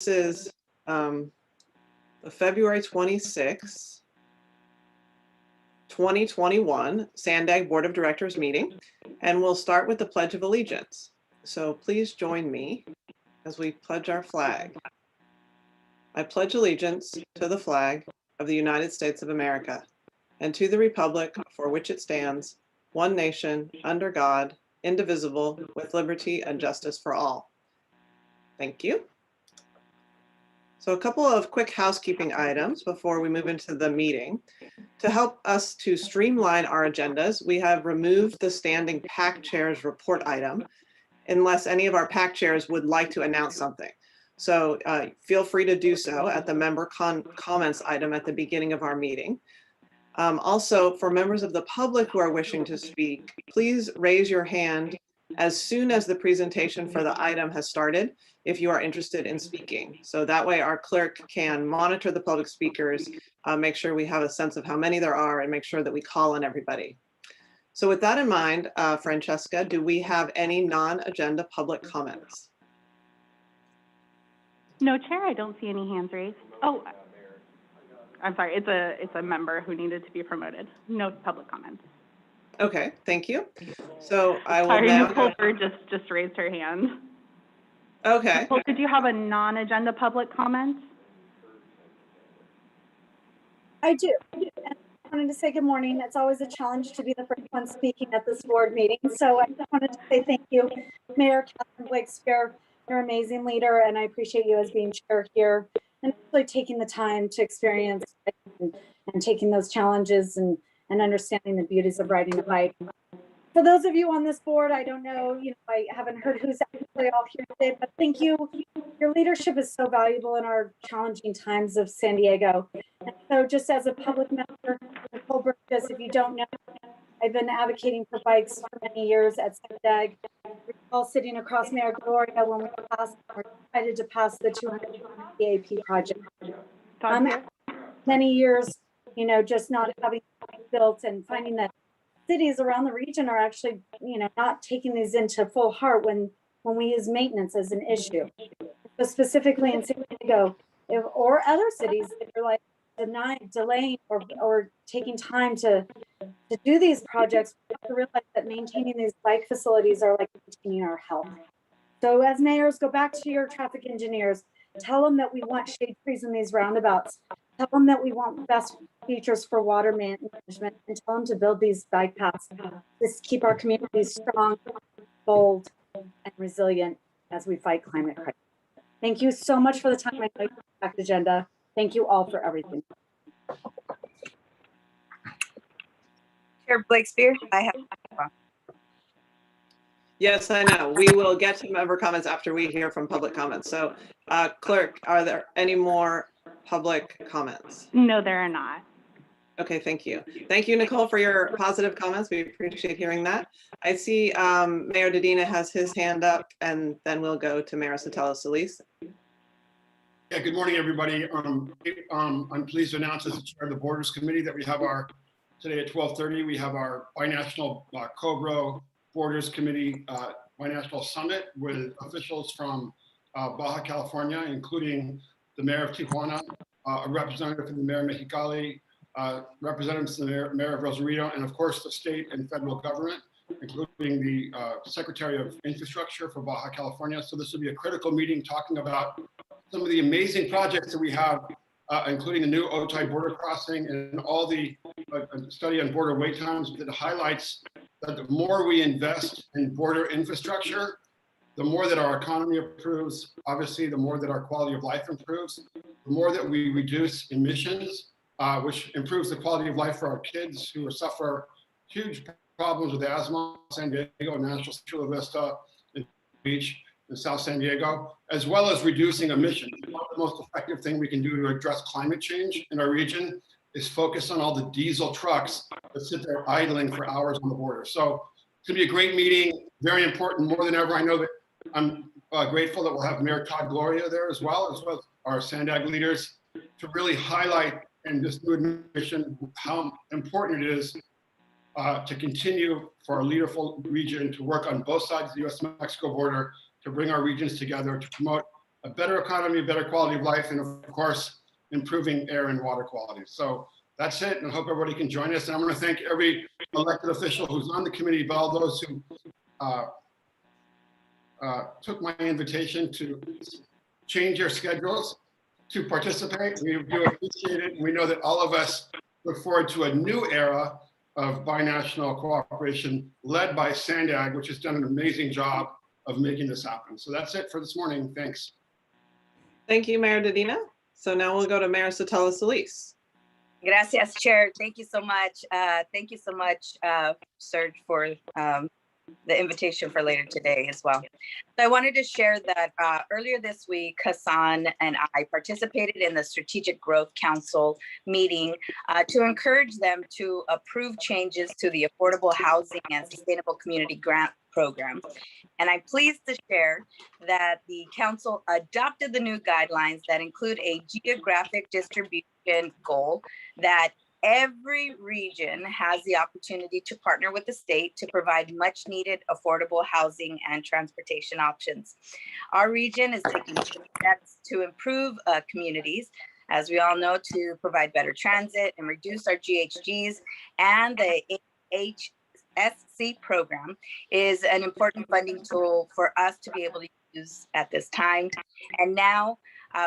is the February 26th, 2021 SANDAG Board of Directors meeting, and we'll start with the Pledge of Allegiance. So please join me as we pledge our flag. I pledge allegiance to the flag of the United States of America and to the republic for which it stands, one nation, under God, indivisible, with liberty and justice for all. Thank you. So a couple of quick housekeeping items before we move into the meeting. To help us to streamline our agendas, we have removed the standing PAC chairs report item unless any of our PAC chairs would like to announce something. So feel free to do so at the member comments item at the beginning of our meeting. Also, for members of the public who are wishing to speak, please raise your hand as soon as the presentation for the item has started if you are interested in speaking. So that way our clerk can monitor the public speakers, make sure we have a sense of how many there are, and make sure that we call on everybody. So with that in mind, Francesca, do we have any non-agenda public comments? No, Chair, I don't see any hands raised. Oh, I'm sorry, it's a member who needed to be promoted. No public comments. Okay, thank you. So I will sorry, now Nicole just raised her hand. Okay. Nicole, did you have a non-agenda public comment? I do. And I wanted to say good morning. It's always a challenge to be the first one speaking at this board meeting. So I just wanted to say thank you, Mayor Catherine Blakespear. You're an amazing leader, and I appreciate you as being chair here and really taking the time to experience and taking those challenges and understanding the beauties of riding a bike. For those of you on this board, I don't know, I haven't heard who's actually all here today, but thank you. Your leadership is so valuable in our challenging times of San Diego. And so just as a public member, Nicole Burgess, if you don't know, I've been advocating for bikes for many years at SANDAG. We're all sitting across Mayor Gloria when we decided to pass the 200 EAP project. Many years, just not having built and finding that cities around the region are actually, not taking these into full heart when we use maintenance as an issue. So specifically in San Diego or other cities that are like delaying or taking time to do these projects, we have to realize that maintaining these bike facilities are like maintaining our health. So as mayors, go back to your traffic engineers, tell them that we want shade trees in these roundabouts. Tell them that we want best features for water management, and tell them to build these bike paths. Just keep our communities strong, bold, and resilient as we fight climate crisis. Thank you so much for the time. I know you have the agenda. Thank you all for everything. Chair Blakespear, I have. Yes, I know. We will get to member comments after we hear from public comments. So clerk, are there any more public comments? No, there are not. Okay, thank you. Thank you, Nicole, for your positive comments. We appreciate hearing that. I see Mayor Dedina has his hand up, and then we'll go to Mayor Sotelo-Solis. Yeah, good morning, everybody. I'm pleased to announce as the chair of the Borders Committee that we have today at 12:30, we have our binational COBRO Borders Committee binational summit with officials from Baja California, including the mayor of Tijuana, a representative from the mayor of Mexicali, representatives from the mayor of Rosarito, and of course the state and federal government, including the Secretary of Infrastructure for Baja California. So this will be a critical meeting talking about some of the amazing projects that we have, including the new Otay border crossing and all the study on border wait times that highlights that the more we invest in border infrastructure, the more that our economy improves, obviously, the more that our quality of life improves, the more that we reduce emissions, which improves the quality of life for our kids who suffer huge problems with asthma, San Diego, National Chula Vista, and Beach in South San Diego, as well as reducing emissions. One of the most effective things we can do to address climate change in our region is focus on all the diesel trucks that sit there idling for hours on the border. So it's gonna be a great meeting, very important, more than ever. I know that I'm grateful that we'll have Mayor Todd Gloria there as well as our SANDAG leaders to really highlight in this new administration how important it is to continue for our leaderful region to work on both sides of the U.S.-Mexico border to bring our regions together to promote a better economy, better quality of life, and of course, improving air and water quality. So that's it, and I hope everybody can join us. And I want to thank every elected official who's on the committee, but all those who took my invitation to change your schedules to participate. We do appreciate it. And we know that all of us look forward to a new era of binational cooperation led by SANDAG, which has done an amazing job of making this happen. So that's it for this morning. Thanks. Thank you, Mayor Dedina. So now we'll go to Mayor Sotelo Solis. Gracias, Chair. Thank you so much. Thank you so much, Serge, for the invitation for later today as well. So I wanted to share that earlier this week, Hassan and I participated in the Strategic Growth Council meeting to encourage them to approve changes to the Affordable Housing and Sustainable Community Grant Program. And I'm pleased to share that the council adopted the new guidelines that include a geographic distribution goal that every region has the opportunity to partner with the state to provide much needed affordable housing and transportation options. Our region is taking steps to improve communities, as we all know, to provide better transit and reduce our GHGs, and the HSC program is an important funding tool for us to be able to use at this time. And now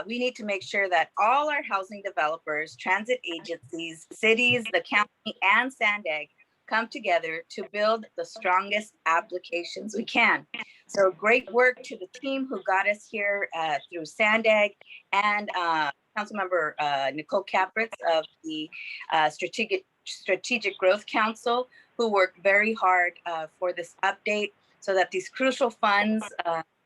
we need to make sure that all our housing developers, transit agencies, cities, the county, and SANDAG come together to build the strongest applications we can. So great work to the team who got us here through SANDAG, and Councilmember Nicole Capritz of the Strategic Growth Council, who worked very hard for this update so that these crucial funds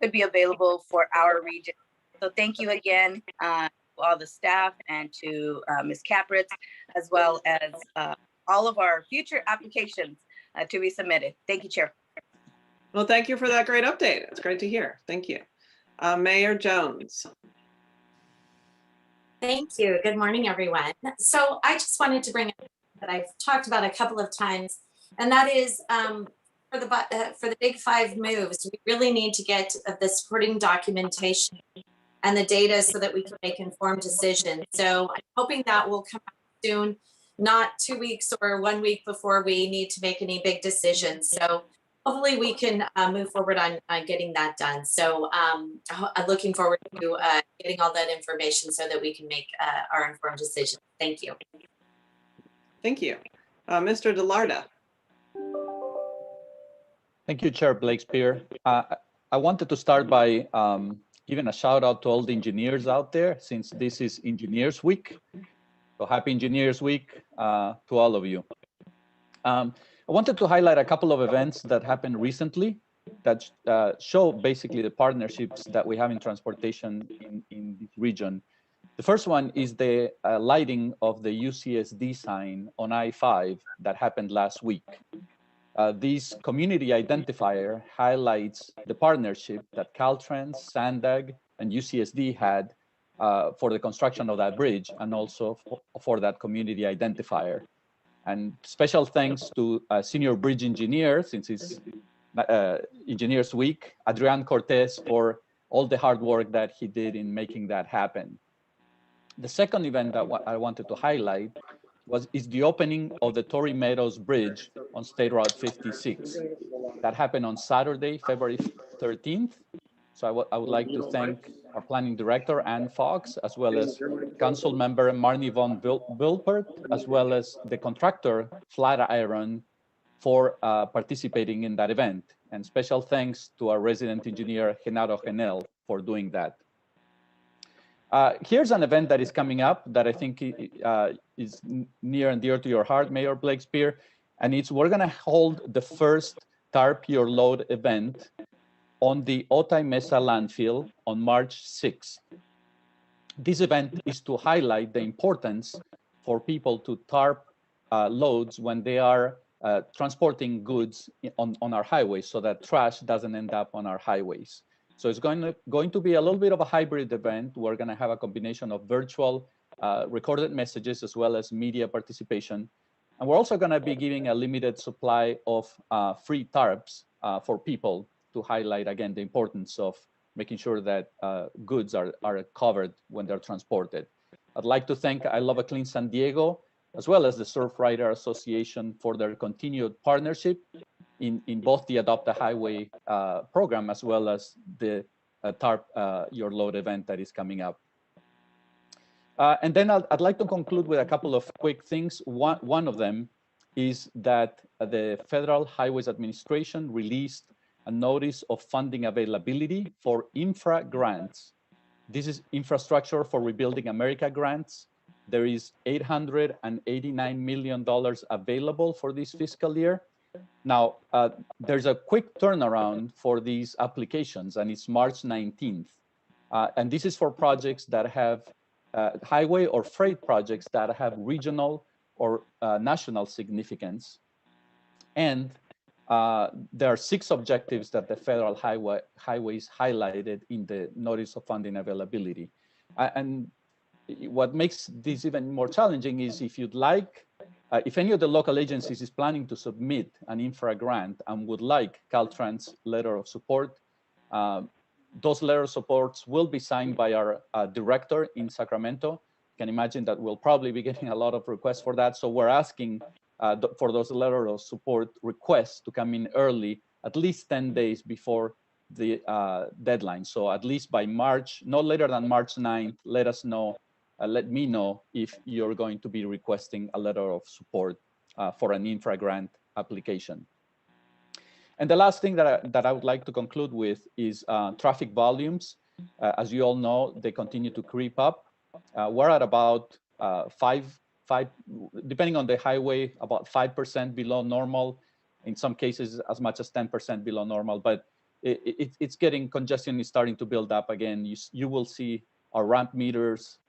could be available for our region. So thank you again to all the staff and to Ms. Capritz, as well as all of our future applications to be submitted. Thank you, Chair. Well, thank you for that great update. It's great to hear. Thank you. Mayor Jones. Thank you. Good morning, everyone. So I just wanted to bring up that I've talked about a couple of times, and that is for the big five moves, we really need to get the supporting documentation and the data so that we can make informed decisions. So I'm hoping that will come out soon, not 2 weeks or 1 week before we need to make any big decisions. So hopefully we can move forward on getting that done. So I'm looking forward to getting all that information so that we can make our informed decisions. Thank you. Thank you. Mr. DeLarda. Thank you, Chair Blakespear. I wanted to start by giving a shout out to all the engineers out there, since this is Engineers Week. So happy Engineers Week to all of you. I wanted to highlight a couple of events that happened recently that show basically the partnerships that we have in transportation in this region. The first one is the lighting of the UCSD sign on I-5 that happened last week. This community identifier highlights the partnership that Caltrans, SANDAG, and UCSD had for the construction of that bridge, and also for that community identifier. And special thanks to Senior Bridge Engineer, since it's Engineers Week, Adrian Cortez, for all the hard work that he did in making that happen. The second event that I wanted to highlight is the opening of the Torrey Meadows Bridge on State Route 56. That happened on Saturday, February 13th. So I would like to thank our planning director, Ann Fox, as well as council member Marnie von Wilpert, as well as the contractor, Flatiron, for participating in that event. And special thanks to our resident engineer, Genaro Genel, for doing that. Here's an event that is coming up that I think is near and dear to your heart, Mayor Blakespear, and we're gonna hold the first TARP Your Load event on the Otay Mesa landfill on March 6th. This event is to highlight the importance for people to TARP loads when they are transporting goods on our highways, so that trash doesn't end up on our highways. So it's going to be a little bit of a hybrid event. We're going to have a combination of virtual recorded messages as well as media participation. And we're also going to be giving a limited supply of free tarps for people to highlight, again, the importance of making sure that goods are covered when they're transported. I'd like to thank I Love a Clean San Diego, as well as the Surfrider Association for their continued partnership in both the Adopt a Highway program, as well as the TARP Your Load event that is coming up. And then I'd like to conclude with a couple of quick things. One of them is that the Federal Highways Administration released a notice of funding availability for infra grants. This is Infrastructure for Rebuilding America grants. There is $889 million available for this fiscal year. Now, there's a quick turnaround for these applications, and it's March 19th. And this is for projects that have highway or freight projects that have regional or national significance. And there are 6 objectives that the Federal Highways highlighted in the Notice of Funding Availability. And what makes this even more challenging is if you'd like, if any of the local agencies is planning to submit an infra grant and would like Caltrans letter of support, those letter of supports will be signed by our director in Sacramento. You can imagine that we'll probably be getting a lot of requests for that. So we're asking for those letter of support requests to come in early, at least 10 days before the deadline. So at least by March, no later than March 9th, let us know, let me know if you're going to be requesting a letter of support for an infra grant application. And the last thing that I would like to conclude with is traffic volumes. As you all know, they continue to creep up. We're at about 5, depending on the highway, about 5% below normal. In some cases, as much as 10% below normal. But it's getting, congestion is starting to build up again. You will see our ramp meters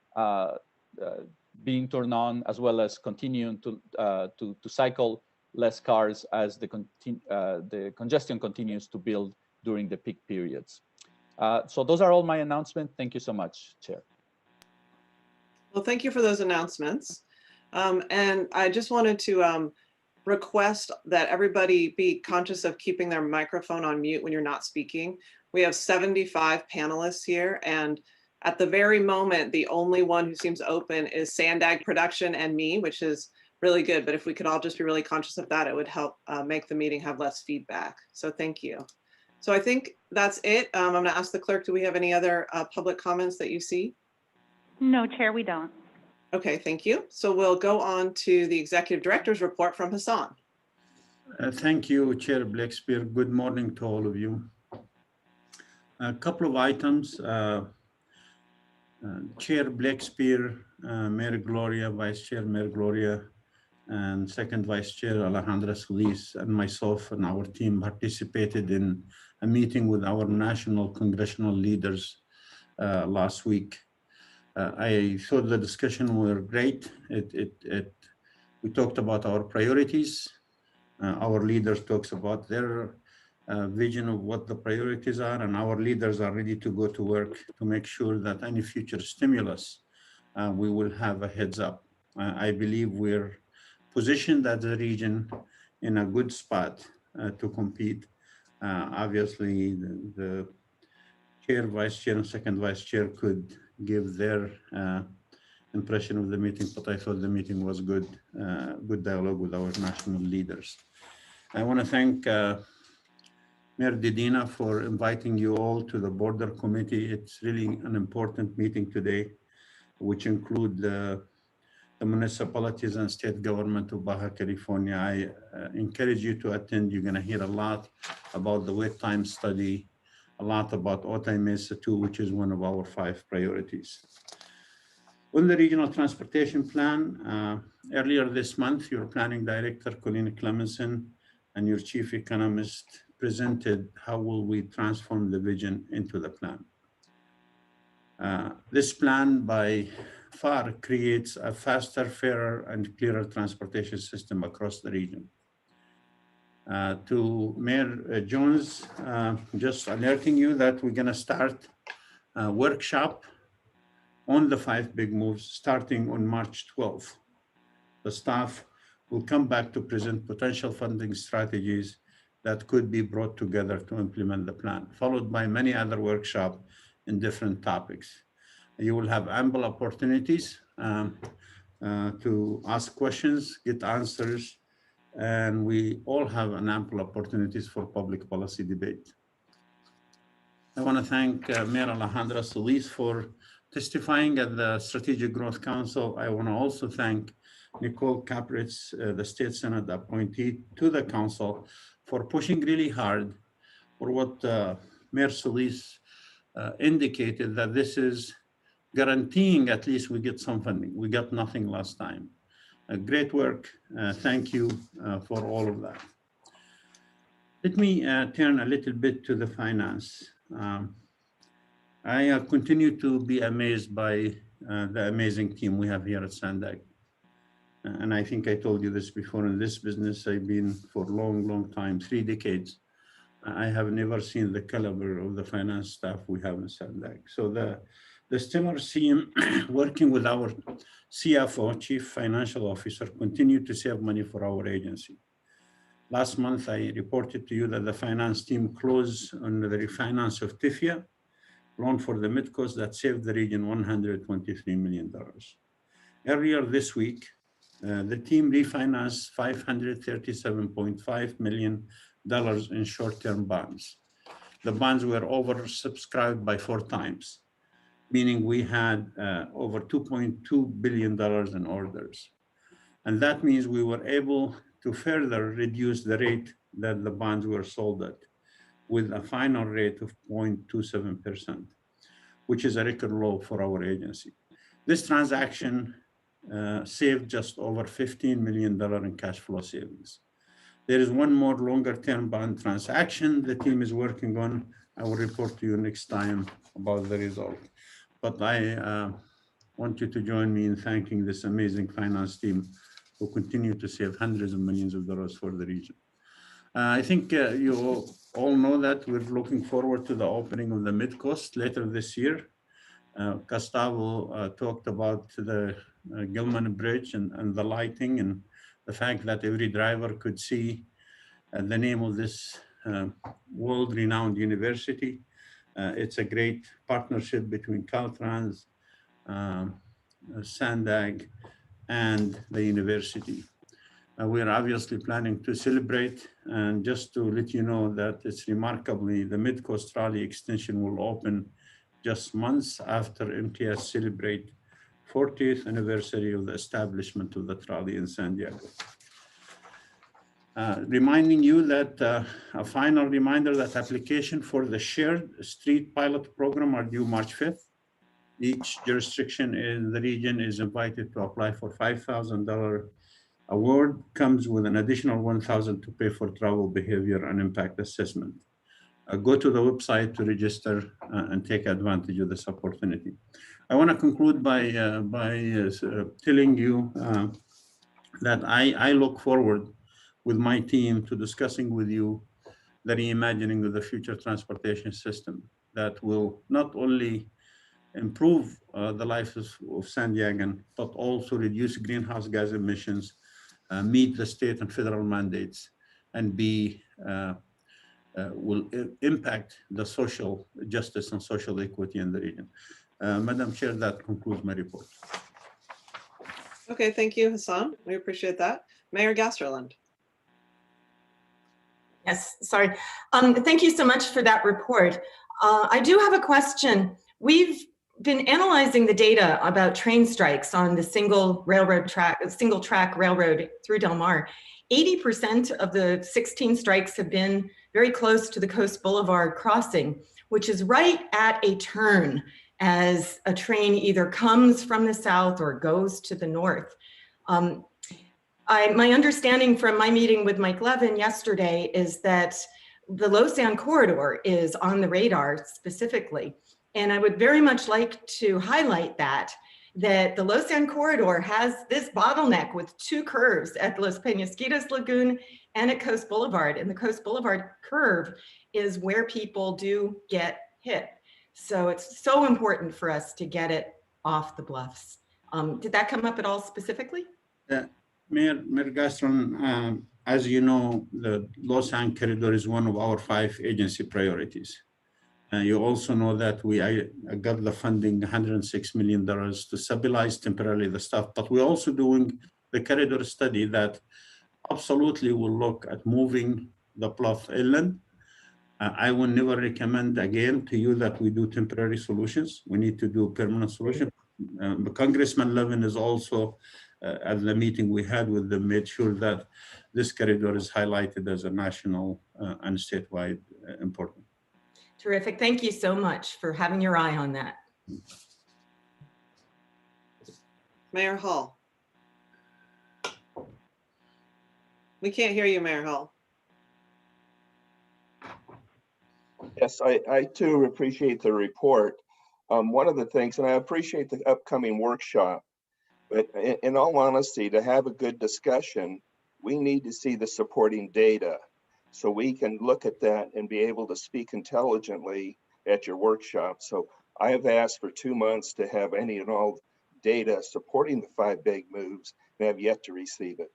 being turned on, as well as continuing to cycle less cars as the congestion continues to build during the peak periods. So those are all my announcements. Thank you so much, Chair. Well, thank you for those announcements. And I just wanted to request that everybody be conscious of keeping their microphone on mute when you're not speaking. We have 75 panelists here, and at the very moment, the only one who seems open is SANDAG Production and me, which is really good. But if we could all just be really conscious of that, it would help make the meeting have less feedback. So thank you. So I think that's it. I'm going to ask the clerk, do we have any other public comments that you see? No, Chair, we don't. Okay, thank you. So we'll go on to the Executive Director's report from Hassan. Thank you, Chair Blakespear. Good morning to all of you. A couple of items. Chair Blakespear, Mayor Gloria, Vice Chair Mayor Gloria, and Second Vice Chair Alejandra Solis, and myself and our team participated in a meeting with our national congressional leaders last week. I thought the discussion were great. We talked about our priorities. Our leaders talks about their vision of what the priorities are, and our leaders are ready to go to work to make sure that any future stimulus, we will have a heads up. I believe we're positioned as a region in a good spot to compete. Obviously, the Chair, Vice Chair, and Second Vice Chair could give their impression of the meeting, but I thought the meeting was good, good dialogue with our national leaders. I want to thank Mayor Dedina for inviting you all to the Border Committee. It's really an important meeting today, which include the municipalities and state government of Baja California. I encourage you to attend. You're going to hear a lot about the wait time study, a lot about Otay Mesa 2, which is one of our 5 priorities. On the Regional Transportation Plan, earlier this month, your Planning Director, Colleen Clemenson, and your Chief Economist presented how will we transform the vision into the plan. This plan by far creates a faster, fairer, and clearer transportation system across the region. To Mayor Jones, just alerting you that we're going to start a workshop on the 5 big moves starting on March 12th. The staff will come back to present potential funding strategies that could be brought together to implement the plan, followed by many other workshops in different topics. You will have ample opportunities to ask questions, get answers, and we all have an ample opportunities for public policy debate. I want to thank Mayor Alejandra Solis for testifying at the Strategic Growth Council. I want to also thank Nicole Capritz, the State Senate appointee to the council, for pushing really hard for what Mayor Solis indicated, that this is guaranteeing at least we get some funding. We got nothing last time. Great work. Thank you for all of that. Let me turn a little bit to the finance. I continue to be amazed by the amazing team we have here at SANDAG. And I think I told you this before, in this business, I've been for a long, long time, 3 decades. I have never seen the caliber of the finance staff we have in SANDAG. So the stellar team working with our CFO, Chief Financial Officer, continue to save money for our agency. Last month, I reported to you that the finance team closed on the refinance of TIFIA, loan for the Midcoast, that saved the region $123 million. Earlier this week, the team refinanced $537.5 million in short-term bonds. The bonds were oversubscribed by 4 times, meaning we had over $2.2 billion in orders. And that means we were able to further reduce the rate that the bonds were sold at, with a final rate of 0.27%, which is a record low for our agency. This transaction saved just over $15 million in cash flow savings. There is one more longer-term bond transaction the team is working on. I will report to you next time about the result. But I want you to join me in thanking this amazing finance team who continue to save hundreds of millions of dollars for the region. I think you all know that we're looking forward to the opening of the Midcoast later this year. Gustavo talked about the Gilman Bridge and the lighting, and the fact that every driver could see the name of this world-renowned university. It's a great partnership between Caltrans, SANDAG, and the university. We are obviously planning to celebrate, and just to let you know that it's remarkably, the Midcoast Trolley extension will open just months after MTS celebrate 40th anniversary of the establishment of the trolley in San Diego. Reminding you that a final reminder that application for the shared street pilot program are due March 5th. Each jurisdiction in the region is invited to apply for $5,000 award, comes with an additional $1,000 to pay for travel behavior and impact assessment. Go to the website to register and take advantage of this opportunity. I want to conclude by telling you that I look forward with my team to discussing with you the reimagining of the future transportation system that will not only improve the lives of San Diegan, but also reduce greenhouse gas emissions, meet the state and federal mandates, and will impact the social justice and social equity in the region. Madam Chair, that concludes my report. Okay, thank you, Hassan. We appreciate that. Mayor Gasterland. Yes, sorry. Thank you so much for that report. I do have a question. We've been analyzing the data about train strikes on the single track railroad through Del Mar. 80% of the 16 strikes have been very close to the Coast Boulevard crossing, which is right at a turn as a train either comes from the south or goes to the north. My understanding from my meeting with Mike Levin yesterday is that the Lausanne corridor is on the radar specifically. And I would very much like to highlight that the Lausanne corridor has this bottleneck with 2 curves at Los Penasquitos Lagoon and at Coast Boulevard. And the Coast Boulevard curve is where people do get hit. So it's so important for us to get it off the bluffs. Did that come up at all specifically? Mayor Gastron, as you know, the Lausanne corridor is one of our 5 agency priorities. You also know that I got the funding, $106 million to stabilize temporarily the stuff, but we're also doing the corridor study that absolutely will look at moving the Bluff inland. I will never recommend again to you that we do temporary solutions. We need to do permanent solution. Congressman Levin is also at the meeting we had with them, made sure that this corridor is highlighted as a national and statewide important. Terrific. Thank you so much for having your eye on that. Mayor Hall. We can't hear you, Mayor Hall. Yes, I too appreciate the report. One of the things, and I appreciate the upcoming workshop, but in all honesty, to have a good discussion, we need to see the supporting data so we can look at that and be able to speak intelligently at your workshop. So I have asked for 2 months to have any and all data supporting the 5 big moves and have yet to receive it.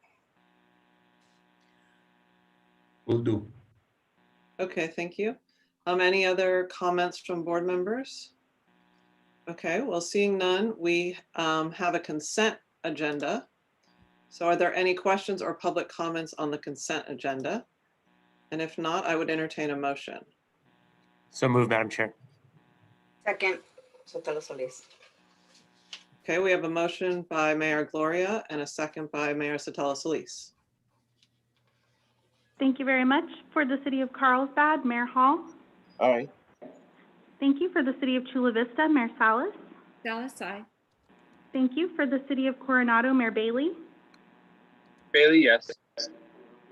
Will do. Okay, thank you. Any other comments from board members? Okay, well, seeing none, we have a consent agenda. So are there any questions or public comments on the consent agenda? And if not, I would entertain a motion. So moved, Madam Chair. Second, Sotelo Solis. Okay, we have a motion by Mayor Gloria and a second by Mayor Sotelo Solis. Thank you very much. For the city of Carlsbad, Mayor Hall. Aye. Thank you. For the city of Chula Vista, Mayor Salas. Salas, aye. Thank you. For the city of Coronado, Mayor Bailey. Bailey, yes.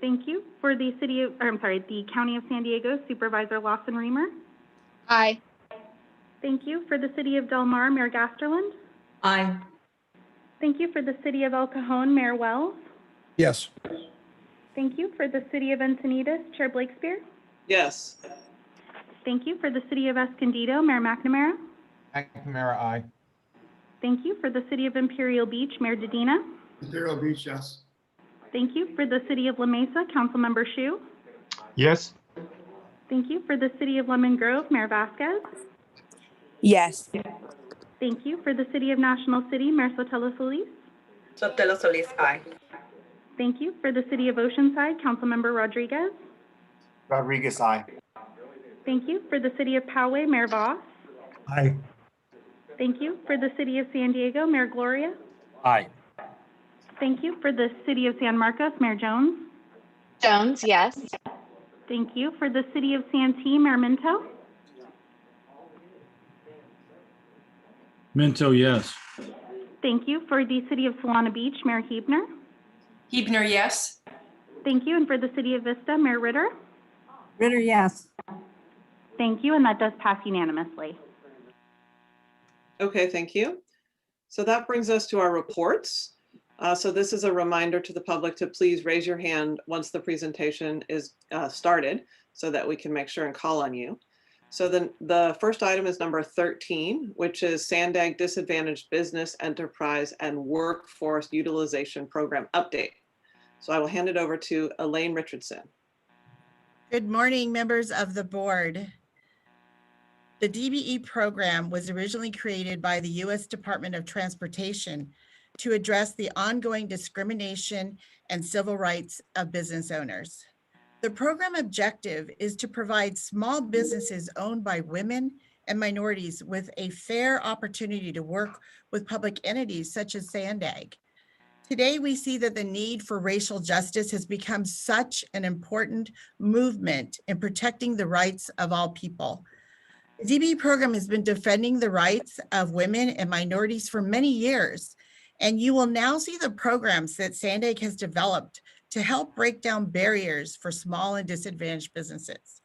Thank you. For the city of, the County of San Diego, Supervisor Lawson Reamer. Aye. Thank you. For the city of Del Mar, Mayor Gasterland. Aye. Thank you. For the city of El Cajon, Mayor Wells. Yes. Thank you. For the city of Encinitas, Chair Blakespear. Yes. Thank you. For the city of Escondido, Mayor McNamara. McNamara, aye. Thank you. For the city of Imperial Beach, Mayor Dedina. Imperial Beach, yes. Thank you. For the city of La Mesa, Councilmember Shu. Yes. Thank you. For the city of Lemon Grove, Mayor Vasquez. Yes. Thank you. For the city of National City, Mayor Sotelo Solis. Sotelo Solis, aye. Thank you. For the city of Oceanside, Councilmember Rodriguez. Rodriguez, aye. Thank you. For the city of Poway, Mayor Voss. Aye. Thank you. For the city of San Diego, Mayor Gloria. Aye. Thank you. For the city of San Marcos, Mayor Jones. Jones, yes. Thank you. For the city of Santee, Mayor Minto. Minto, yes. Thank you. For the city of Solana Beach, Mayor Hebner. Hebner, yes. Thank you. And for the city of Vista, Mayor Ritter. Ritter, yes. Thank you. And that does pass unanimously. Okay, thank you. So that brings us to our reports. So this is a reminder to the public to please raise your hand once the presentation is started so that we can make sure and call on you. So then the first item is number 13, which is SANDAG Disadvantaged Business, Enterprise, and Workforce Utilization Program Update. So I will hand it over to Elaine Richardson. Good morning, members of the board. The DBE program was originally created by the U.S. Department of Transportation to address the ongoing discrimination and civil rights of business owners. The program objective is to provide small businesses owned by women and minorities with a fair opportunity to work with public entities such as SANDAG. Today, we see that the need for racial justice has become such an important movement in protecting the rights of all people. The DBE program has been defending the rights of women and minorities for many years, and you will now see the programs that SANDAG has developed to help break down barriers for small and disadvantaged businesses.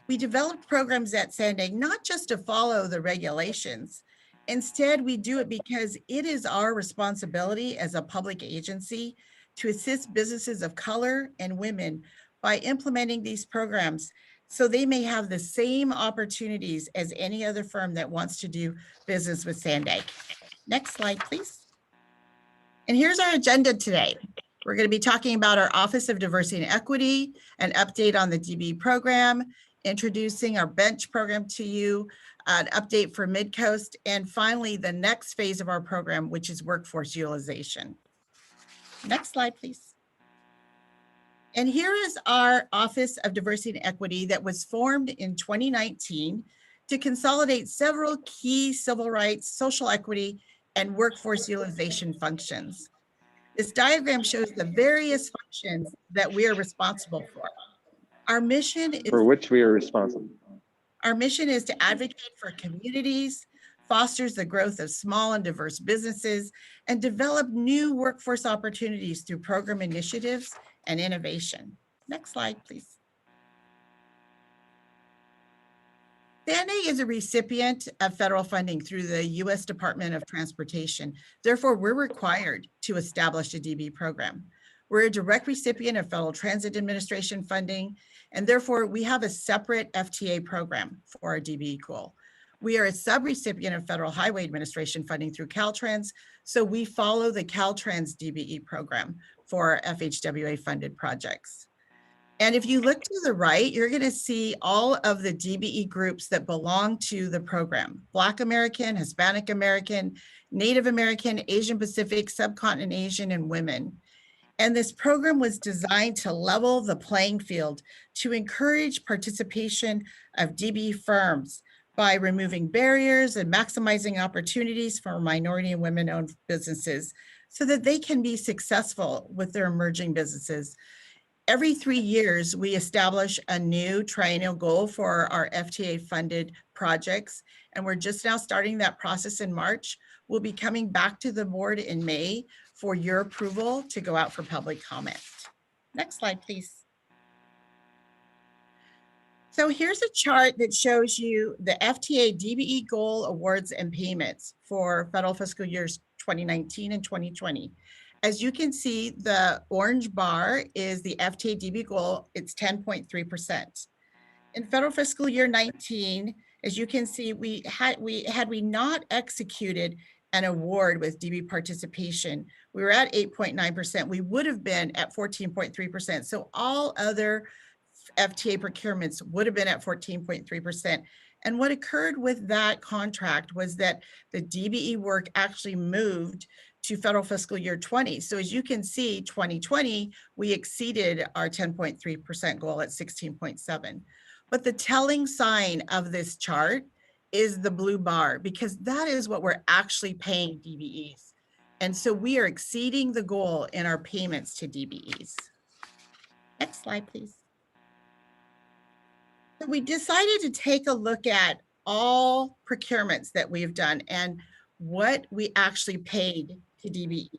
We developed programs at SANDAG not just to follow the regulations. Instead, we do it because it is our responsibility as a public agency to assist businesses of color and women by implementing these programs so they may have the same opportunities as any other firm that wants to do business with SANDAG. Next slide, please. And here's our agenda today. We're going to be talking about our Office of Diversity and Equity, an update on the DBE program, introducing our bench program to you, an update for Midcoast, and finally, the next phase of our program, which is workforce utilization. Next slide, please. And here is our Office of Diversity and Equity that was formed in 2019 to consolidate several key civil rights, social equity, and workforce utilization functions. This diagram shows the various functions that we are responsible for. Our mission is For which we are responsible. Our mission is to advocate for communities, fosters the growth of small and diverse businesses, and develop new workforce opportunities through program initiatives and innovation. Next slide, please. SANDAG is a recipient of federal funding through the U.S. Department of Transportation. Therefore, we're required to establish a DB program. We're a direct recipient of Federal Transit Administration funding, and therefore we have a separate FTA program for our DBE goal. We are a subrecipient of Federal Highway Administration funding through Caltrans, so we follow the Caltrans DBE program for FHWA funded projects. And if you look to the right, you're going to see all of the DBE groups that belong to the program: Black American, Hispanic American, Native American, Asian Pacific, Subcontinent Asian, and women. And this program was designed to level the playing field to encourage participation of DBE firms by removing barriers and maximizing opportunities for minority and women-owned businesses so that they can be successful with their emerging businesses. Every 3 years, we establish a new triennial goal for our FTA-funded projects, and we're just now starting that process in March. We'll be coming back to the board in May for your approval to go out for public comment. Next slide, please. So here's a chart that shows you the FTA DBE goal awards and payments for federal fiscal years 2019 and 2020. As you can see, the orange bar is the FTA DB goal. It's 10.3%. In federal fiscal year 19, as you can see, had we not executed an award with DB participation, we were at 8.9%. We would have been at 14.3%. So all other FTA procurements would have been at 14.3%. And what occurred with that contract was that the DBE work actually moved to federal fiscal year 20. So as you can see, 2020, we exceeded our 10.3% goal at 16.7. But the telling sign of this chart is the blue bar, because that is what we're actually paying DBEs. And so we are exceeding the goal in our payments to DBEs. Next slide, please. So we decided to take a look at all procurements that we've done and what we actually paid to DBEs.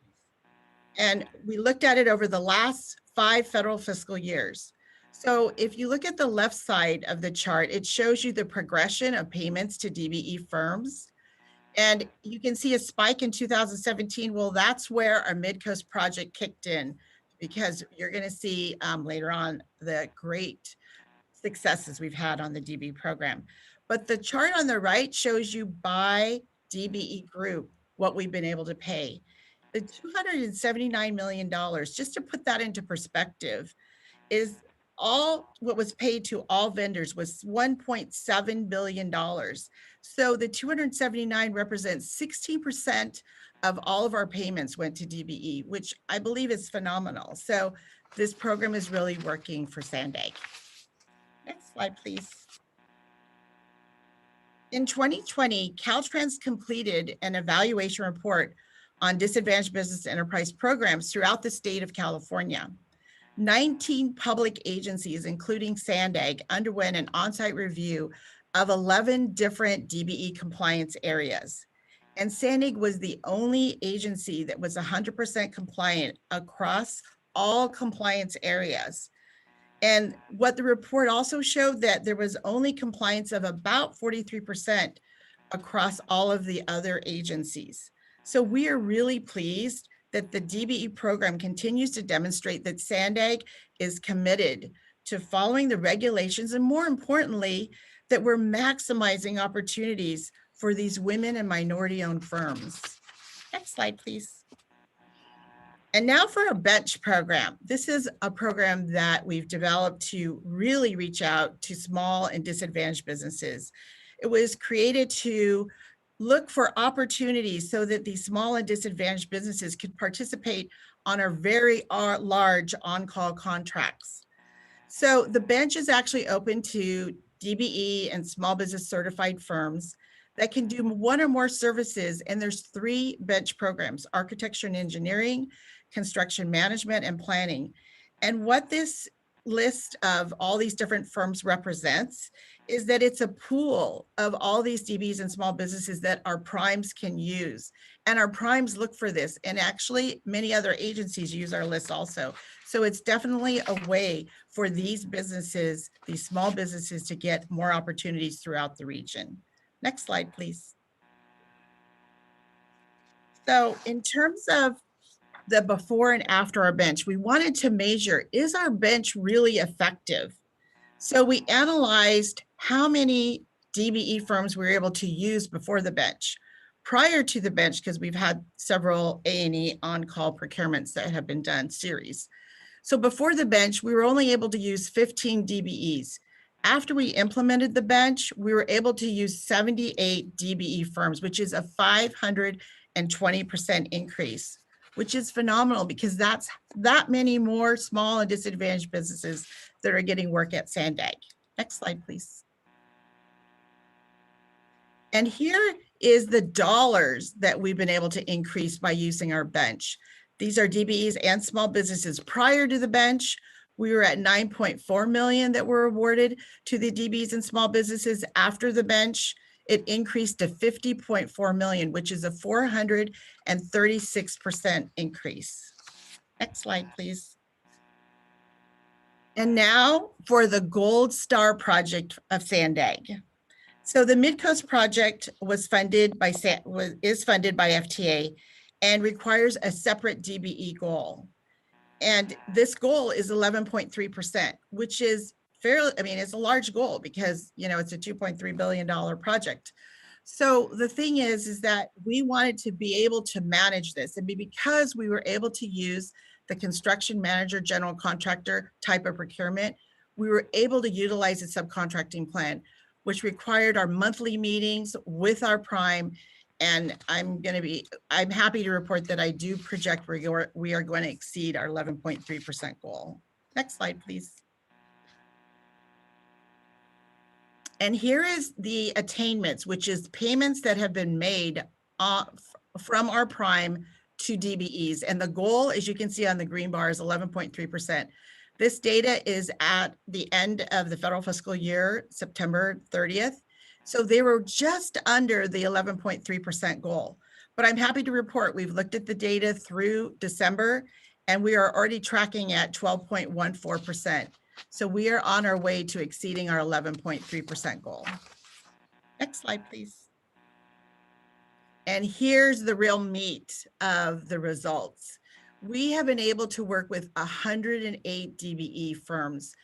And we looked at it over the last 5 federal fiscal years. So if you look at the left side of the chart, it shows you the progression of payments to DBE firms. And you can see a spike in 2017. Well, that's where our Midcoast project kicked in, because you're going to see later on the great successes we've had on the DBE program. But the chart on the right shows you by DBE group what we've been able to pay. The $279 million, just to put that into perspective, is all what was paid to all vendors was $1.7 billion. So the 279 represents 16% of all of our payments went to DBE, which I believe is phenomenal. So this program is really working for SANDAG. Next slide, please. In 2020, Caltrans completed an evaluation report on disadvantaged business enterprise programs throughout the state of California. 19 public agencies, including SANDAG, underwent an on-site review of 11 different DBE compliance areas. And SANDAG was the only agency that was 100% compliant across all compliance areas. And what the report also showed, that there was only compliance of about 43% across all of the other agencies. So we are really pleased that the DBE program continues to demonstrate that SANDAG is committed to following the regulations, and more importantly, that we're maximizing opportunities for these women and minority-owned firms. Next slide, please. And now for our bench program. This is a program that we've developed to really reach out to small and disadvantaged businesses. It was created to look for opportunities so that these small and disadvantaged businesses could participate on our very large on-call contracts. So the bench is actually open to DBE and small business certified firms that can do one or more services. And there's 3 bench programs: architecture and engineering, construction management, and planning. And what this list of all these different firms represents is that it's a pool of all these DBs and small businesses that our primes can use. And our primes look for this. And actually, many other agencies use our list also. So it's definitely a way for these businesses, these small businesses, to get more opportunities throughout the region. Next slide, please. So in terms of the before and after our bench, we wanted to measure, is our bench really effective? So we analyzed how many DBE firms we were able to use before the bench. Prior to the bench, because we've had several A&E on-call procurements that have been done series. So before the bench, we were only able to use 15 DBEs. After we implemented the bench, we were able to use 78 DBE firms, which is a 520% increase, which is phenomenal because that's that many more small and disadvantaged businesses that are getting work at SANDAG. Next slide, please. And here is the dollars that we've been able to increase by using our bench. These are DBEs and small businesses. Prior to the bench, we were at 9.4 million that were awarded to the DBEs and small businesses. After the bench, it increased to 50.4 million, which is a 436% increase. Next slide, please. And now for the Gold Star project of SANDAG. So the Midcoast project was funded by is funded by FTA and requires a separate DBE goal. And this goal is 11.3%, which is fairly, I mean, it's a large goal because, you know, it's a $2.3 billion project. So the thing is that we wanted to be able to manage this, and because we were able to use the construction manager general contractor type of procurement, we were able to utilize a subcontracting plan, which required our monthly meetings with our prime. And I'm happy to report that I do project we are going to exceed our 11.3% goal. Next slide, please. And here is the attainments, which is payments that have been made from our prime to DBEs. And the goal, as you can see on the green bar, is 11.3%. This data is at the end of the federal fiscal year, September 30th. So they were just under the 11.3% goal. But I'm happy to report we've looked at the data through December, and we are already tracking at 12.14%. So we are on our way to exceeding our 11.3% goal. Next slide, please. And here's the real meat of the results. We have been able to work with 108 DBE firms.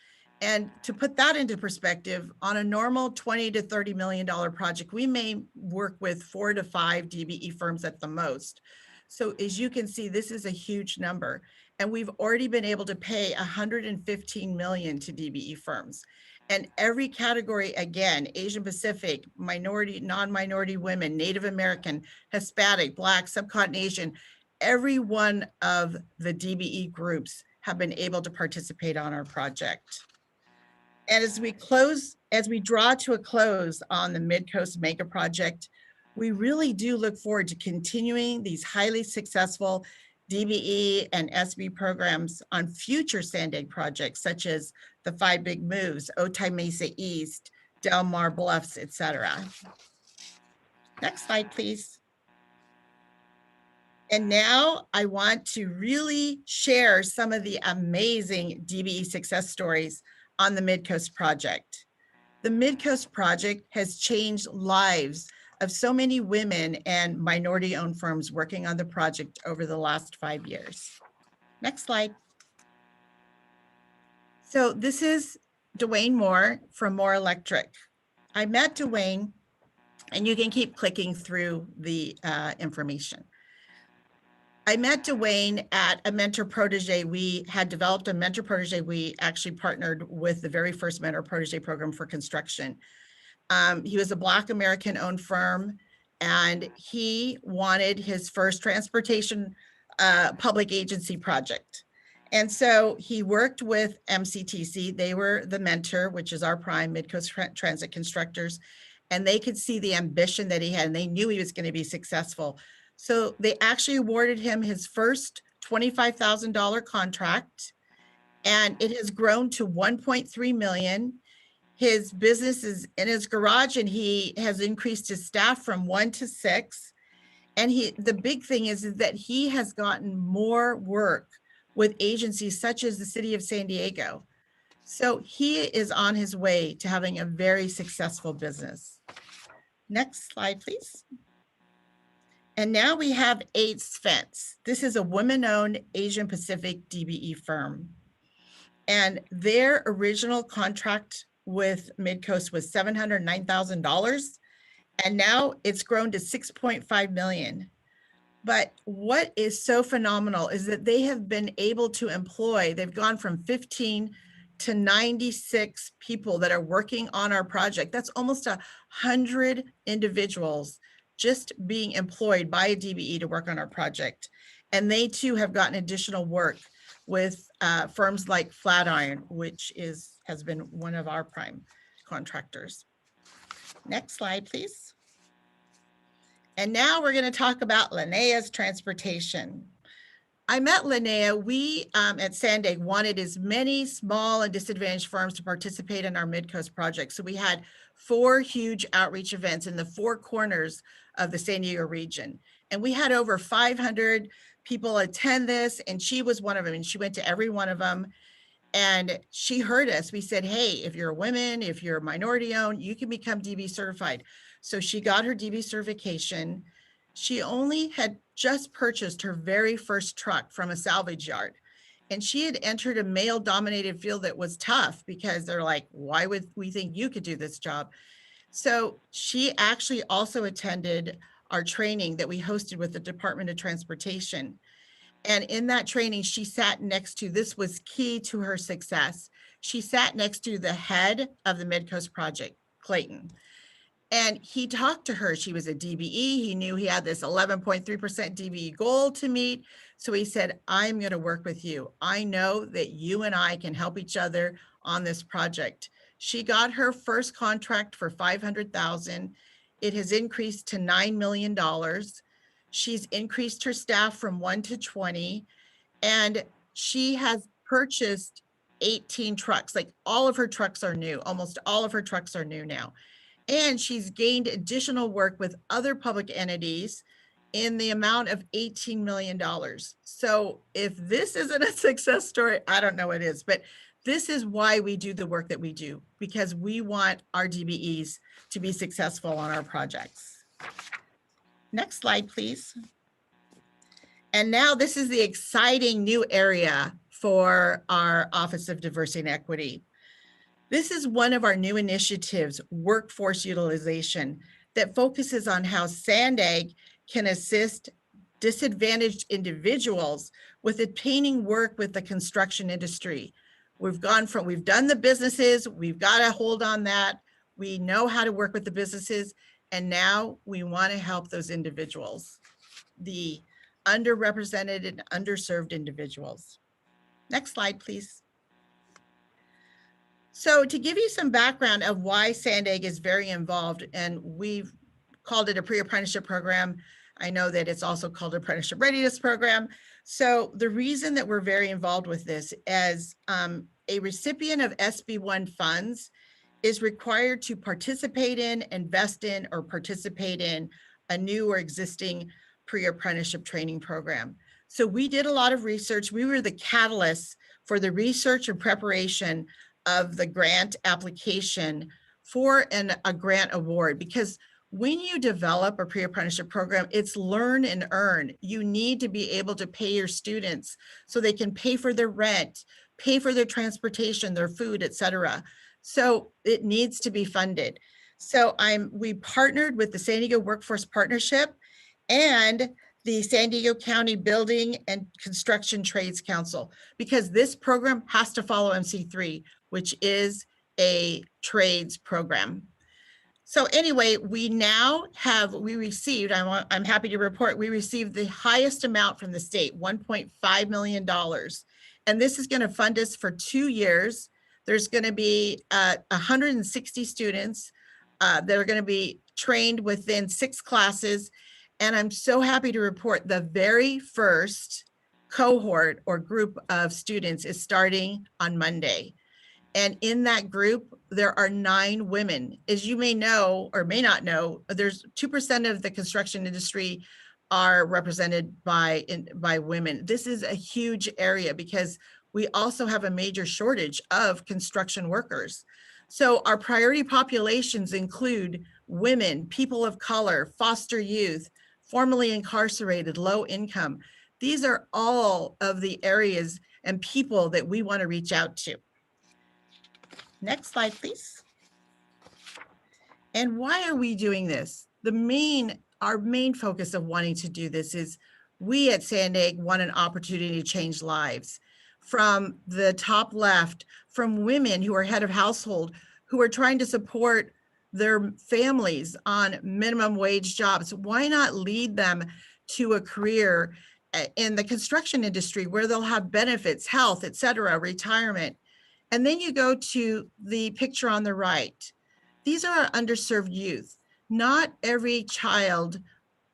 And to put that into perspective, on a normal $20 to $30 million project, we may work with 4 to 5 DBE firms at the most. So as you can see, this is a huge number. And we've already been able to pay $115 million to DBE firms. And every category, again, Asian Pacific, minority, non-minority women, Native American, Hispanic, Black, Subcontinent Asian, every one of the DBE groups have been able to participate on our project. And as we draw to a close on the Midcoast Mega Project, we really do look forward to continuing these highly successful DBE and SB programs on future SANDAG projects, such as the 5 Big Moves, Otay Mesa East, Del Mar Bluffs, etc. Next slide, please. And now I want to really share some of the amazing DBE success stories on the Midcoast project. The Midcoast project has changed lives of so many women and minority-owned firms working on the project over the last 5 years. Next slide. So this is Dwayne Moore from Moore Electric. I met Dwayne, and you can keep clicking through the information. I met Dwayne at a mentor protege. We had developed a mentor protege. We actually partnered with the very first mentor protege program for construction. He was a Black American owned firm, and he wanted his first transportation public agency project. And so he worked with MCTC. They were the mentor, which is our prime, Midcoast Transit Constructors, and they could see the ambition that he had, and they knew he was going to be successful. So they actually awarded him his first $25,000 contract, and it has grown to 1.3 million. His business is in his garage, and he has increased his staff from 1 to 6. And the big thing is that he has gotten more work with agencies such as the city of San Diego. So he is on his way to having a very successful business. Next slide, please. And now we have 8 Fence. This is a women-owned Asian Pacific DBE firm. And their original contract with Midcoast was $709,000. And now it's grown to 6.5 million. But what is so phenomenal is that they have been able to employ, they've gone from 15 to 96 people that are working on our project. That's almost 100 individuals just being employed by a DBE to work on our project. And they too have gotten additional work with firms like Flatiron, which has been one of our prime contractors. Next slide, please. And now we're going to talk about Linnea's Transportation. I met Linnea. We at SANDAG wanted as many small and disadvantaged firms to participate in our Midcoast project. So we had 4 huge outreach events in the 4 corners of the San Diego region. And we had over 500 people attend this, and she was one of them, and she went to every one of them. And she heard us. We said, hey, if you're a woman, if you're minority owned, you can become DB certified. So she got her DB certification. She only had just purchased her very first truck from a salvage yard. And she had entered a male dominated field that was tough because they're like, why would we think you could do this job? So she actually also attended our training that we hosted with the Department of Transportation. And in that training, she sat next to, this was key to her success. She sat next to the head of the Midcoast project, Clayton. And he talked to her. She was a DBE. He knew he had this 11.3% DBE goal to meet. So he said, I'm going to work with you. I know that you and I can help each other on this project. She got her first contract for $500,000. It has increased to $9 million. She's increased her staff from 1 to 20, and she has purchased 18 trucks. Like all of her trucks are new. Almost all of her trucks are new now. And she's gained additional work with other public entities in the amount of $18 million. So if this isn't a success story, I don't know what is, but this is why we do the work that we do, because we want our DBEs to be successful on our projects. Next slide, please. And now this is the exciting new area for our Office of Diversity and Equity. This is one of our new initiatives, workforce utilization, that focuses on how SANDAG can assist disadvantaged individuals with obtaining work with the construction industry. We've done the businesses, we've got a hold on that. We know how to work with the businesses, and now we want to help those individuals, the underrepresented and underserved individuals. Next slide, please. So to give you some background of why SANDAG is very involved, and we've called it a pre-apprenticeship program. I know that it's also called apprenticeship readiness program. So the reason that we're very involved with this as a recipient of SB1 funds is required to participate in, invest in, or participate in a new or existing pre-apprenticeship training program. So we did a lot of research. We were the catalysts for the research and preparation of the grant application for a grant award, because when you develop a pre-apprenticeship program, it's learn and earn. You need to be able to pay your students so they can pay for their rent, pay for their transportation, their food, etc. So it needs to be funded. So we partnered with the San Diego Workforce Partnership and the San Diego County Building and Construction Trades Council, because this program has to follow MC3, which is a trades program. So anyway, we received, I'm happy to report, we received the highest amount from the state, $1.5 million. And this is going to fund us for 2 years. There's going to be 160 students that are going to be trained within 6 classes. And I'm so happy to report the very first cohort or group of students is starting on Monday. And in that group, there are 9 women. As you may know or may not know, there's 2% of the construction industry are represented by women. This is a huge area because we also have a major shortage of construction workers. So our priority populations include women, people of color, foster youth, formerly incarcerated, low income. These are all of the areas and people that we want to reach out to. Next slide, please. And why are we doing this? Our main focus of wanting to do this is we at SANDAG want an opportunity to change lives. From the top left, from women who are head of household, who are trying to support their families on minimum wage jobs. Why not lead them to a career in the construction industry where they'll have benefits, health, et cetera, retirement? And then you go to the picture on the right. These are our underserved youth. Not every child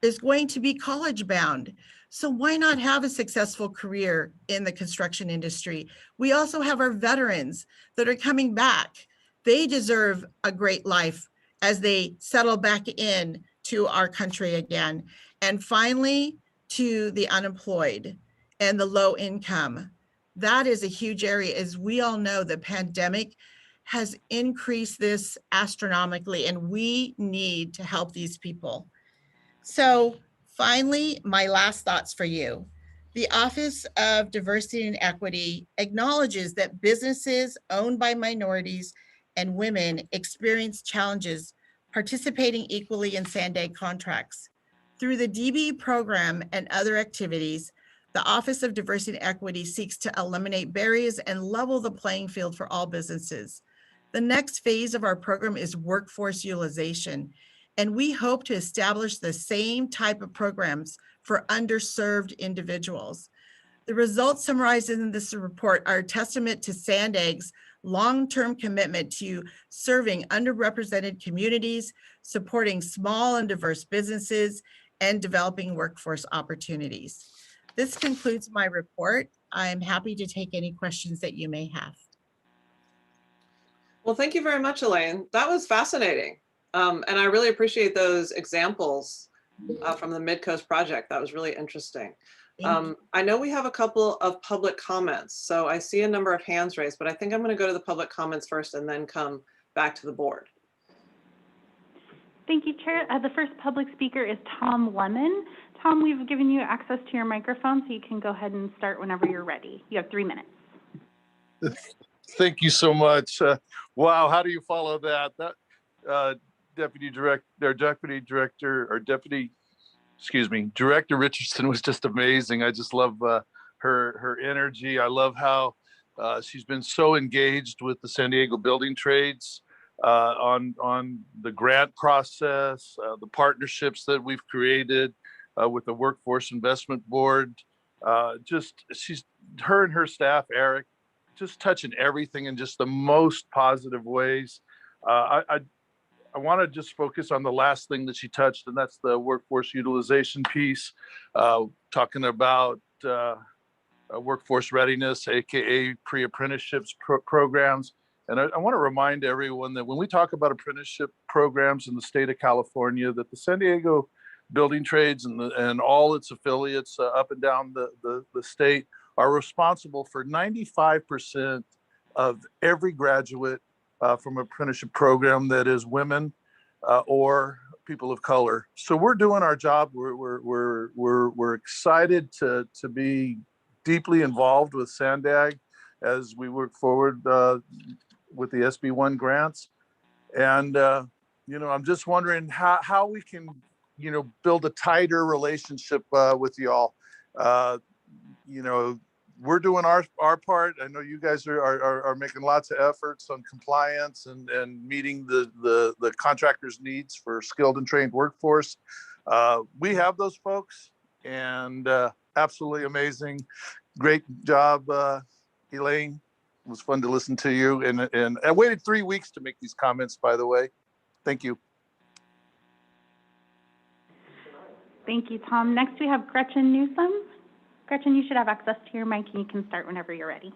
is going to be college bound. So why not have a successful career in the construction industry? We also have our veterans that are coming back. They deserve a great life as they settle back in to our country again. And finally, to the unemployed and the low income. That is a huge area. As we all know, the pandemic has increased this astronomically, and we need to help these people. So finally, my last thoughts for you. The Office of Diversity and Equity acknowledges that businesses owned by minorities and women experience challenges participating equally in SANDAG contracts. Through the DB program and other activities, the Office of Diversity and Equity seeks to eliminate barriers and level the playing field for all businesses. The next phase of our program is workforce utilization, and we hope to establish the same type of programs for underserved individuals. The results summarized in this report are a testament to SANDAG's long-term commitment to serving underrepresented communities, supporting small and diverse businesses, and developing workforce opportunities. This concludes my report. I'm happy to take any questions that you may have. Well, thank you very much, Elaine. That was fascinating. And I really appreciate those examples from the Midcoast project. That was really interesting. I know we have a couple of public comments. So I see a number of hands raised, but I think I'm going to go to the public comments first and then come back to the board. Thank you, Chair. The first public speaker is Tom Lemon. Tom, we've given you access to your microphone, so you can go ahead and start whenever you're ready. You have 3 minutes. Thank you so much. Wow, how do you follow that? That Director Richardson was just amazing. I just love her energy. I love how she's been so engaged with the San Diego building trades on the grant process, the partnerships that we've created with the Workforce Investment Board. Her and her staff, Eric, just touching everything in just the most positive ways. I want to just focus on the last thing that she touched, and that's the workforce utilization piece, talking about workforce readiness, AKA pre-apprenticeships programs. And I want to remind everyone that when we talk about apprenticeship programs in the state of California, that the San Diego building trades and all its affiliates up and down the state are responsible for 95% of every graduate from apprenticeship program that is women or people of color. So we're doing our job. We're excited to be deeply involved with SANDAG as we work forward with the SB1 grants. And I'm just wondering how we can build a tighter relationship with y'all. We're doing our part. I know you guys are making lots of efforts on compliance and meeting the contractors' needs for skilled and trained workforce. We have those folks, and absolutely amazing. Great job, Elaine. It was fun to listen to you. And I waited 3 weeks to make these comments, by the way. Thank you. Thank you, Tom. Next, we have Gretchen Newsom. Gretchen, you should have access to your mic and you can start whenever you're ready.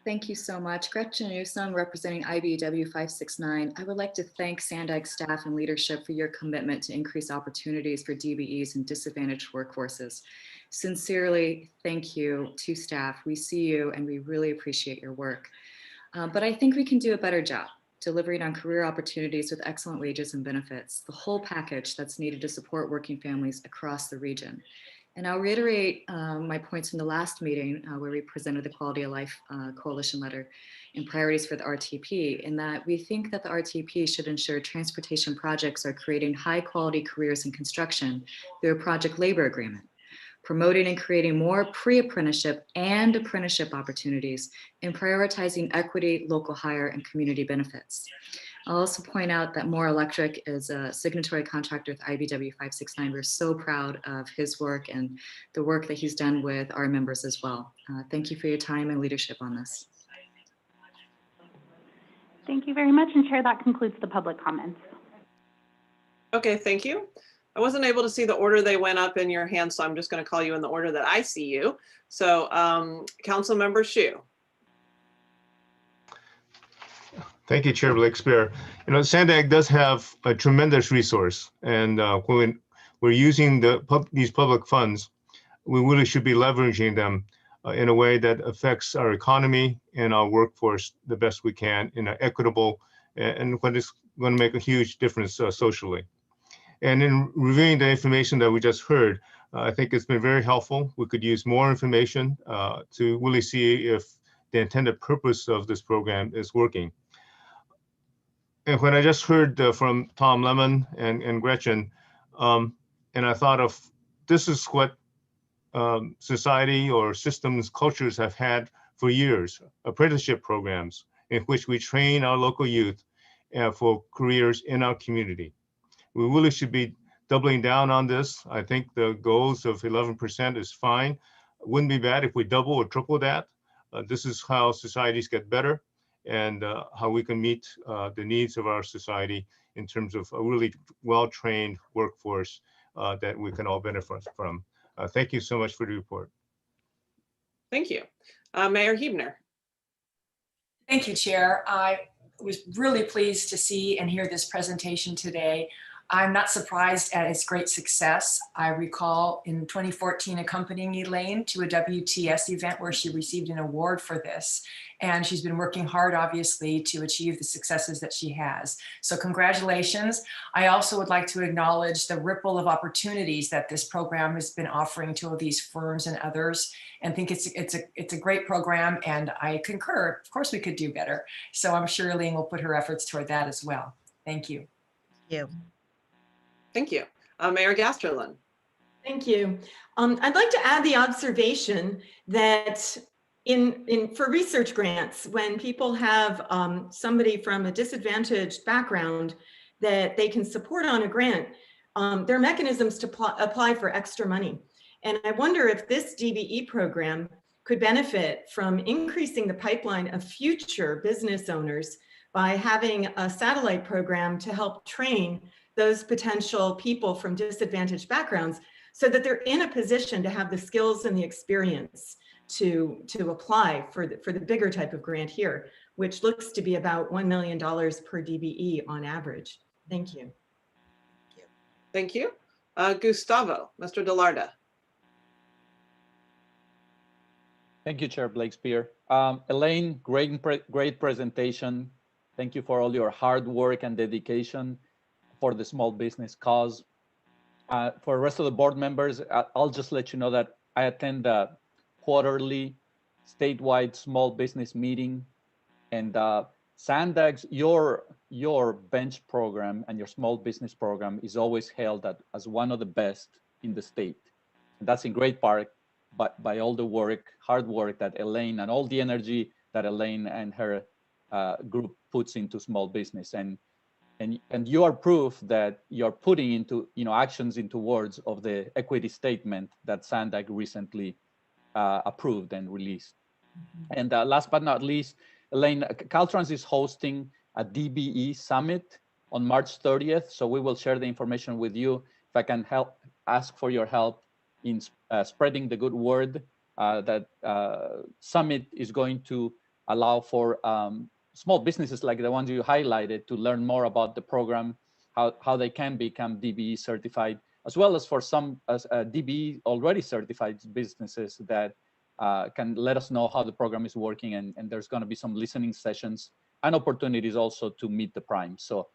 Thank you so much. Gretchen Newsom, representing IBEW 569. I would like to thank SANDAG staff and leadership for your commitment to increase opportunities for DBEs and disadvantaged workforces. Sincerely, thank you to staff. We see you and we really appreciate your work. But I think we can do a better job delivering on career opportunities with excellent wages and benefits, the whole package that's needed to support working families across the region. And I'll reiterate my points from the last meeting where we presented the Quality of Life Coalition letter and priorities for the RTP, in that we think that the RTP should ensure transportation projects are creating high quality careers in construction through a project labor agreement, promoting and creating more pre-apprenticeship and apprenticeship opportunities, and prioritizing equity, local hire, and community benefits. I'll also point out that More Electric is a signatory contractor with IBEW 569. We're so proud of his work and the work that he's done with our members as well. Thank you for your time and leadership on this. Thank you very much, and Chair, that concludes the public comments. Okay, thank you. I wasn't able to see the order they went up in your hand, so I'm just going to call you in the order that I see you. So Councilmember Shu. Thank you, Chair Blakespear. SANDAG does have a tremendous resource, and when we're using these public funds, we really should be leveraging them in a way that affects our economy and our workforce the best we can in an equitable and what is going to make a huge difference socially. And in reviewing the information that we just heard, I think it's been very helpful. We could use more information to really see if the intended purpose of this program is working. And when I just heard from Tom Lemon and Gretchen, and I thought of this is what society or systems, cultures have had for years, apprenticeship programs in which we train our local youth for careers in our community. We really should be doubling down on this. I think the goals of 11% is fine. It wouldn't be bad if we double or triple that. This is how societies get better, and how we can meet the needs of our society in terms of a really well-trained workforce that we can all benefit from. Thank you so much for the report. Thank you. Mayor Huebner. Thank you, Chair. I was really pleased to see and hear this presentation today. I'm not surprised at its great success. I recall in 2014 accompanying Elaine to a WTS event where she received an award for this. And she's been working hard, obviously, to achieve the successes that she has. So congratulations. I also would like to acknowledge the ripple of opportunities that this program has been offering to these firms and others, and think it's a great program, and I concur. Of course, we could do better. So I'm sure Elaine will put her efforts toward that as well. Thank you. Thank you. Thank you. Mayor Gasterlin. Thank you. I'd like to add the observation that for research grants, when people have somebody from a disadvantaged background that they can support on a grant, there are mechanisms to apply for extra money. And I wonder if this DBE program could benefit from increasing the pipeline of future business owners by having a satellite program to help train those potential people from disadvantaged backgrounds so that they're in a position to have the skills and the experience to apply for the bigger type of grant here, which looks to be about $1 million per DBE on average. Thank you. Thank you. Gustavo, Mr. Delarda. Thank you, Chair Blakespear. Elaine, great presentation. Thank you for all your hard work and dedication for the small business cause. For the rest of the board members, I'll just let you know that I attend the quarterly statewide small business meeting, and SANDAG's, your bench program and your small business program is always held as one of the best in the state. And that's in great part by all the work, hard work that Elaine and all the energy that Elaine and her group puts into small business. And you are proof that you're putting into, actions into words of the equity statement that SANDAG recently approved and released. And last but not least, Elaine, Caltrans is hosting a DBE summit on March 30th. So we will share the information with you. If I can ask for your help in spreading the good word, that summit is going to allow for small businesses like the ones you highlighted to learn more about the program, how they can become DBE certified, as well as for some DBE already certified businesses that can let us know how the program is working. And there's going to be some listening sessions and opportunities also to meet the prime. So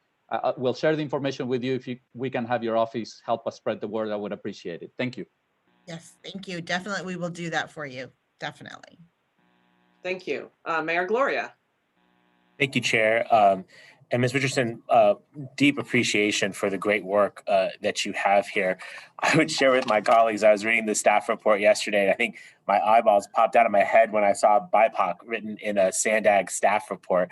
we'll share the information with you. If we can have your office help us spread the word, I would appreciate it. Thank you. Yes, thank you. Definitely, we will do that for you. Definitely. Thank you. Mayor Gloria. Thank you, Chair. And Ms. Richardson, deep appreciation for the great work that you have here. I would share with my colleagues, I was reading the staff report yesterday, and I think my eyeballs popped out of my head when I saw BIPOC written in a SANDAG staff report.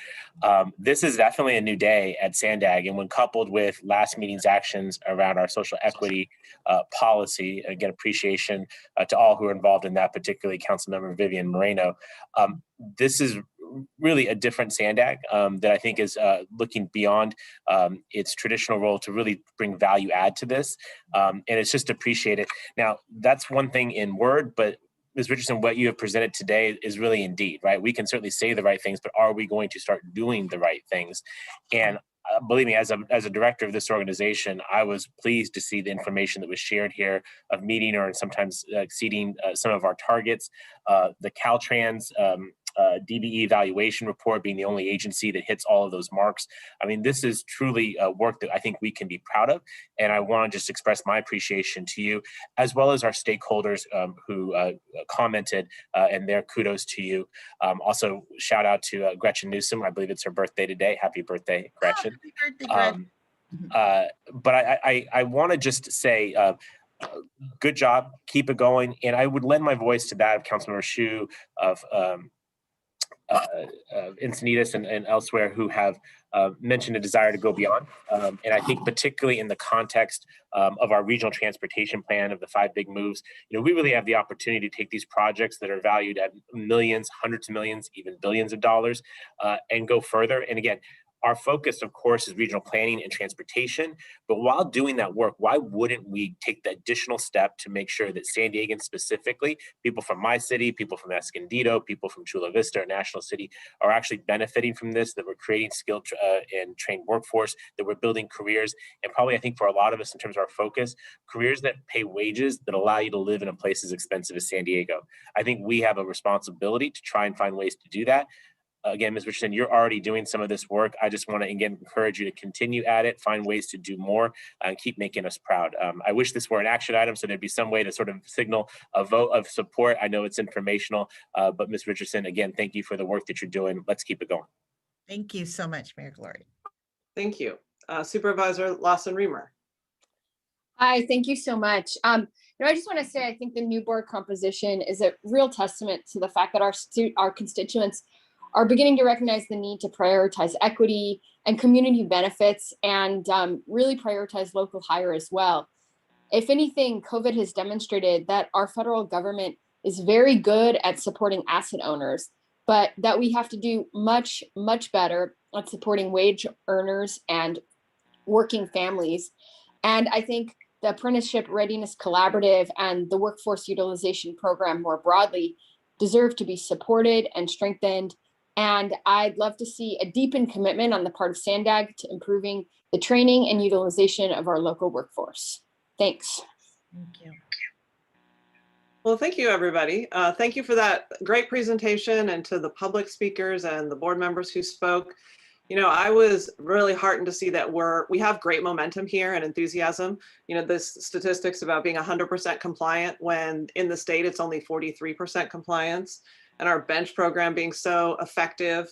This is definitely a new day at SANDAG, and when coupled with last meeting's actions around our social equity policy, again, appreciation to all who are involved in that, particularly Councilmember Vivian Moreno. This is really a different SANDAG that I think is looking beyond its traditional role to really bring value add to this. And it's just appreciated. Now, that's one thing in word, but Ms. Richardson, what you have presented today is really indeed, right? We can certainly say the right things, but are we going to start doing the right things? And believe me, as a director of this organization, I was pleased to see the information that was shared here of meeting or sometimes exceeding some of our targets. The Caltrans DBE evaluation report being the only agency that hits all of those marks. I mean, this is truly work that I think we can be proud of. And I want to just express my appreciation to you, as well as our stakeholders who commented and their kudos to you. Also, shout out to Gretchen Newsom. I believe it's her birthday today. Happy birthday, Gretchen. Happy birthday, Gretchen. But I want to just say, good job, keep it going. And I would lend my voice to that of Councilmember Hsu, of Encinitas and elsewhere who have mentioned a desire to go beyond. And I think particularly in the context of our regional transportation plan of the 5 big moves, we really have the opportunity to take these projects that are valued at millions, hundreds of millions, even billions of dollars, and go further. And again, our focus, of course, is regional planning and transportation. But while doing that work, why wouldn't we take the additional step to make sure that San Diegans specifically, people from my city, people from Escondido, people from Chula Vista or National City are actually benefiting from this, that we're creating skilled and trained workforce, that we're building careers. And probably I think for a lot of us in terms of our focus, careers that pay wages that allow you to live in a place as expensive as San Diego. I think we have a responsibility to try and find ways to do that. Again, Ms. Richardson, you're already doing some of this work. I just want to, again, encourage you to continue at it, find ways to do more, and keep making us proud. I wish this were an action item, so there'd be some way to sort of signal a vote of support. I know it's informational, but Ms. Richardson, again, thank you for the work that you're doing. Let's keep it going. Thank you so much, Mayor Gloria. Thank you. Supervisor Lawson-Remer. Hi, thank you so much. I just want to say, I think the new board composition is a real testament to the fact that our constituents are beginning to recognize the need to prioritize equity and community benefits and really prioritize local hire as well. If anything, COVID has demonstrated that our federal government is very good at supporting asset owners, but that we have to do much, much better at supporting wage earners and working families. And I think the Apprenticeship Readiness Collaborative and the Workforce Utilization Program more broadly deserve to be supported and strengthened. And I'd love to see a deepened commitment on the part of SANDAG to improving the training and utilization of our local workforce. Thanks. Thank you. Well, thank you, everybody. Thank you for that great presentation, and to the public speakers and the board members who spoke. I was really heartened to see that we have great momentum here and enthusiasm. This statistics about being 100% compliant when in the state it's only 43% compliance, and our bench program being so effective.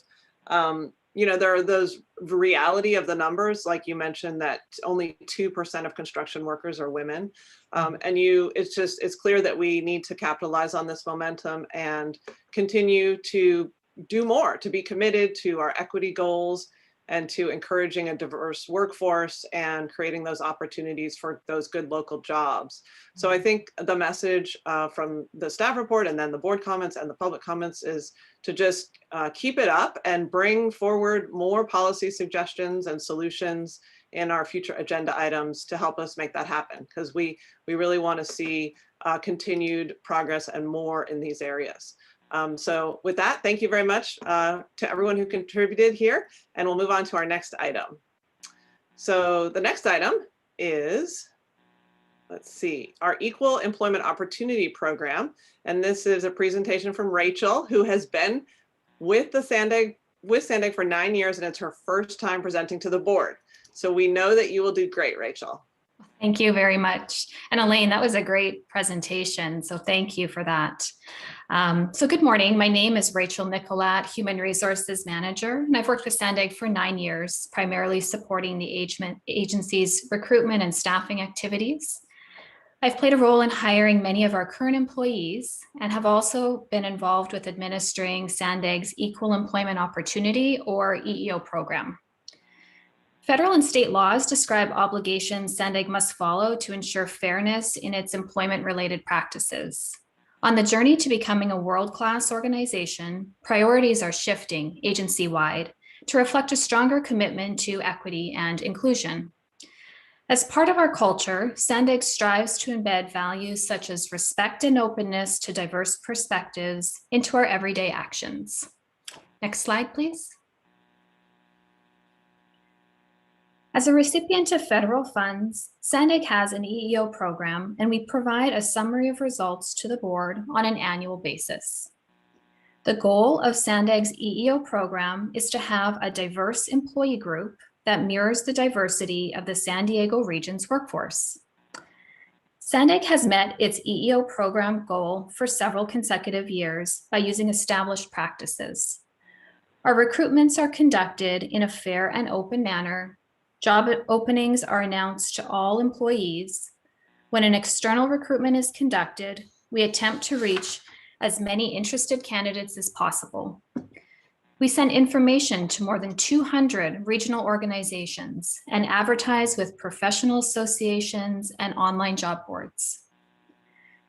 you know, there are those reality of the numbers, like you mentioned, that only 2% of construction workers are women. And it's clear that we need to capitalize on this momentum and continue to do more, to be committed to our equity goals and to encouraging a diverse workforce and creating those opportunities for those good local jobs. So I think the message from the staff report and then the board comments and the public comments is to just keep it up and bring forward more policy suggestions and solutions in our future agenda items to help us make that happen, because we really want to see continued progress and more in these areas. So with that, thank you very much to everyone who contributed here, and we'll move on to our next item. So the next item is, let's see, our Equal Employment Opportunity Program. And this is a presentation from Rachel, who has been with the SANDAG for 9 years, and it's her first time presenting to the board. So we know that you will do great, Rachel. Thank you very much. And Elaine, that was a great presentation. So thank you for that. So good morning. My name is Rachel Nicolat, Human Resources Manager, and I've worked with SANDAG for 9 years, primarily supporting the agency's recruitment and staffing activities. I've played a role in hiring many of our current employees and have also been involved with administering SANDAG's Equal Employment Opportunity, or EEO program. Federal and state laws describe obligations SANDAG must follow to ensure fairness in its employment-related practices. On the journey to becoming a world-class organization, priorities are shifting agency-wide to reflect a stronger commitment to equity and inclusion. As part of our culture, SANDAG strives to embed values such as respect and openness to diverse perspectives into our everyday actions. Next slide, please. As a recipient of federal funds, SANDAG has an EEO program, and we provide a summary of results to the board on an annual basis. The goal of SANDAG's EEO program is to have a diverse employee group that mirrors the diversity of the San Diego region's workforce. SANDAG has met its EEO program goal for several consecutive years by using established practices. Our recruitments are conducted in a fair and open manner. Job openings are announced to all employees. When an external recruitment is conducted, we attempt to reach as many interested candidates as possible. We send information to more than 200 regional organizations and advertise with professional associations and online job boards.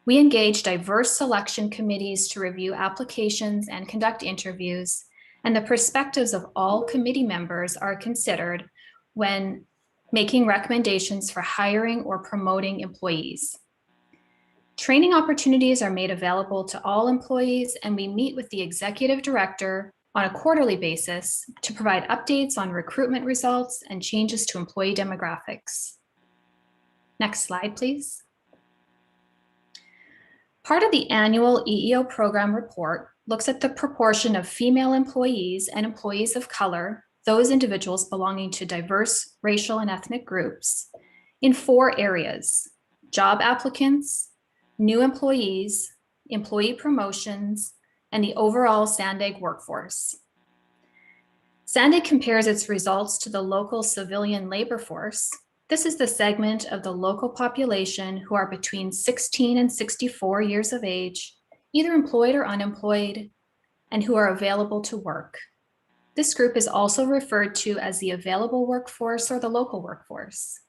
We engage diverse selection committees to review applications and conduct interviews, and the perspectives of all committee members are considered when making recommendations for hiring or promoting employees. Training opportunities are made available to all employees, and we meet with the executive director on a quarterly basis to provide updates on recruitment results and changes to employee demographics. Next slide, please. Part of the annual EEO program report looks at the proportion of female employees and employees of color, those individuals belonging to diverse racial and ethnic groups, in 4 areas: job applicants, new employees, employee promotions, and the overall SANDAG workforce. SANDAG compares its results to the local civilian labor force. This is the segment of the local population who are between 16 and 64 years of age, either employed or unemployed, and who are available to work. This group is also referred to as the available workforce or the local workforce.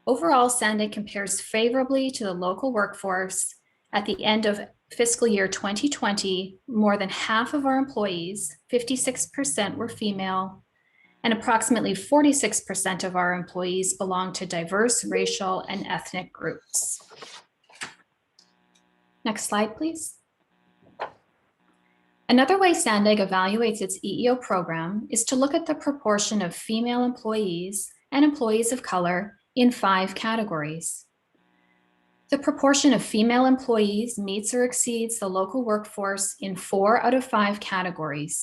Overall, SANDAG compares favorably to the local workforce. At the end of fiscal year 2020, more than half of our employees, 56%, were female, and approximately 46% of our employees belong to diverse racial and ethnic groups. Next slide, please. Another way SANDAG evaluates its EEO program is to look at the proportion of female employees and employees of color in 5 categories. The proportion of female employees meets or exceeds the local workforce in 4 out of 5 categories.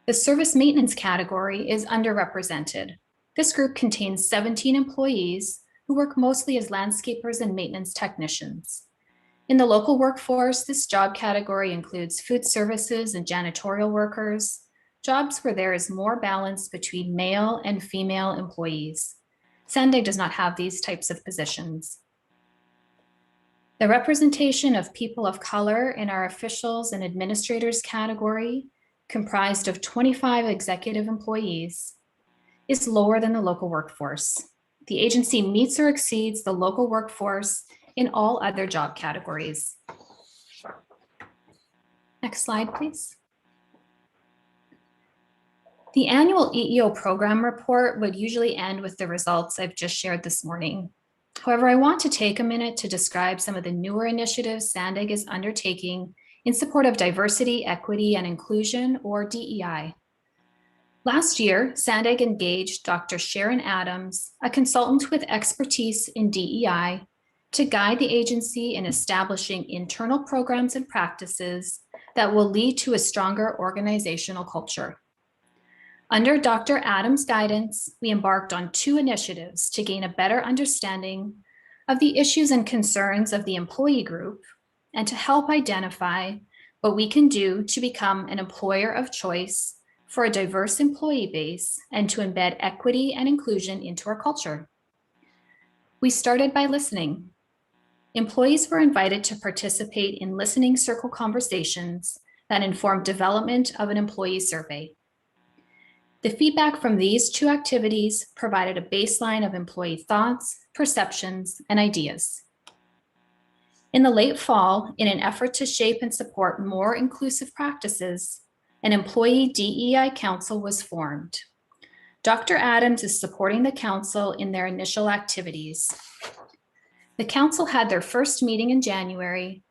The service maintenance category is underrepresented. This group contains 17 employees who work mostly as landscapers and maintenance technicians. In the local workforce, this job category includes food services and janitorial workers, jobs where there is more balance between male and female employees. SANDAG does not have these types of positions. The representation of people of color in our officials and administrators category, comprised of 25 executive employees, is lower than the local workforce. The agency meets or exceeds the local workforce in all other job categories. Next slide, please. The annual EEO program report would usually end with the results I've just shared this morning. However, I want to take a minute to describe some of the newer initiatives SANDAG is undertaking in support of diversity, equity, and inclusion, or DEI. Last year, SANDAG engaged Dr. Sharon Adams, a consultant with expertise in DEI, to guide the agency in establishing internal programs and practices that will lead to a stronger organizational culture. Under Dr. Adams' guidance, we embarked on 2 initiatives to gain a better understanding of the issues and concerns of the employee group and to help identify what we can do to become an employer of choice for a diverse employee base and to embed equity and inclusion into our culture. We started by listening. Employees were invited to participate in listening circle conversations that informed development of an employee survey. The feedback from these 2 activities provided a baseline of employee thoughts, perceptions, and ideas. In the late fall, in an effort to shape and support more inclusive practices, an employee DEI council was formed. Dr. Adams is supporting the council in their initial activities. The council had their first meeting in January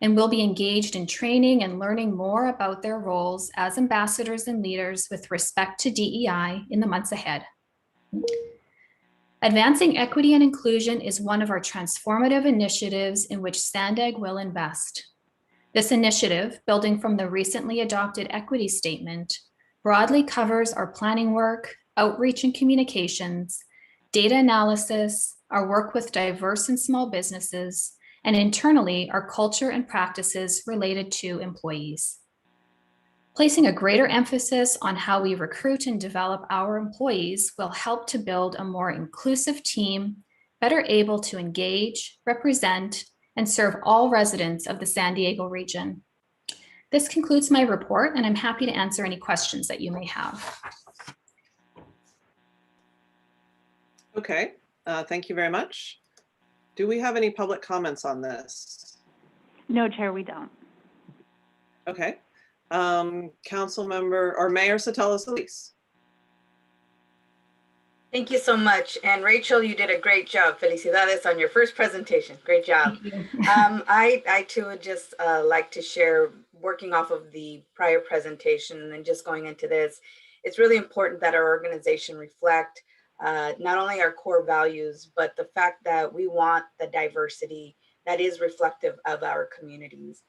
and will be engaged in training and learning more about their roles as ambassadors and leaders with respect to DEI in the months ahead. Advancing equity and inclusion is one of our transformative initiatives in which SANDAG will invest. This initiative, building from the recently adopted equity statement, broadly covers our planning work, outreach and communications, data analysis, our work with diverse and small businesses, and internally, our culture and practices related to employees. Placing a greater emphasis on how we recruit and develop our employees will help to build a more inclusive team, better able to engage, represent, and serve all residents of the San Diego region. This concludes my report, and I'm happy to answer any questions that you may have. Okay, thank you very much. Do we have any public comments on this? No, Chair, we don't. Okay. Council member or Mayor Sotelo-Solis. Thank you so much. And Rachel, you did a great job. Felicidades on your first presentation. Great job. I too would just like to share, working off of the prior presentation and then just going into this, it's really important that our organization reflect not only our core values, but the fact that we want the diversity that is reflective of our communities.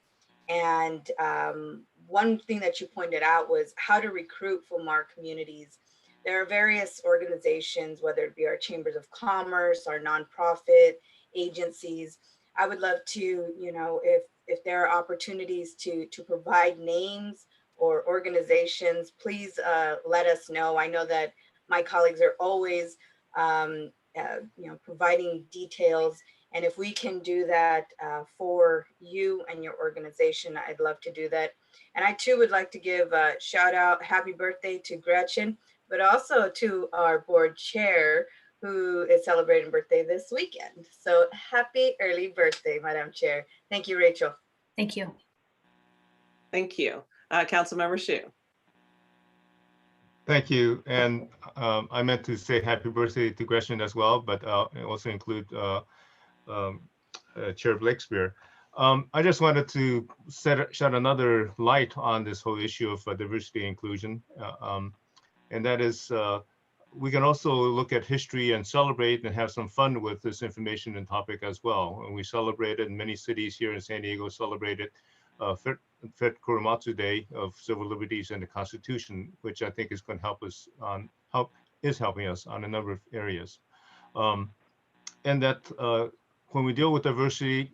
And one thing that you pointed out was how to recruit from our communities. There are various organizations, whether it be our chambers of commerce, our nonprofit agencies. I would love to, you know, if there are opportunities to provide names or organizations, please let us know. I know that my colleagues are always, you know, providing details. And if we can do that for you and your organization, I'd love to do that. And I too would like to give a shout out, happy birthday to Gretchen, but also to our board chair, who is celebrating birthday this weekend. So happy early birthday, Madam Chair. Thank you, Rachel. Thank you. Thank you. Councilmember Hsu. Thank you. And I meant to say happy birthday to Gretchen as well, but also include Chair Blakespear. I just wanted to shed another light on this whole issue of diversity and inclusion. And that is, we can also look at history and celebrate and have some fun with this information and topic as well. And we celebrated, many cities here in San Diego celebrated Fred Korematsu Day of Civil Liberties and the Constitution, which I think is going to help us on, is helping us on a number of areas. And that when we deal with diversity,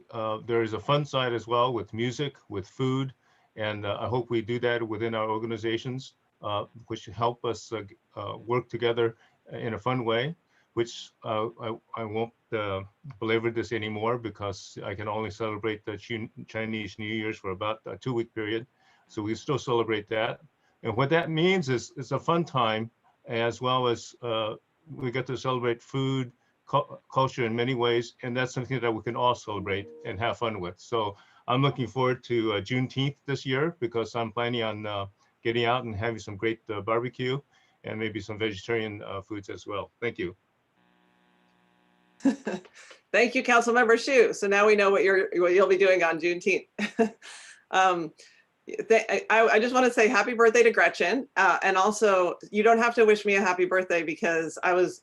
there is a fun side as well with music, with food, and I hope we do that within our organizations. which help us work together in a fun way, which I won't belabor this anymore because I can only celebrate the Chinese New Year's for about a 2-week period. So we still celebrate that. And what that means is it's a fun time, as well as we get to celebrate food, culture in many ways. And that's something that we can all celebrate and have fun with. So I'm looking forward to Juneteenth this year because I'm planning on getting out and having some great barbecue and maybe some vegetarian foods as well. Thank you. Thank you, Councilmember Shu. So now we know what you'll be doing on Juneteenth. I just want to say happy birthday to Gretchen. And also, you don't have to wish me a happy birthday because this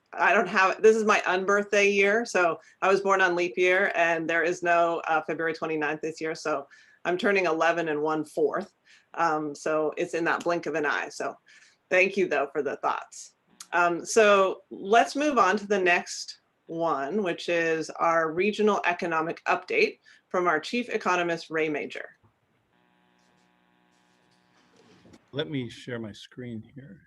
is my unbirthday year. So I was born on leap year and there is no February 29th this year. So I'm turning 11 1/4. So it's in that blink of an eye. So thank you though for the thoughts. So let's move on to the next one, which is our regional economic update from our chief economist, Ray Major. Let me share my screen here.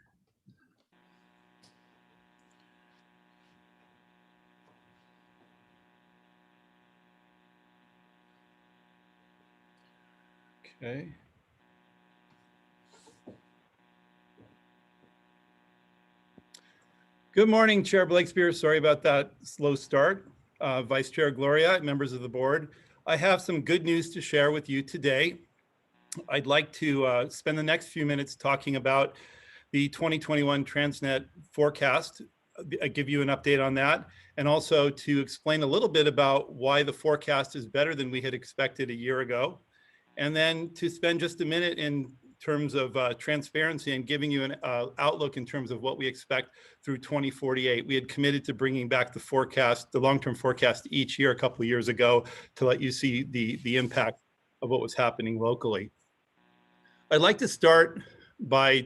Okay. Good morning, Chair Blakespear. Sorry about that slow start. Vice Chair Gloria, members of the board. I have some good news to share with you today. I'd like to spend the next few minutes talking about the 2021 TransNet forecast, give you an update on that, and also to explain a little bit about why the forecast is better than we had expected a year ago. And then to spend just a minute in terms of transparency and giving you an outlook in terms of what we expect through 2048. We had committed to bringing back the forecast, the long-term forecast each year a couple of years ago to let you see the impact of what was happening locally. I'd like to start by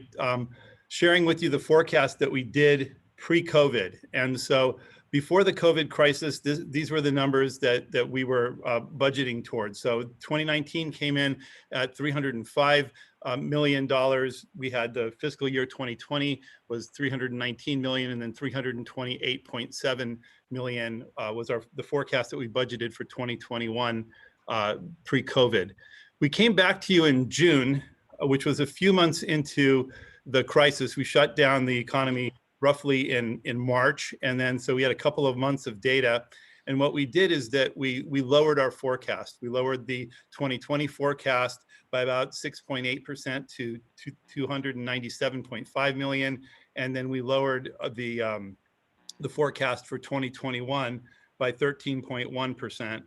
sharing with you the forecast that we did pre-COVID. And so before the COVID crisis, these were the numbers that we were budgeting towards. So 2019 came in at $305 million. We had the fiscal year 2020 was 319 million, and then 328.7 million was the forecast that we budgeted for 2021 pre-COVID. We came back to you in June, which was a few months into the crisis. We shut down the economy roughly in March. And then, so we had a couple of months of data. And what we did is that we lowered our forecast. We lowered the 2020 forecast by about 6.8% to 297.5 million. And then we lowered the forecast for 2021 by 13.1%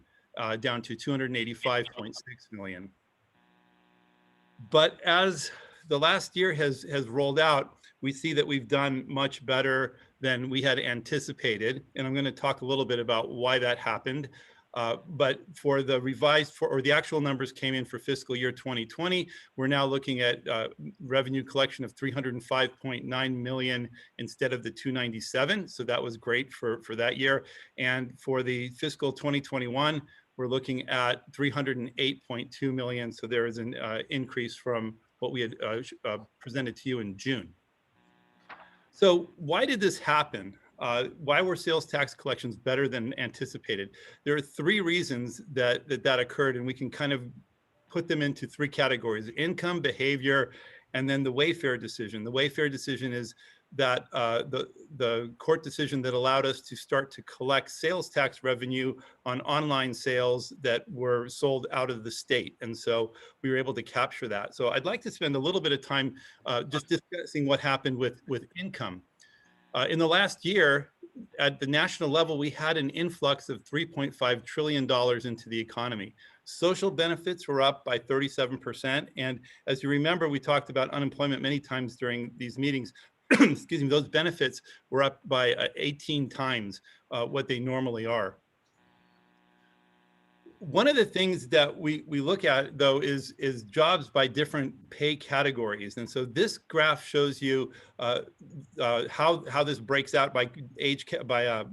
down to 285.6 million. But as the last year has rolled out, we see that we've done much better than we had anticipated. And I'm going to talk a little bit about why that happened. But for the revised, or the actual numbers came in for fiscal year 2020, we're now looking at revenue collection of 305.9 million instead of the 297. So that was great for that year. And for the fiscal 2021, we're looking at 308.2 million. So there is an increase from what we had presented to you in June. So why did this happen? Why were sales tax collections better than anticipated? There are three reasons that occurred, and we can kind of put them into three categories: income, behavior, and then the Wayfair decision. The Wayfair decision is that the court decision that allowed us to start to collect sales tax revenue on online sales that were sold out of the state. And so we were able to capture that. So I'd like to spend a little bit of time just discussing what happened with income. In the last year, at the national level, we had an influx of $3.5 trillion into the economy. Social benefits were up by 37%. And as you remember, we talked about unemployment many times during these meetings. Excuse me, those benefits were up by 18 times what they normally are. one of the things that we look at, though, is jobs by different pay categories. And so this graph shows you how this breaks out by by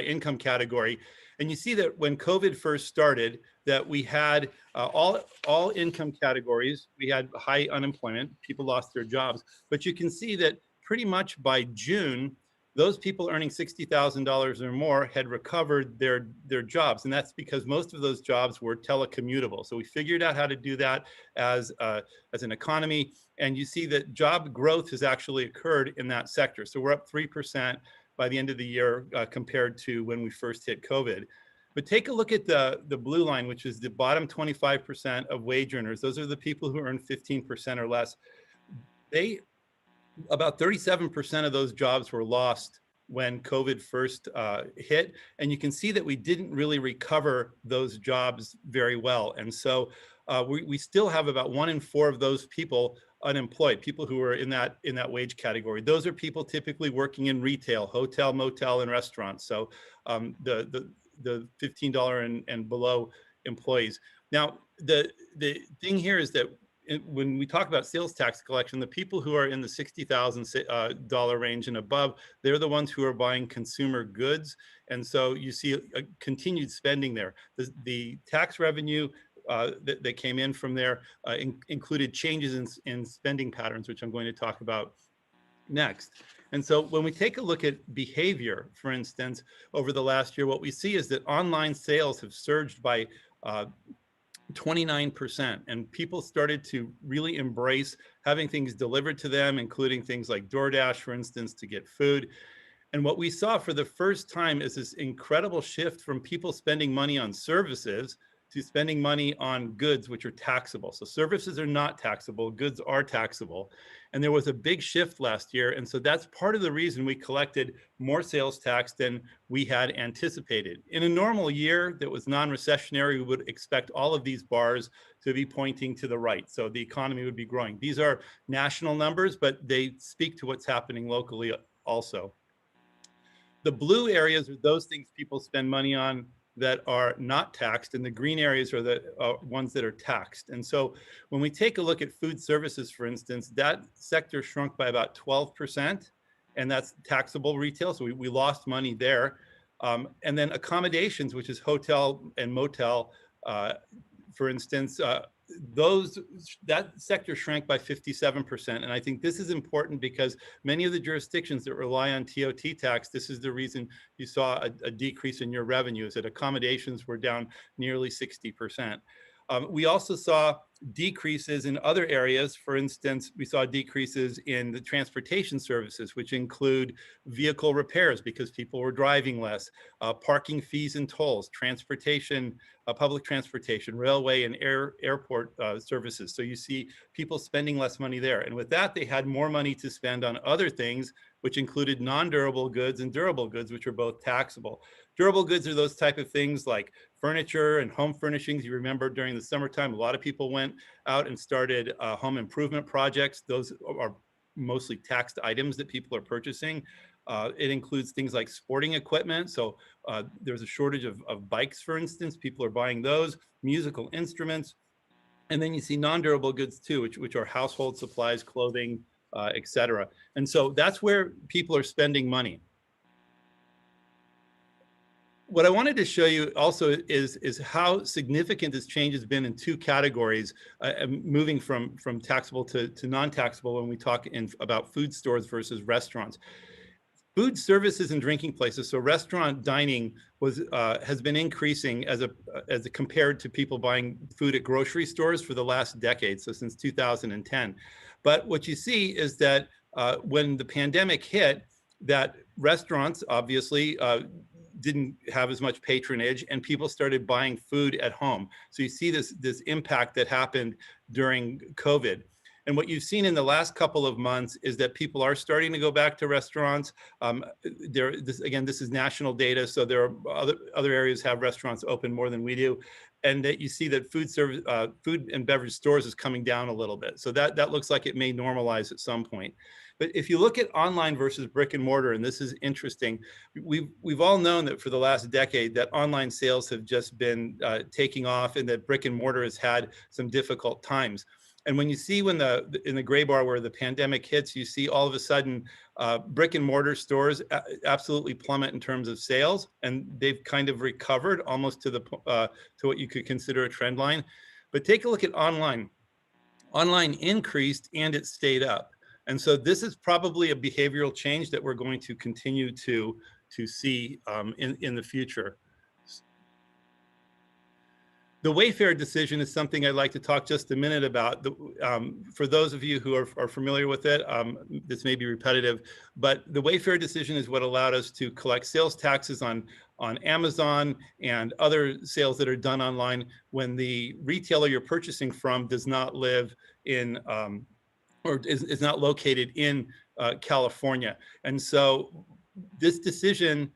income category. And you see that when COVID first started, that we had all income categories. We had high unemployment, people lost their jobs. But you can see that pretty much by June, those people earning $60,000 or more had recovered their jobs. And that's because most of those jobs were telecommutable. So we figured out how to do that as an economy. And you see that job growth has actually occurred in that sector. So we're up 3% by the end of the year compared to when we first hit COVID. But take a look at the blue line, which is the bottom 25% of wage earners. Those are the people who earn 15% or less. About 37% of those jobs were lost when COVID first hit. And you can see that we didn't really recover those jobs very well. And so we still have about 1 in 4 of those people unemployed, people who are in that wage category. Those are people typically working in retail, hotel, motel, and restaurants. So the $15 and below employees. Now, the thing here is that when we talk about sales tax collection, the people who are in the $60,000 range and above, they're the ones who are buying consumer goods. And so you see a continued spending there. The tax revenue that came in from there included changes in spending patterns, which I'm going to talk about next. And so when we take a look at behavior, for instance, over the last year, what we see is that online sales have surged by 29%, and people started to really embrace having things delivered to them, including things like DoorDash, for instance, to get food. And what we saw for the first time is this incredible shift from people spending money on services to spending money on goods, which are taxable. So services are not taxable, goods are taxable. And there was a big shift last year. And so that's part of the reason we collected more sales tax than we had anticipated. In a normal year that was non-recessionary, we would expect all of these bars to be pointing to the right. So the economy would be growing. These are national numbers, but they speak to what's happening locally also. The blue areas are those things people spend money on that are not taxed, and the green areas are the ones that are taxed. And so when we take a look at food services, for instance, that sector shrunk by about 12%, and that's taxable retail, so we lost money there. And then accommodations, which is hotel and motel, for instance, that sector shrank by 57%. And I think this is important because many of the jurisdictions that rely on TOT tax, this is the reason you saw a decrease in your revenues, that accommodations were down nearly 60%. We also saw decreases in other areas. For instance, we saw decreases in the transportation services, which include vehicle repairs because people were driving less, parking fees and tolls, transportation, public transportation, railway and airport services. So you see people spending less money there. And with that, they had more money to spend on other things, which included non-durable goods and durable goods, which are both taxable. Durable goods are those type of things like furniture and home furnishings. You remember during the summertime, a lot of people went out and started home improvement projects. Those are mostly taxed items that people are purchasing. It includes things like sporting equipment. So there's a shortage of bikes, for instance. People are buying those, musical instruments. And then you see non-durable goods too, which are household supplies, clothing, et cetera. And so that's where people are spending money. What I wanted to show you also is how significant this change has been in two categories, moving from taxable to non-taxable when we talk about food stores versus restaurants. Food services and drinking places, so restaurant dining has been increasing as compared to people buying food at grocery stores for the last decade, so since 2010. But what you see is that when the pandemic hit, that restaurants obviously didn't have as much patronage and people started buying food at home. So you see this impact that happened during COVID. And what you've seen in the last couple of months is that people are starting to go back to restaurants. This is national data, so there are other areas have restaurants open more than we do. And that you see that food and beverage stores is coming down a little bit. So that looks like it may normalize at some point. But if you look at online versus brick and mortar, and this is interesting, we've all known that for the last decade that online sales have just been taking off, and that brick and mortar has had some difficult times. And when you see in the gray bar where the pandemic hits, you see all of a sudden brick and mortar stores absolutely plummet in terms of sales, and they've kind of recovered almost to what you could consider a trend line. But take a look at online. Online increased and it stayed up. And so this is probably a behavioral change that we're going to continue to see in the future. The Wayfair decision is something I'd like to talk just a minute about. For those of you who are familiar with it, this may be repetitive, but the Wayfair decision is what allowed us to collect sales taxes on Amazon and other sales that are done online when the retailer you're purchasing from does not live in or is not located in California. And so this decision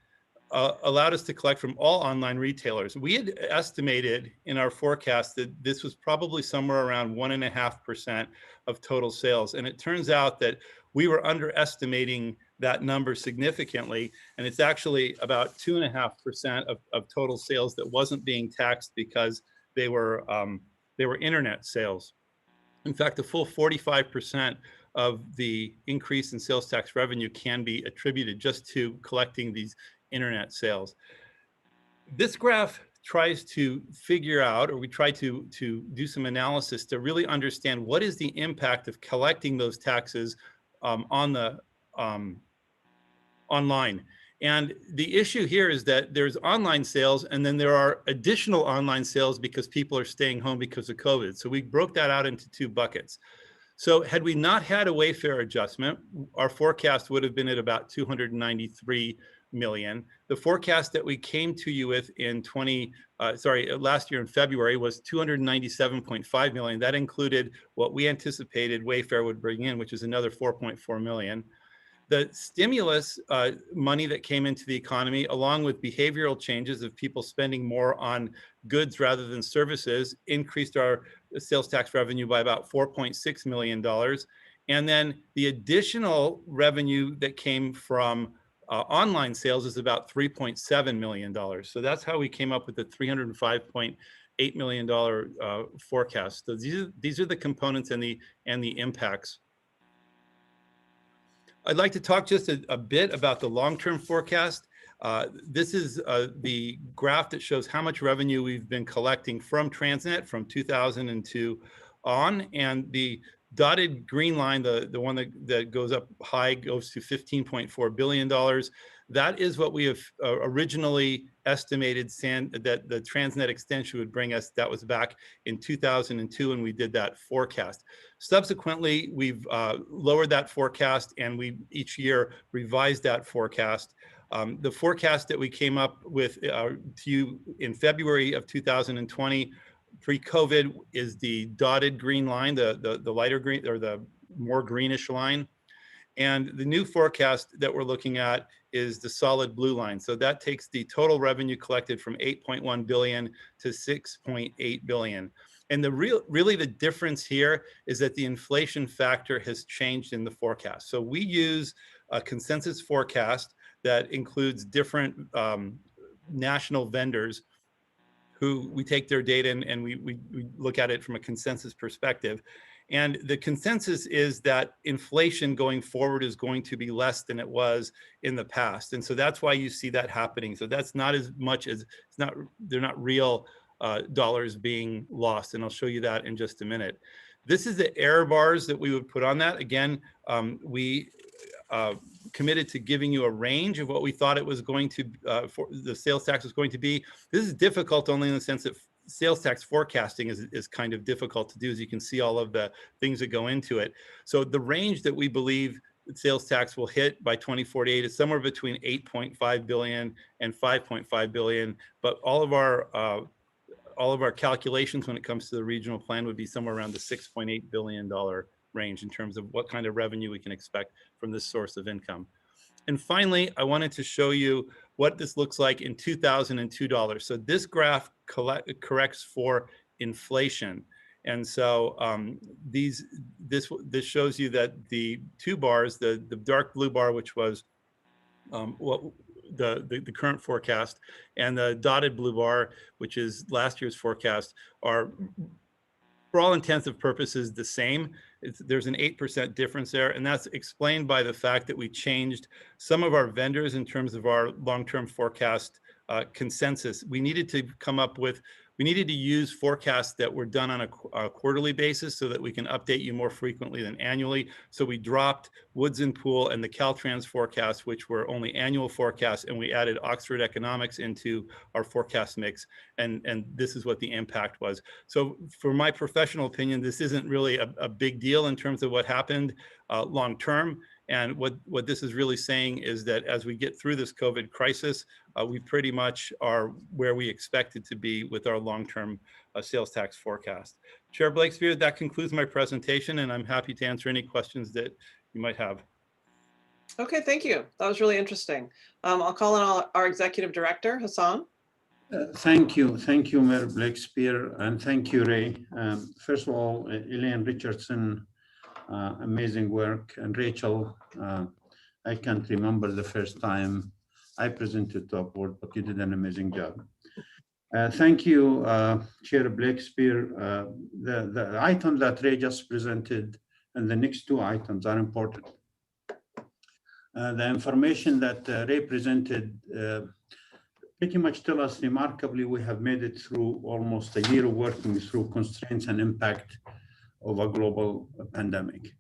allowed us to collect from all online retailers. We had estimated in our forecast that this was probably somewhere around 1.5% of total sales. And it turns out that we were underestimating that number significantly. And it's actually about 2.5% of total sales that wasn't being taxed because they were internet sales. In fact, the full 45% of the increase in sales tax revenue can be attributed just to collecting these internet sales. This graph tries to figure out, or we try to do some analysis to really understand what is the impact of collecting those taxes online. And the issue here is that there's online sales, and then there are additional online sales because people are staying home because of COVID. So we broke that out into two buckets. So had we not had a Wayfair adjustment, our forecast would have been at about 293 million. The forecast that we came to you with in last year in February was 297.5 million. That included what we anticipated Wayfair would bring in, which is another 4.4 million. The stimulus money that came into the economy, along with behavioral changes of people spending more on goods rather than services, increased our sales tax revenue by about $4.6 million. And then the additional revenue that came from online sales is about $3.7 million. So that's how we came up with the $305.8 million forecast. So these are the components and the impacts. I'd like to talk just a bit about the long-term forecast. This is the graph that shows how much revenue we've been collecting from TransNet from 2002 on, and the dotted green line, the one that goes up high, goes to $15.4 billion. That is what we have originally estimated that the TransNet extension would bring us. That was back in 2002, and we did that forecast. Subsequently, we've lowered that forecast, and we each year revised that forecast. The forecast that we came up with to you in February of 2020, pre-COVID, is the dotted green line, the lighter green, or the more greenish line. And the new forecast that we're looking at is the solid blue line. So that takes the total revenue collected from 8.1 billion to 6.8 billion. And really the difference here is that the inflation factor has changed in the forecast. So we use a consensus forecast that includes different national vendors who we take their data and we look at it from a consensus perspective. And the consensus is that inflation going forward is going to be less than it was in the past. And so that's why you see that happening. So that's not as much as, they're not real dollars being lost. And I'll show you that in just a minute. This is the error bars that we would put on that. Again, we committed to giving you a range of what we thought it was going to, for the sales tax was going to be. This is difficult only in the sense that sales tax forecasting is kind of difficult to do, as you can see all of the things that go into it. So the range that we believe sales tax will hit by 2048 is somewhere between 8.5 billion and 5.5 billion. But all of our calculations when it comes to the regional plan would be somewhere around the $6.8 billion range in terms of what kind of revenue we can expect from this source of income. And finally, I wanted to show you what this looks like in 2002 dollars. So this graph corrects for inflation. And so this shows you that the two bars, the dark blue bar, which was what the current forecast, and the dotted blue bar, which is last year's forecast, are for all intents and purposes the same. There's an 8% difference there, and that's explained by the fact that we changed some of our vendors in terms of our long-term forecast consensus. We needed to use forecasts that were done on a quarterly basis so that we can update you more frequently than annually. So we dropped Woods and Poole and the Caltrans forecasts, which were only annual forecasts, and we added Oxford Economics into our forecast mix. And this is what the impact was. So for my professional opinion, this isn't really a big deal in terms of what happened long term. And what this is really saying is that as we get through this COVID crisis, we pretty much are where we expected to be with our long-term sales tax forecast. Chair Blakespear, that concludes my presentation, and I'm happy to answer any questions that you might have. Okay, thank you. That was really interesting. I'll call on our executive director, Hassan. Thank you, Mayor Blakespear, and thank you, Ray. First of all, Elaine Richardson, amazing work, and Rachel, I can't remember the first time I presented to a board, but you did an amazing job. Thank you, Chair Blakespear. The item that Ray just presented and the next two items are important. The information that Ray presented pretty much tell us remarkably we have made it through almost a year of working through constraints and impact of a global pandemic.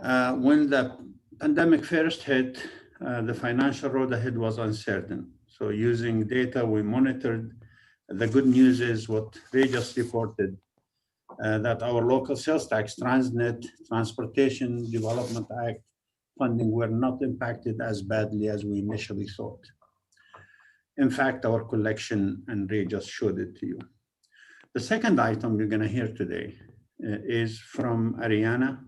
When the pandemic first hit, the financial road ahead was uncertain. So using data, we monitored. The good news is what Ray just reported, that our local sales tax, TransNet, Transportation Development Act funding were not impacted as badly as we initially thought. In fact, our collection, and Ray just showed it to you. The second item you're going to hear today is from Ariana,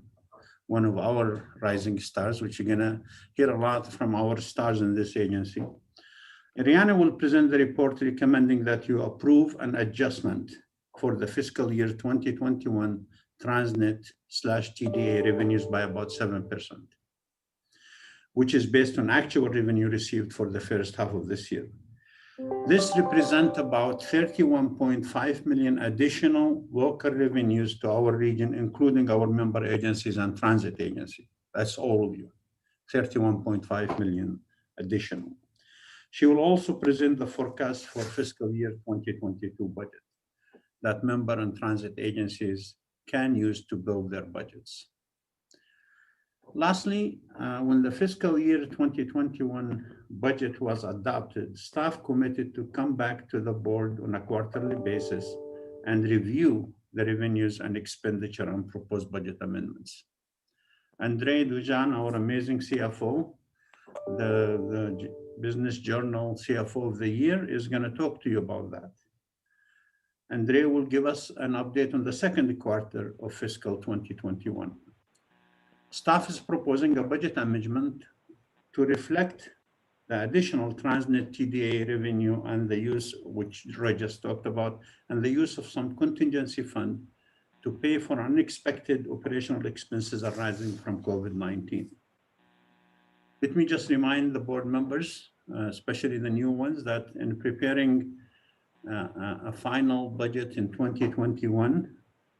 one of our rising stars, which you're going to hear a lot from our stars in this agency. Ariana will present the report recommending that you approve an adjustment for the fiscal year 2021 TransNet/TDA revenues by about 7%, which is based on actual revenue received for the first half of this year. This represents about 31.5 million additional local revenues to our region, including our member agencies and transit agency. That's all of you, 31.5 million additional. She will also present the forecast for fiscal year 2022 budget that member and transit agencies can use to build their budgets. Lastly, when the fiscal year 2021 budget was adopted, staff committed to come back to the board on a quarterly basis and review the revenues and expenditure and proposed budget amendments. Andre Dujan, our amazing CFO, the Business Journal CFO of the Year, is going to talk to you about that. Andre will give us an update on the second quarter of fiscal 2021. Staff is proposing a budget amendment to reflect the additional TransNet TDA revenue and the use, which Roy just talked about, and the use of some contingency fund to pay for unexpected operational expenses arising from COVID-19. Let me just remind the board members, especially the new ones, that in preparing a final budget in 2021,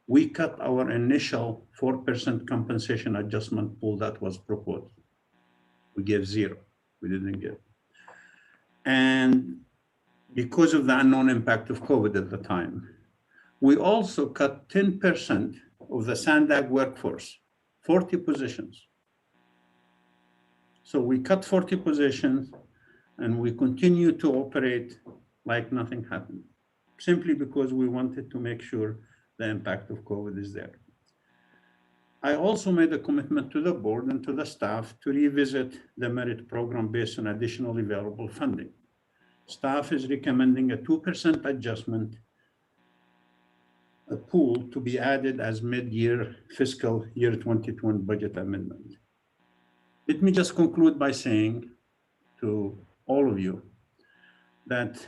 we cut our initial 4% compensation adjustment pool that was proposed. We gave zero, we didn't give. And because of the unknown impact of COVID at the time, we also cut 10% of the SANDAG workforce, 40 positions. So we cut 40 positions and we continue to operate like nothing happened, simply because we wanted to make sure the impact of COVID is there. I also made a commitment to the board and to the staff to revisit the merit program based on additional available funding. Staff is recommending a 2% adjustment, a pool to be added as mid-year fiscal year 2021 budget amendment. Let me just conclude by saying to all of you that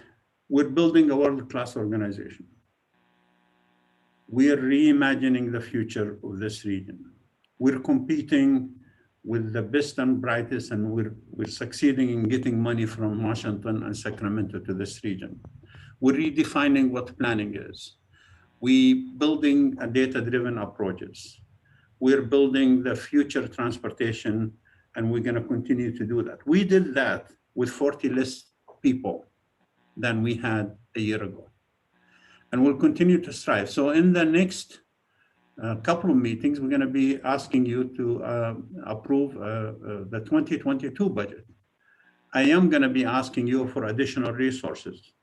we're building a world-class organization. we're reimagining the future of this region. We're competing with the best and brightest, and we're succeeding in getting money from Washington and Sacramento to this region. We're redefining what planning is. We're building a data-driven approaches. We're building the future transportation, and we're going to continue to do that. We did that with 40 less people than we had a year ago. And we'll continue to strive. So in the next couple of meetings, we're going to be asking you to approve the 2022 budget. I am going to be asking you for additional resources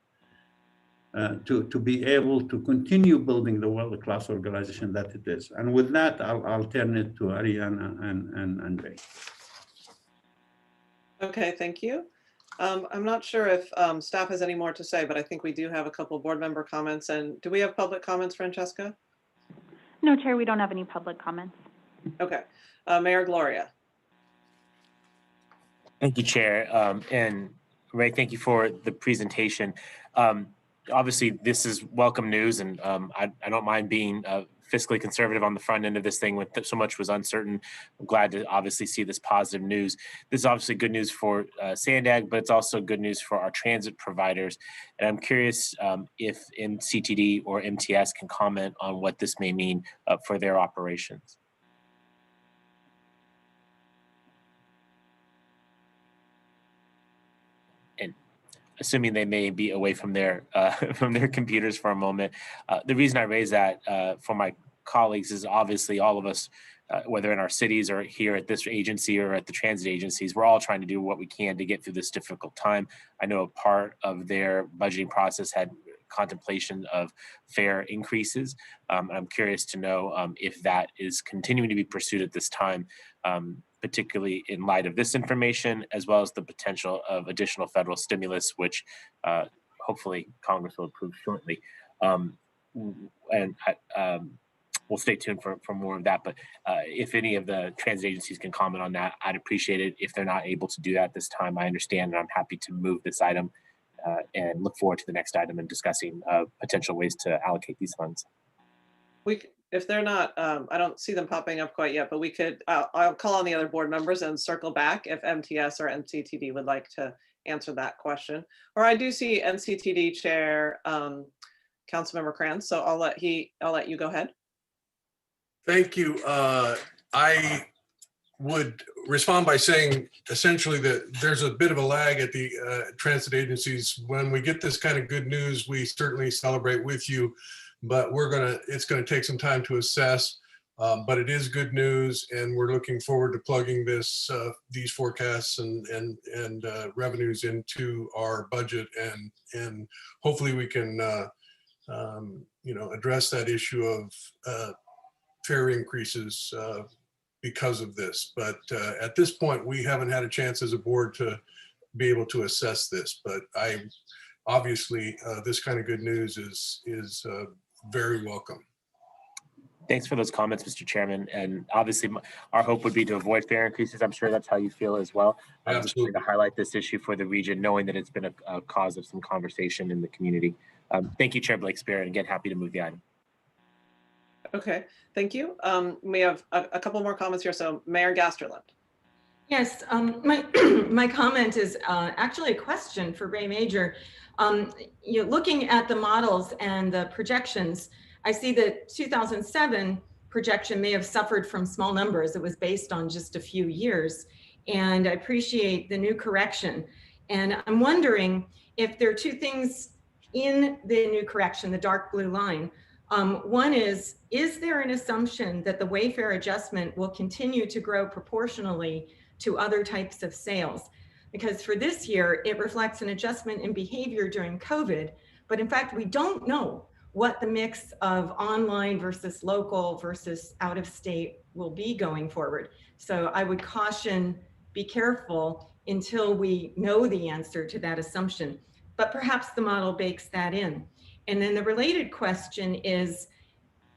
to be able to continue building the world-class organization that it is. And with that, I'll turn it to Ariana and Ray. Okay, thank you. I'm not sure if staff has any more to say, but I think we do have a couple of board member comments. And do we have public comments, Francesca? No, Chair, we don't have any public comments. Okay, Mayor Gloria. Thank you, Chair. And Ray, thank you for the presentation. Obviously, this is welcome news, and I don't mind being fiscally conservative on the front end of this thing when so much was uncertain. I'm glad to obviously see this positive news. This is obviously good news for SANDAG, but it's also good news for our transit providers. And I'm curious if MCTD or MTS can comment on what this may mean for their operations. And assuming they may be away from their computers for a moment. The reason I raise that for my colleagues is obviously all of us, whether in our cities or here at this agency or at the transit agencies, we're all trying to do what we can to get through this difficult time. I know a part of their budgeting process had contemplation of fare increases. I'm curious to know if that is continuing to be pursued at this time, particularly in light of this information, as well as the potential of additional federal stimulus, which hopefully Congress will approve shortly. We'll stay tuned for more of that. But if any of the transit agencies can comment on that, I'd appreciate it. If they're not able to do that this time, I understand, and I'm happy to move this item and look forward to the next item and discussing potential ways to allocate these funds. If they're not, I don't see them popping up quite yet, but we could, I'll call on the other board members and circle back if MTS or NCTD would like to answer that question. Or I do see NCTD Chair Councilmember Kranz, so I'll let you go ahead. Thank you. I would respond by saying essentially that there's a bit of a lag at the transit agencies. When we get this kind of good news, we certainly celebrate with you, but it's gonna take some time to assess. But it is good news, and we're looking forward to plugging these forecasts and revenues into our budget, and hopefully we can address that issue of fare increases because of this. But at this point, we haven't had a chance as a board to be able to assess this. But obviously this kind of good news is very welcome. Thanks for those comments, Mr. Chairman. And obviously, our hope would be to avoid fare increases. I'm sure that's how you feel as well. Absolutely. Just to highlight this issue for the region, knowing that it's been a cause of some conversation in the community. Thank you, Chair Blakespeare, and again, happy to move the item. Okay, thank you. We have a couple more comments here. So Mayor Gasterland. Yes, my comment is actually a question for Ray Major. Looking at the models and the projections, I see that 2007 projection may have suffered from small numbers. It was based on just a few years. And I appreciate the new correction. And I'm wondering if there are two things in the new correction, the dark blue line. One is there an assumption that the Wayfare adjustment will continue to grow proportionally to other types of sales? Because for this year, it reflects an adjustment in behavior during COVID, but in fact, we don't know what the mix of online versus local versus out of state will be going forward. So I would caution, be careful until we know the answer to that assumption, but perhaps the model bakes that in. And then the related question is,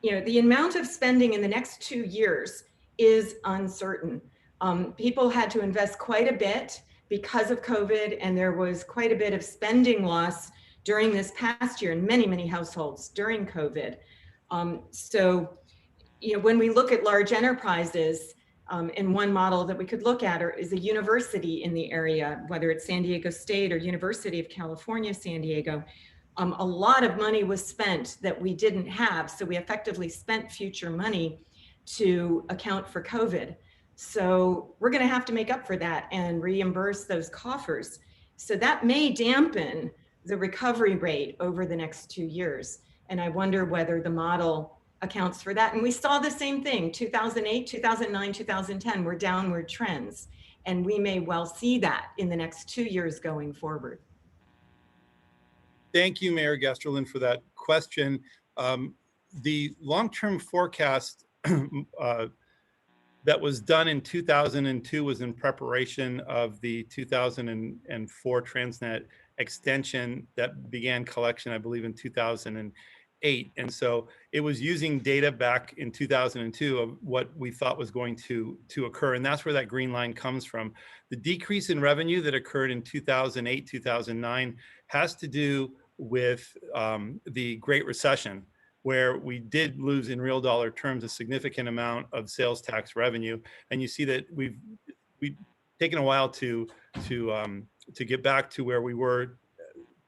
the amount of spending in the next 2 years is uncertain. People had to invest quite a bit because of COVID, and there was quite a bit of spending loss during this past year in many, many households during COVID. So, when we look at large enterprises, and one model that we could look at is a university in the area, whether it's San Diego State or University of California, San Diego. A lot of money was spent that we didn't have. So we effectively spent future money to account for COVID. So we're going to have to make up for that and reimburse those coffers. So that may dampen the recovery rate over the next 2 years. And I wonder whether the model accounts for that. And we saw the same thing, 2008, 2009, 2010 were downward trends. And we may well see that in the next 2 years going forward. Thank you, Mayor Gasterlin, for that question. The long-term forecast that was done in 2002 was in preparation of the 2004 TransNet extension that began collection, I believe, in 2008. And so it was using data back in 2002 of what we thought was going to occur. And that's where that green line comes from. The decrease in revenue that occurred in 2008, 2009 has to do with the Great Recession, where we did lose in real dollar terms a significant amount of sales tax revenue. And you see that we've taken a while to get back to where we were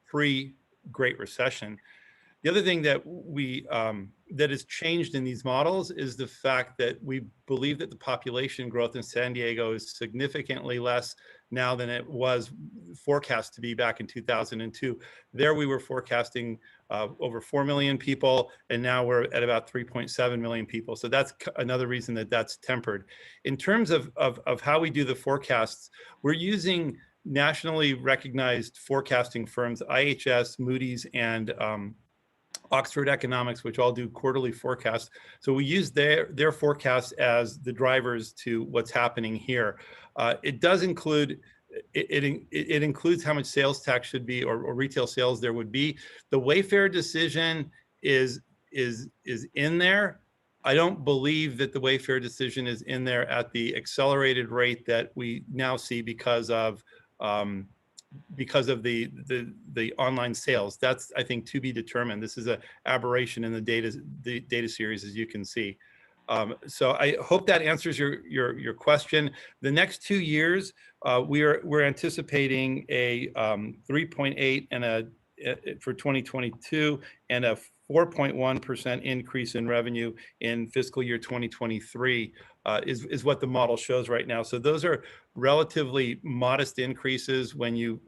pre-Great Recession. The other thing that that has changed in these models is the fact that we believe that the population growth in San Diego is significantly less now than it was forecast to be back in 2002. There we were forecasting over 4 million people, and now we're at about 3.7 million people. So that's another reason that that's tempered. In terms of how we do the forecasts, we're using nationally recognized forecasting firms, IHS, Moody's, and Oxford Economics, which all do quarterly forecasts. So we use their forecasts as the drivers to what's happening here. It does include, it includes how much sales tax should be or retail sales there would be. The Wayfair decision is in there. I don't believe that the Wayfair decision is in there at the accelerated rate that we now see because of the online sales. That's, I think, to be determined. This is an aberration in the data series, as you can see. So I hope that answers your question. The next 2 years, we're anticipating a 3.8 and for 2022 and a 4.1% increase in revenue in fiscal year 2023 is what the model shows right now. So those are relatively modest increases when you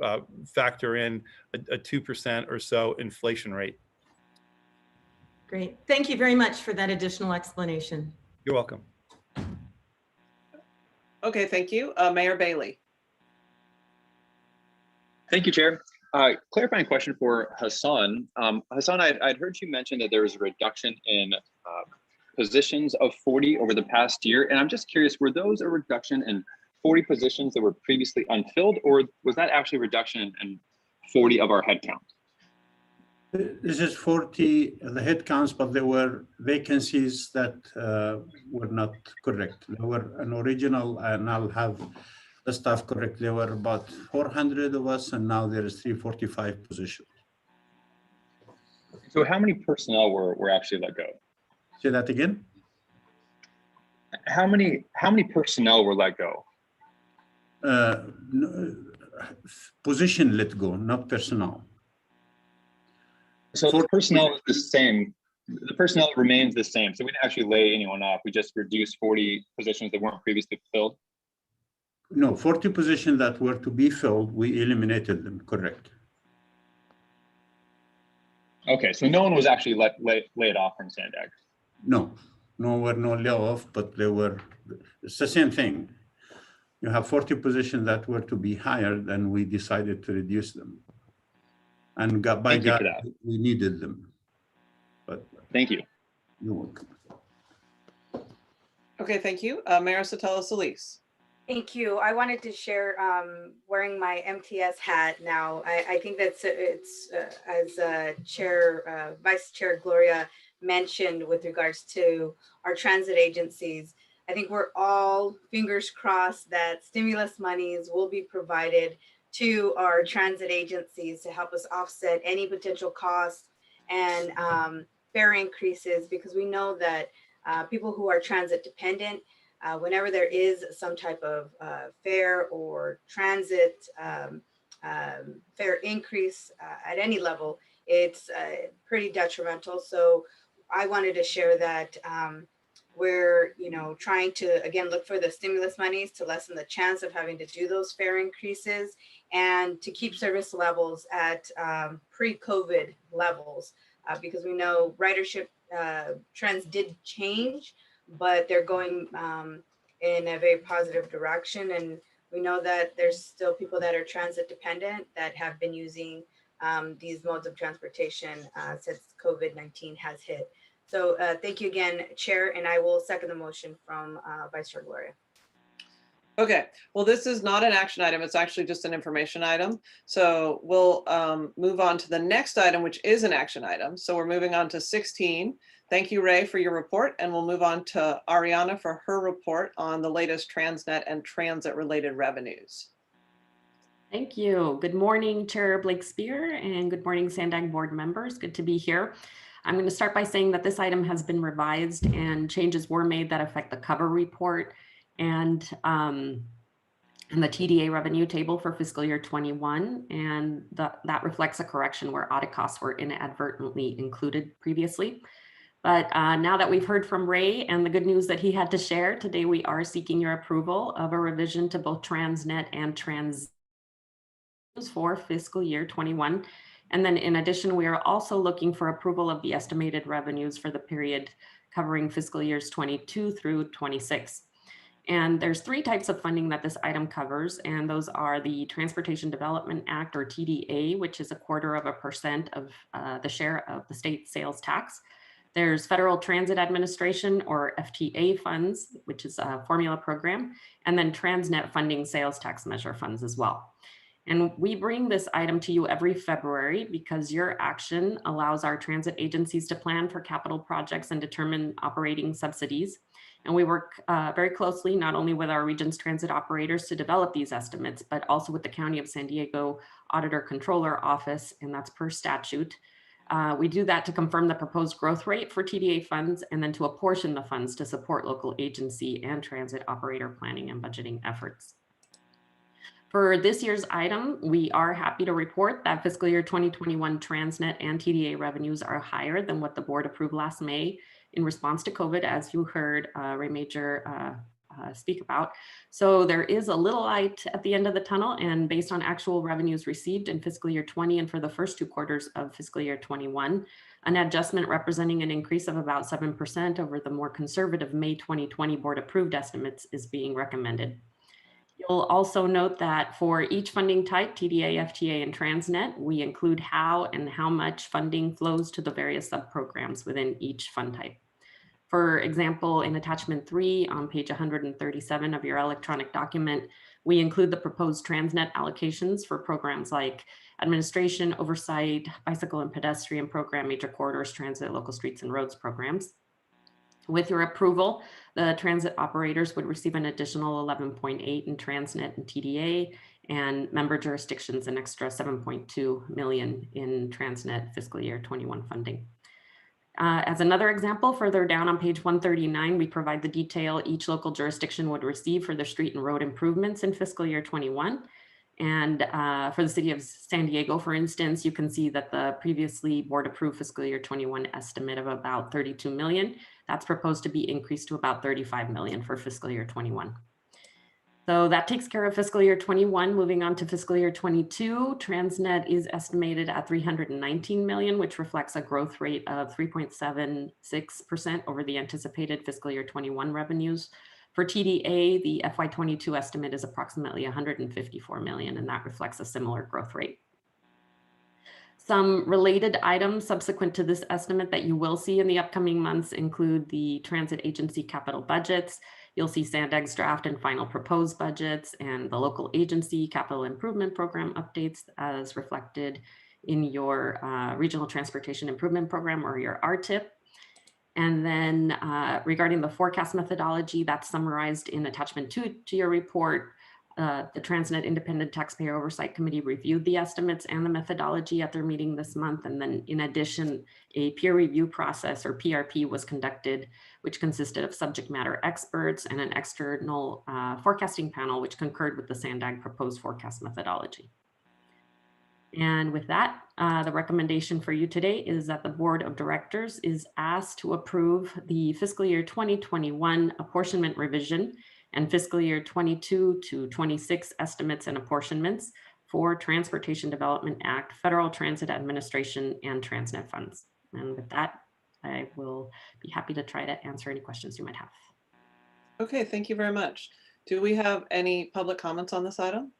factor in a 2% or so inflation rate. Great. Thank you very much for that additional explanation. You're welcome. Okay, thank you. Mayor Bailey. Thank you, Chair. Clarifying question for Hassan. Hassan, I'd heard you mention that there was a reduction in positions of 40 over the past year. And I'm just curious, were those a reduction in 40 positions that were previously unfilled, or was that actually a reduction in 40 of our headcount? This is 40, the headcounts, but there were vacancies that were not correct. There were an original, and I'll have the staff correct, there were about 400 of us, and now there is 345 positions. So how many personnel were actually let go? Say that again? How many personnel were let go? Position let go, not personnel. So the personnel is the same. The personnel remains the same. So we didn't actually lay anyone off. We just reduced 40 positions that weren't previously filled. No, 40 positions that were to be filled, we eliminated them, correct. Okay, so no one was actually laid off from SANDAG? No, no layoff, but they were, it's the same thing. You have 40 positions that were to be hired, and we decided to reduce them. And by God, we needed them. But thank you. You're welcome. Okay, thank you. Mayor Sotelo Solis. Thank you. I wanted to share, wearing my MTS hat now. I think that's it's as Vice Chair Gloria mentioned with regards to our transit agencies. I think we're all fingers crossed that stimulus monies will be provided to our transit agencies to help us offset any potential costs and fare increases, because we know that people who are transit dependent, whenever there is some type of fare or transit fare increase at any level, it's pretty detrimental. So I wanted to share that we're, trying to, again, look for the stimulus monies to lessen the chance of having to do those fare increases and to keep service levels at pre-COVID levels, because we know ridership trends did change, but they're going in a very positive direction. And we know that there's still people that are transit dependent that have been using these modes of transportation since COVID-19 has hit. So thank you again, Chair, and I will second the motion from Vice Chair Gloria. Okay, well, this is not an action item. It's actually just an information item. So we'll move on to the next item, which is an action item. So we're moving on to 16. Thank you, Ray, for your report. And we'll move on to Ariana for her report on the latest TransNet and transit-related revenues. Thank you. Good morning, Chair Blake Spear, and good morning, SANDAG board members. Good to be here. I'm going to start by saying that this item has been revised and changes were made that affect the cover report and the TDA revenue table for fiscal year 21. And that reflects a correction where audit costs were inadvertently included previously. But now that we've heard from Ray and the good news that he had to share, today we are seeking your approval of a revision to both TransNet and for fiscal year 21. And then in addition, we are also looking for approval of the estimated revenues for the period covering fiscal years 22 through 26. And there's three types of funding that this item covers, and those are the Transportation Development Act, or TDA, which is 0.25% of the share of the state sales tax. There's Federal Transit Administration, or FTA funds, which is a formula program, and then TransNet funding sales tax measure funds as well. And we bring this item to you every February because your action allows our transit agencies to plan for capital projects and determine operating subsidies. And we work very closely, not only with our region's transit operators to develop these estimates, but also with the County of San Diego Auditor Controller Office, and that's per statute. We do that to confirm the proposed growth rate for TDA funds and then to apportion the funds to support local agency and transit operator planning and budgeting efforts. For this year's item, we are happy to report that fiscal year 2021 TransNet and TDA revenues are higher than what the board approved last May in response to COVID, as you heard Ray Major speak about. So there is a little light at the end of the tunnel, and based on actual revenues received in fiscal year 20 and for the first 2 quarters of fiscal year 21, an adjustment representing an increase of about 7% over the more conservative May 2020 board approved estimates is being recommended. You'll also note that for each funding type, TDA, FTA, and TransNet, we include how and how much funding flows to the various subprograms within each fund type. For example, in attachment 3 on page 137 of your electronic document, we include the proposed TransNet allocations for programs like administration, oversight, bicycle and pedestrian program, major corridors, transit, local streets and roads programs. With your approval, the transit operators would receive an additional 11.8 in TransNet and TDA, and member jurisdictions an extra 7.2 million in TransNet fiscal year 21 funding. As another example, further down on page 139, we provide the detail each local jurisdiction would receive for their street and road improvements in fiscal year 21. And for the city of San Diego, for instance, you can see that the previously board approved fiscal year 21 estimate of about 32 million, that's proposed to be increased to about 35 million for fiscal year 21. So that takes care of fiscal year 21. Moving on to fiscal year 22, TransNet is estimated at 319 million, which reflects a growth rate of 3.76% over the anticipated fiscal year 21 revenues. For TDA, the FY22 estimate is approximately 154 million, and that reflects a similar growth rate. Some related items subsequent to this estimate that you will see in the upcoming months include the transit agency capital budgets. You'll see SANDAG's draft and final proposed budgets and the local agency capital improvement program updates as reflected in your Regional Transportation Improvement Program, or your RTIP. And then regarding the forecast methodology, that's summarized in attachment 2 to your report. the TransNet Independent Taxpayer Oversight Committee reviewed the estimates and the methodology at their meeting this month. And then in addition, a peer review process, or PRP, was conducted, which consisted of subject matter experts and an external forecasting panel, which concurred with the SANDAG proposed forecast methodology. And with that, the recommendation for you today is that the Board of Directors is asked to approve the fiscal year 2021 apportionment revision and fiscal year 22 to 26 estimates and apportionments for Transportation Development Act, Federal Transit Administration, and TransNet funds. And with that, I will be happy to try to answer any questions you might have. Okay, thank you very much. Do we have any public comments on this item?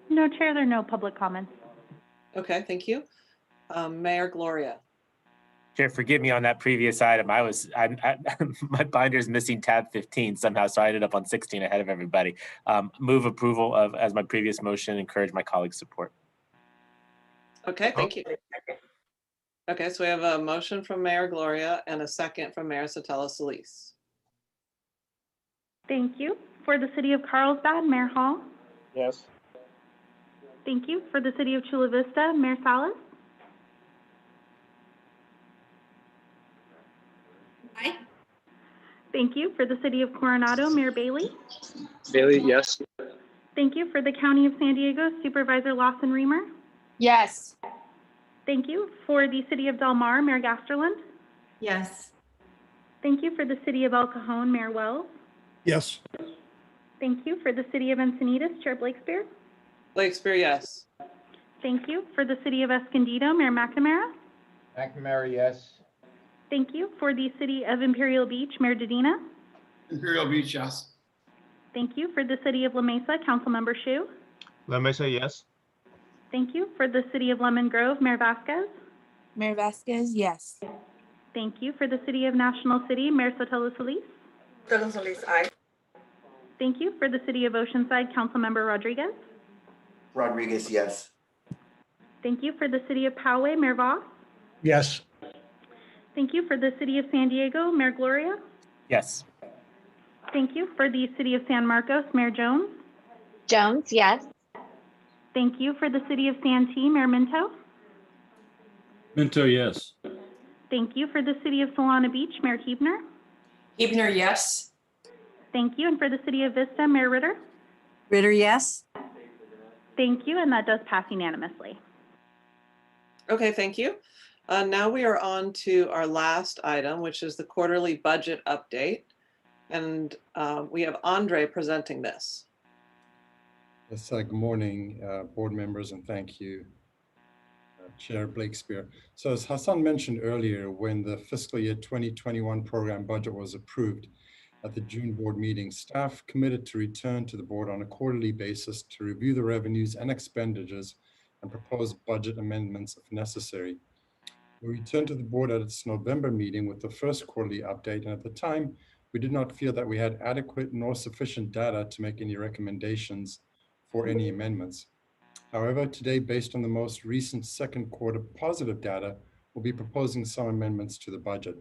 No, Chair, there are no public comments. Okay, thank you. Mayor Gloria. Chair, forgive me on that previous item. My binder's missing tab 15 somehow, so I ended up on 16 ahead of everybody. Move approval of, as my previous motion, encourage my colleagues' support. Okay, thank you. Okay, so we have a motion from Mayor Gloria and a second from Mayor Sotelo Solis. Thank you. For the City of Carlsbad, Mayor Hall. Yes. Thank you. For the City of Chula Vista, Mayor Salas. Aye. Thank you. For the City of Coronado, Mayor Bailey. Bailey, yes. Thank you. For the County of San Diego, Supervisor Lawson Reamer. Yes. Thank you. For the City of Del Mar, Mayor Gasterland. Yes. Thank you. For the City of El Cajon, Mayor Wells. Yes. Thank you. For the City of Encinitas, Chair Blakespear. Blakespear, yes. Thank you. For the City of Escondido, Mayor McNamara. McNamara, yes. Thank you. For the City of Imperial Beach, Mayor Dedina. Imperial Beach, yes. Thank you. For the City of La Mesa, Councilmember Shu. Let me say yes. Thank you. For the City of Lemon Grove, Mayor Vasquez. Mayor Vasquez, yes. Thank you. For the City of National City, Mayor Sotelo Solis. Sotelo Solis, aye. Thank you. For the City of Oceanside, Councilmember Rodriguez. Rodriguez, yes. Thank you. For the City of Poway, Mayor Voss. Yes. Thank you. For the City of San Diego, Mayor Gloria. Yes. Thank you. For the City of San Marcos, Mayor Jones. Jones, yes. Thank you. For the City of Santee, Mayor Minto. Minto, yes. Thank you. For the City of Solana Beach, Mayor Huebner. Huebner, yes. Thank you. And for the City of Vista, Mayor Ritter. Ritter, yes. Thank you. And that does pass unanimously. Okay, thank you. Now we are on to our last item, which is the quarterly budget update. And we have Andre presenting this. Yes, good morning, board members, and thank you, Chair Blakespear. So as Hassan mentioned earlier, when the fiscal year 2021 program budget was approved at the June board meeting, staff committed to return to the board on a quarterly basis to review the revenues and expenditures and propose budget amendments if necessary. We returned to the board at its November meeting with the first quarterly update, and at the time, we did not feel that we had adequate nor sufficient data to make any recommendations for any amendments. However, today, based on the most recent second quarter positive data, we'll be proposing some amendments to the budget.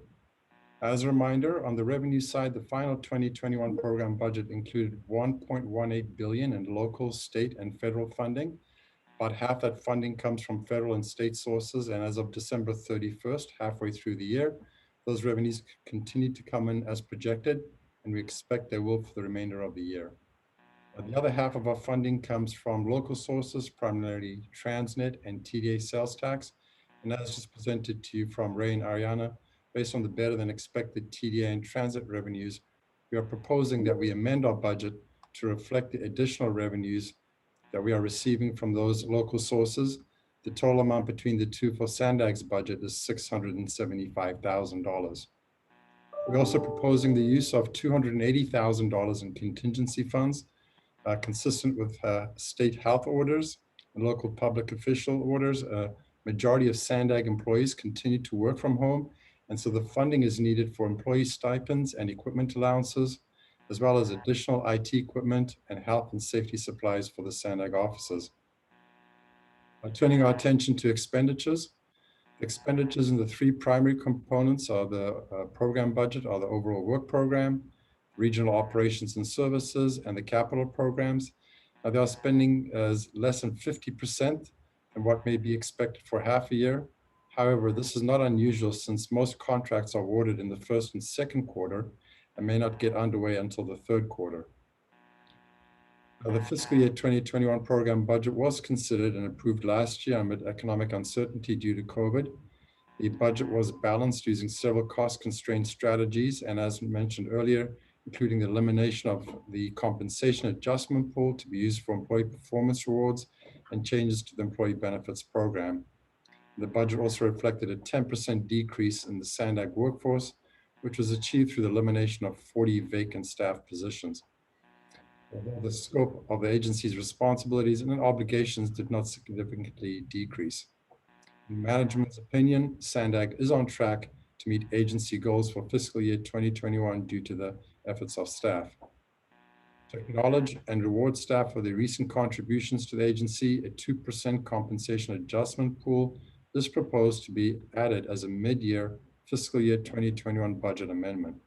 As a reminder, on the revenue side, the final 2021 program budget included $1.18 billion in local, state, and federal funding. About half that funding comes from federal and state sources, and as of December 31st, halfway through the year, those revenues continue to come in as projected, and we expect they will for the remainder of the year. The other half of our funding comes from local sources, primarily TransNet and TDA sales tax, and as just presented to you from Ray and Ariana, based on the better than expected TDA and transit revenues, we are proposing that we amend our budget to reflect the additional revenues that we are receiving from those local sources. The total amount between the two for SANDAG's budget is $675,000. We're also proposing the use of $280,000 in contingency funds, consistent with state health orders and local public official orders. Majority of SANDAG employees continue to work from home, and so the funding is needed for employee stipends and equipment allowances, as well as additional IT equipment and health and safety supplies for the SANDAG offices. Turning our attention to expenditures. Expenditures in the three primary components of the program budget are the overall work program, regional operations and services, and the capital programs. They are spending less than 50% than what may be expected for half a year. However, this is not unusual since most contracts are awarded in the first and second quarter and may not get underway until the third quarter. The fiscal year 2021 program budget was considered and approved last year amid economic uncertainty due to COVID. The budget was balanced using several cost-constrained strategies, and as mentioned earlier, including the elimination of the compensation adjustment pool to be used for employee performance rewards and changes to the employee benefits program. The budget also reflected a 10% decrease in the SANDAG workforce, which was achieved through the elimination of 40 vacant staff positions. Although the scope of the agency's responsibilities and obligations did not significantly decrease. In management's opinion, SANDAG is on track to meet agency goals for fiscal year 2021 due to the efforts of staff. To acknowledge and reward staff for their recent contributions to the agency, a 2% compensation adjustment pool is proposed to be added as a mid-year fiscal year 2021 budget amendment.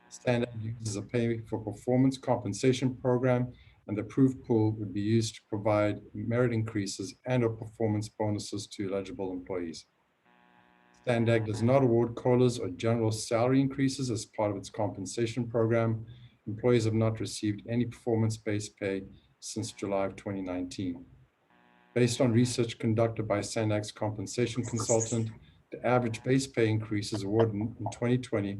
SANDAG uses a pay for performance compensation program, and the approved pool would be used to provide merit increases and or performance bonuses to eligible employees. SANDAG does not award COLAs or general salary increases as part of its compensation program. Employees have not received any performance-based pay since July of 2019. Based on research conducted by SANDAG's compensation consultant, the average base pay increases awarded in 2020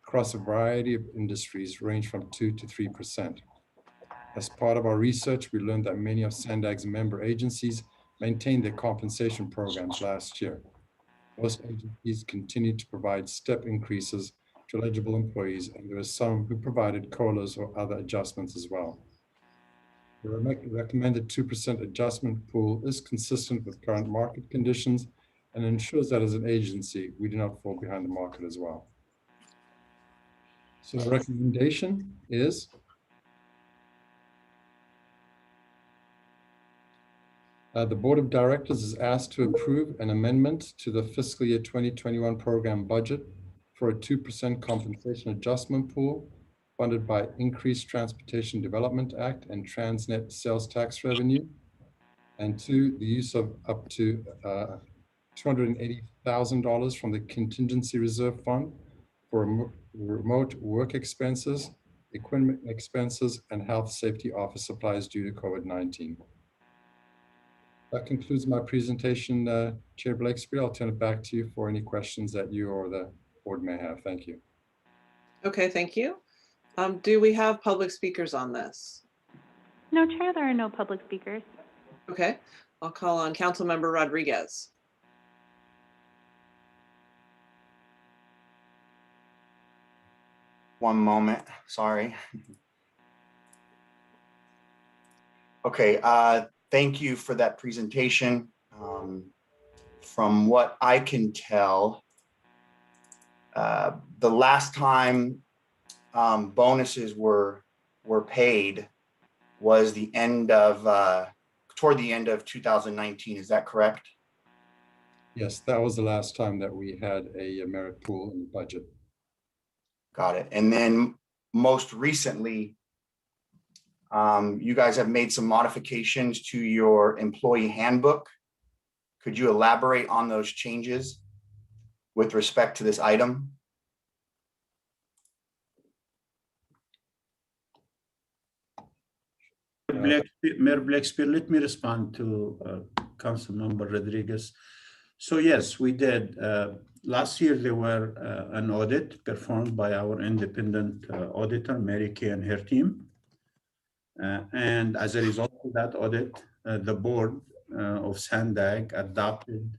across a variety of industries range from 2 to 3%. As part of our research, we learned that many of SANDAG's member agencies maintained their compensation programs last year. Most agencies continued to provide step increases to eligible employees, and there were some who provided COLAs or other adjustments as well. The recommended 2% adjustment pool is consistent with current market conditions and ensures that as an agency, we do not fall behind the market as well. So the recommendation is the Board of Directors is asked to approve an amendment to the fiscal year 2021 program budget for a 2% compensation adjustment pool funded by Increased Transportation Development Act and TransNet sales tax revenue. And two, the use of up to $280,000 from the contingency reserve fund for remote work expenses, equipment expenses, and health safety office supplies due to COVID-19. That concludes my presentation, Chair Blakespeare. I'll turn it back to you for any questions that you or the board may have. Thank you. Okay, thank you. Do we have public speakers on this? No, Chair, there are no public speakers. Okay, I'll call on Councilmember Rodriguez. One moment, sorry. Okay, thank you for that presentation. From what I can tell, the last time bonuses were paid was the end of toward the end of 2019. Is that correct? Yes, that was the last time that we had a merit pool in the budget. Got it. And then most recently, you guys have made some modifications to your employee handbook. Could you elaborate on those changes with respect to this item? Mayor Blakespeare, let me respond to Councilmember Rodriguez. So yes, we did. Last year, there were an audit performed by our independent auditor, Mary Kay, and her team. And as a result of that audit, the board of SANDAG adopted,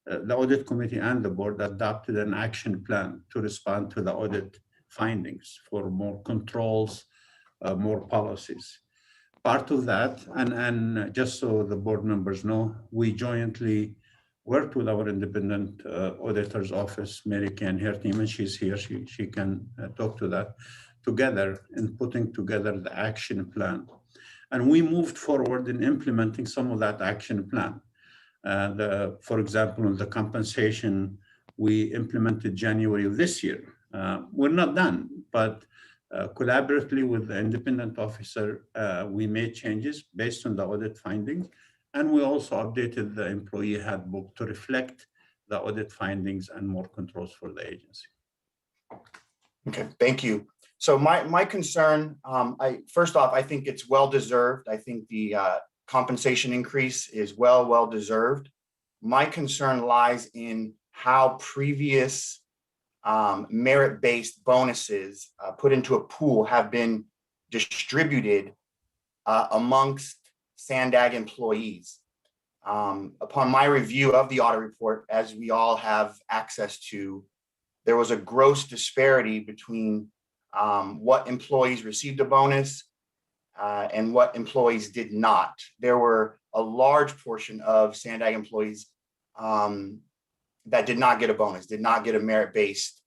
the audit committee and the board adopted an action plan to respond to the audit findings for more controls, more policies. Part of that, and just so the board members know, we jointly worked with our independent auditor's office, Mary Kay, and her team, and she's here, she can talk to that, together in putting together the action plan. And we moved forward in implementing some of that action plan. For example, on the compensation, we implemented January of this year. We're not done, but Collaboratively with the independent officer, we made changes based on the audit findings, and we also updated the employee handbook to reflect the audit findings and more controls for the agency. Okay, thank you. So my concern, first off, I think it's well deserved. I think the compensation increase is well deserved. My concern lies in how previous merit-based bonuses put into a pool have been distributed amongst SANDAG employees. Upon my review of the audit report, as we all have access to, there was a gross disparity between what employees received a bonus and what employees did not. There were a large portion of SANDAG employees that did not get a bonus, did not get a merit-based.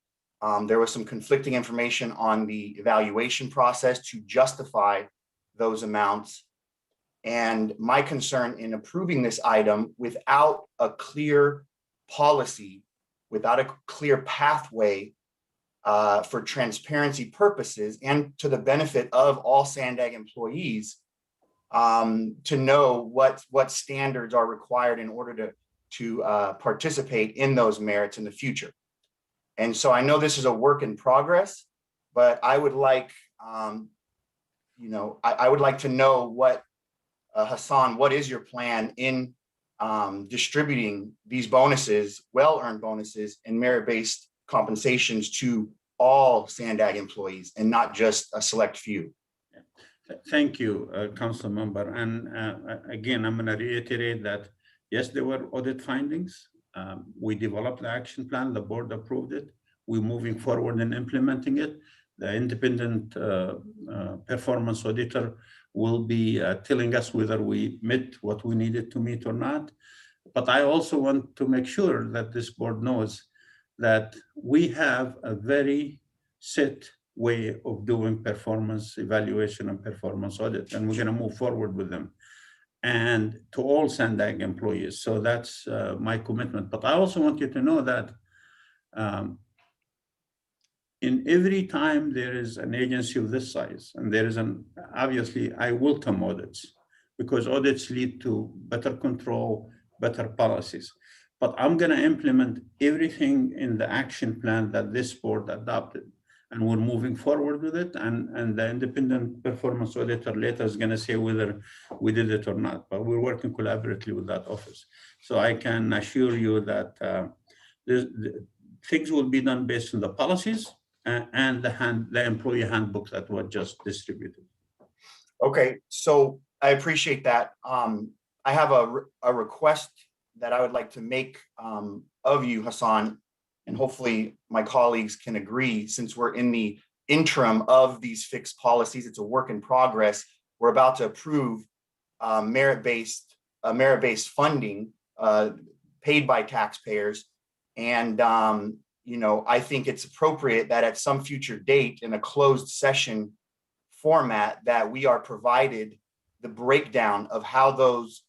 There was some conflicting information on the evaluation process to justify those amounts. And my concern in approving this item without a clear policy, without a clear pathway for transparency purposes and to the benefit of all SANDAG employees, to know what standards are required in order to participate in those merits in the future. And so I know this is a work in progress, but I would like, I would like to know what, Hassan, what is your plan in distributing these bonuses, well-earned bonuses and merit-based compensations to all SANDAG employees and not just a select few? Thank you, Council Member. And again, I'm going to reiterate that, yes, there were audit findings. We developed the action plan, the board approved it. We're moving forward in implementing it. The independent performance auditor will be telling us whether we met what we needed to meet or not. But I also want to make sure that this board knows that we have a very set way of doing performance evaluation and performance audit, and we're going to move forward with them, and to all SANDAG employees. So that's my commitment. But I also want you to know that in every time there is an agency of this size, and there is obviously I welcome audits, because audits lead to better control, better policies. But I'm going to implement everything in the action plan that this board adopted, and we're moving forward with it. And the independent performance auditor later is going to say whether we did it or not. But we're working collaboratively with that office. So I can assure you that things will be done based on the policies and the employee handbook that was just distributed. Okay, so I appreciate that. I have a request that I would like to make of you, Hassan, and hopefully my colleagues can agree. Since we're in the interim of these fixed policies, it's a work in progress. We're about to approve merit-based funding paid by taxpayers. And I think it's appropriate that at some future date in a closed session format that we are provided the breakdown of how those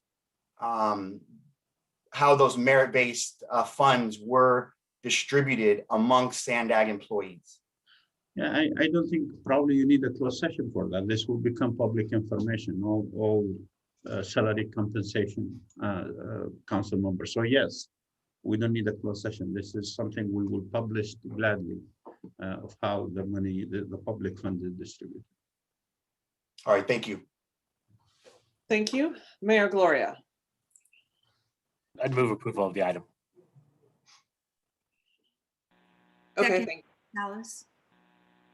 merit-based funds were distributed amongst SANDAG employees. Yeah, I don't think probably you need a closed session for that. This will become public information, all salary compensation, council members. So yes, we don't need a closed session. This is something we will publish gladly of how the money, the public fund is distributed. All right, thank you. Thank you. Mayor Gloria. I'd move approval of the item. Okay, Alice.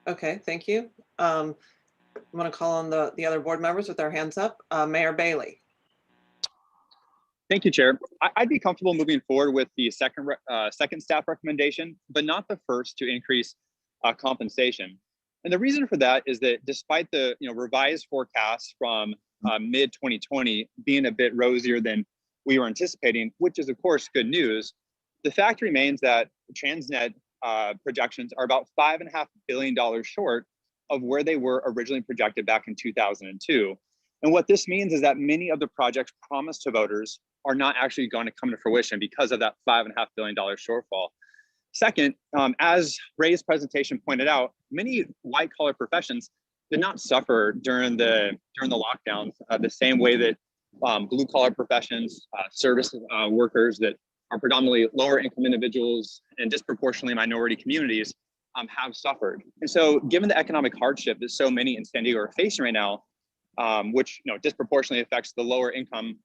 Okay, thank you. I'm going to call on the other board members with their hands up. Mayor Bailey. Thank you, Chair. I'd be comfortable moving forward with the second staff recommendation, but not the first to increase compensation. And the reason for that is that despite the revised forecast from mid 2020 being a bit rosier than we were anticipating, which is of course good news, the fact remains that TransNet projections are about $5.5 billion short of where they were originally projected back in 2002. And what this means is that many of the projects promised to voters are not actually going to come to fruition because of that $5.5 billion shortfall. Second, as Ray's presentation pointed out, many white collar professions did not suffer during the lockdowns the same way that blue collar professions, service workers that are predominantly lower income individuals and disproportionately minority communities have suffered. And so given the economic hardship that so many in San Diego are facing right now, which disproportionately affects the lower income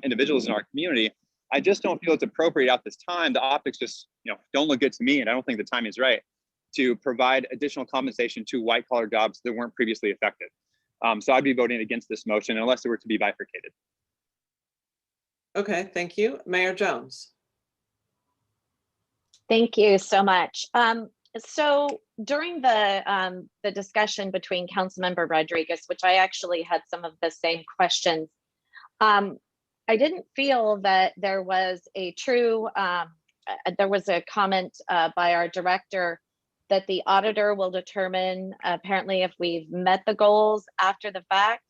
individuals in our community, I just don't feel it's appropriate at this time. The optics just don't look good to me, and I don't think the timing is right to provide additional compensation to white collar jobs that weren't previously affected. So I'd be voting against this motion unless it were to be bifurcated. Okay, thank you. Mayor Jones. Thank you so much. So during the discussion between Councilmember Rodriguez, which I actually had some of the same questions, I didn't feel that there was a true, there was a comment by our director that the auditor will determine apparently if we've met the goals after the fact.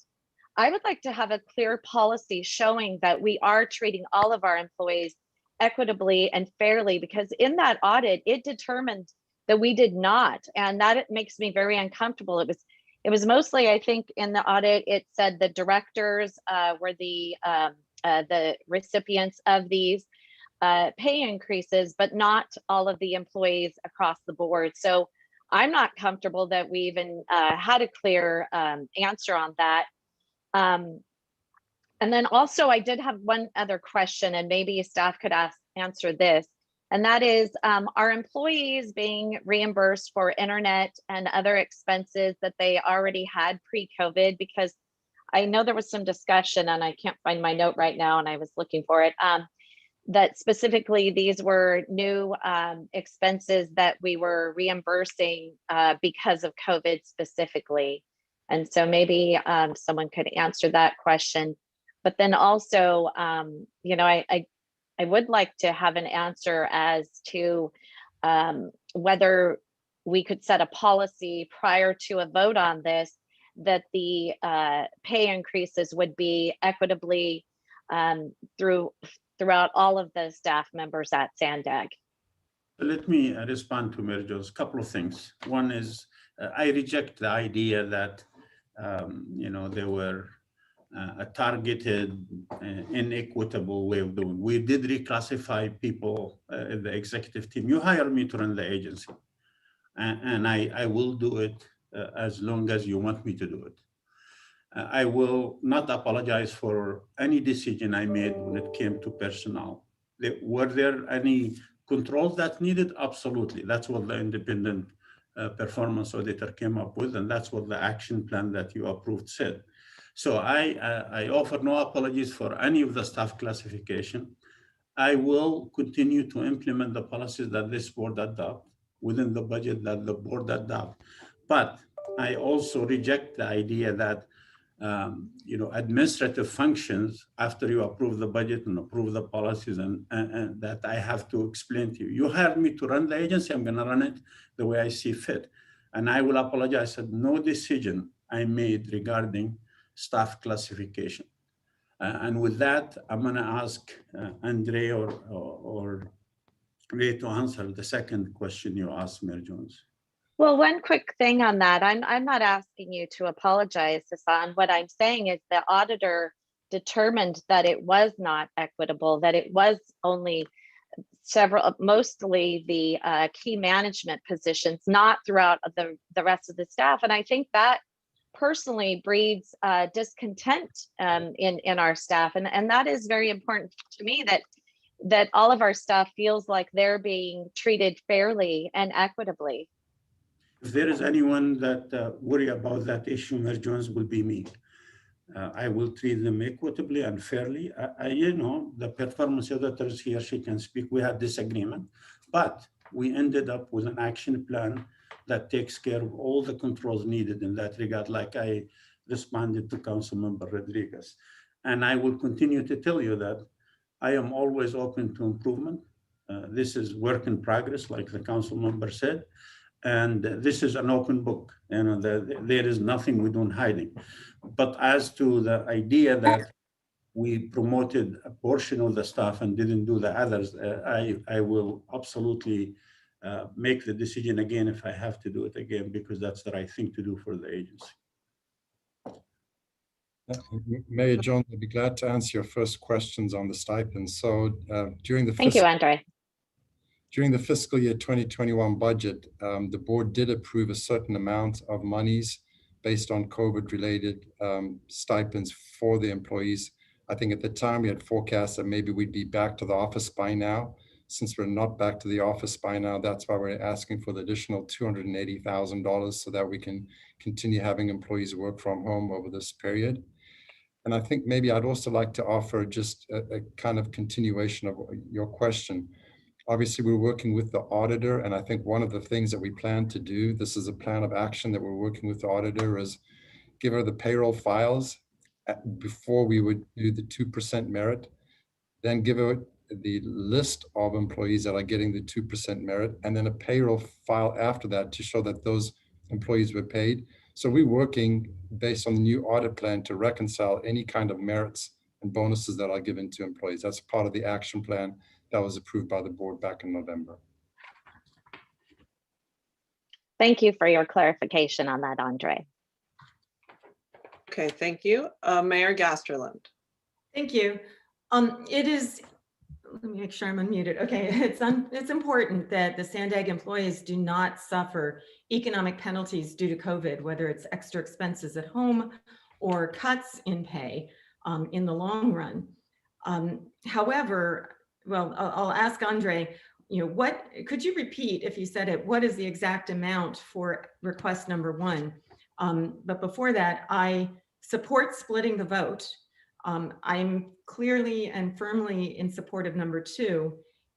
I would like to have a clear policy showing that we are treating all of our employees equitably and fairly, because in that audit, it determined that we did not, and that it makes me very uncomfortable. It was mostly, I think, in the audit, it said the directors were the recipients of these pay increases, but not all of the employees across the board. So I'm not comfortable that we even had a clear answer on that. And then also I did have one other question, and maybe staff could answer this. And that is, are employees being reimbursed for internet and other expenses that they already had pre-COVID? Because I know there was some discussion, and I can't find my note right now, and I was looking for it, that specifically these were new expenses that we were reimbursing because of COVID specifically. And so maybe someone could answer that question. But then also, I would like to have an answer as to whether we could set a policy prior to a vote on this, that the pay increases would be equitably throughout all of the staff members at SANDAG. Let me respond to Mayor Jones. A couple of things. One is I reject the idea that they were a targeted, inequitable way of doing. We did reclassify people in the executive team. You hired me to run the agency, and I will do it as long as you want me to do it. I will not apologize for any decision I made when it came to personnel. Were there any controls that needed? Absolutely. That's what the independent performance auditor came up with, and that's what the action plan that you approved said. So I offer no apologies for any of the staff classification. I will continue to implement the policies that this board adopt within the budget that the board adopt. But I also reject the idea that administrative functions, after you approve the budget and approve the policies, and that I have to explain to you. You hired me to run the agency, I'm gonna run it the way I see fit. And I will apologize for no decision I made regarding staff classification. And with that, I'm gonna ask Andre or Ray to answer the second question you asked, Mayor Jones. Well, one quick thing on that. I'm not asking you to apologize, Hassan. What I'm saying is the auditor determined that it was not equitable, that it was only mostly the key management positions, not throughout the rest of the staff. And I think that personally breeds discontent in our staff. And that is very important to me, that all of our staff feels like they're being treated fairly and equitably. If there is anyone that worry about that issue, Mayor Jones, will be me. I will treat them equitably and fairly. The performance auditors here, she can speak. We had disagreement, but we ended up with an action plan that takes care of all the controls needed in that regard, like I responded to Councilmember Rodriguez. And I will continue to tell you that I am always open to improvement. This is work in progress, like the council member said. And this is an open book, there is nothing we don't hiding. But as to the idea that we promoted a portion of the staff and didn't do the others, I will absolutely make the decision again if I have to do it again, because that's the right thing to do for the agency. Mayor Jones, I'd be glad to answer your first questions on the stipends. So during the Thank you, Andre. During the fiscal year 2021 budget, the board did approve a certain amount of monies based on COVID-related stipends for the employees. I think at the time we had forecast that maybe we'd be back to the office by now. Since we're not back to the office by now, that's why we're asking for the additional $280,000 so that we can continue having employees work from home over this period. And I think maybe I'd also like to offer just a kind of continuation of your question. Obviously, we're working with the auditor, and I think one of the things that we plan to do, this is a plan of action that we're working with the auditor, is give her the payroll files before we would do the 2% merit, then give her the list of employees that are getting the 2% merit, and then a payroll file after that to show that those employees were paid. So we're working based on the new audit plan to reconcile any kind of merits and bonuses that are given to employees. That's part of the action plan that was approved by the board back in November. Thank you for your clarification on that, Andre. Okay, thank you. Mayor Gasterland. Thank you. It is, let me make sure I'm unmuted. Okay, it's important that the SANDAG employees do not suffer economic penalties due to COVID, whether it's extra expenses at home or cuts in pay in the long run. However, well, I'll ask Andre, what, could you repeat, if you said it, what is the exact amount for request number 1? But before that, I support splitting the vote. I'm clearly and firmly in support of number 2,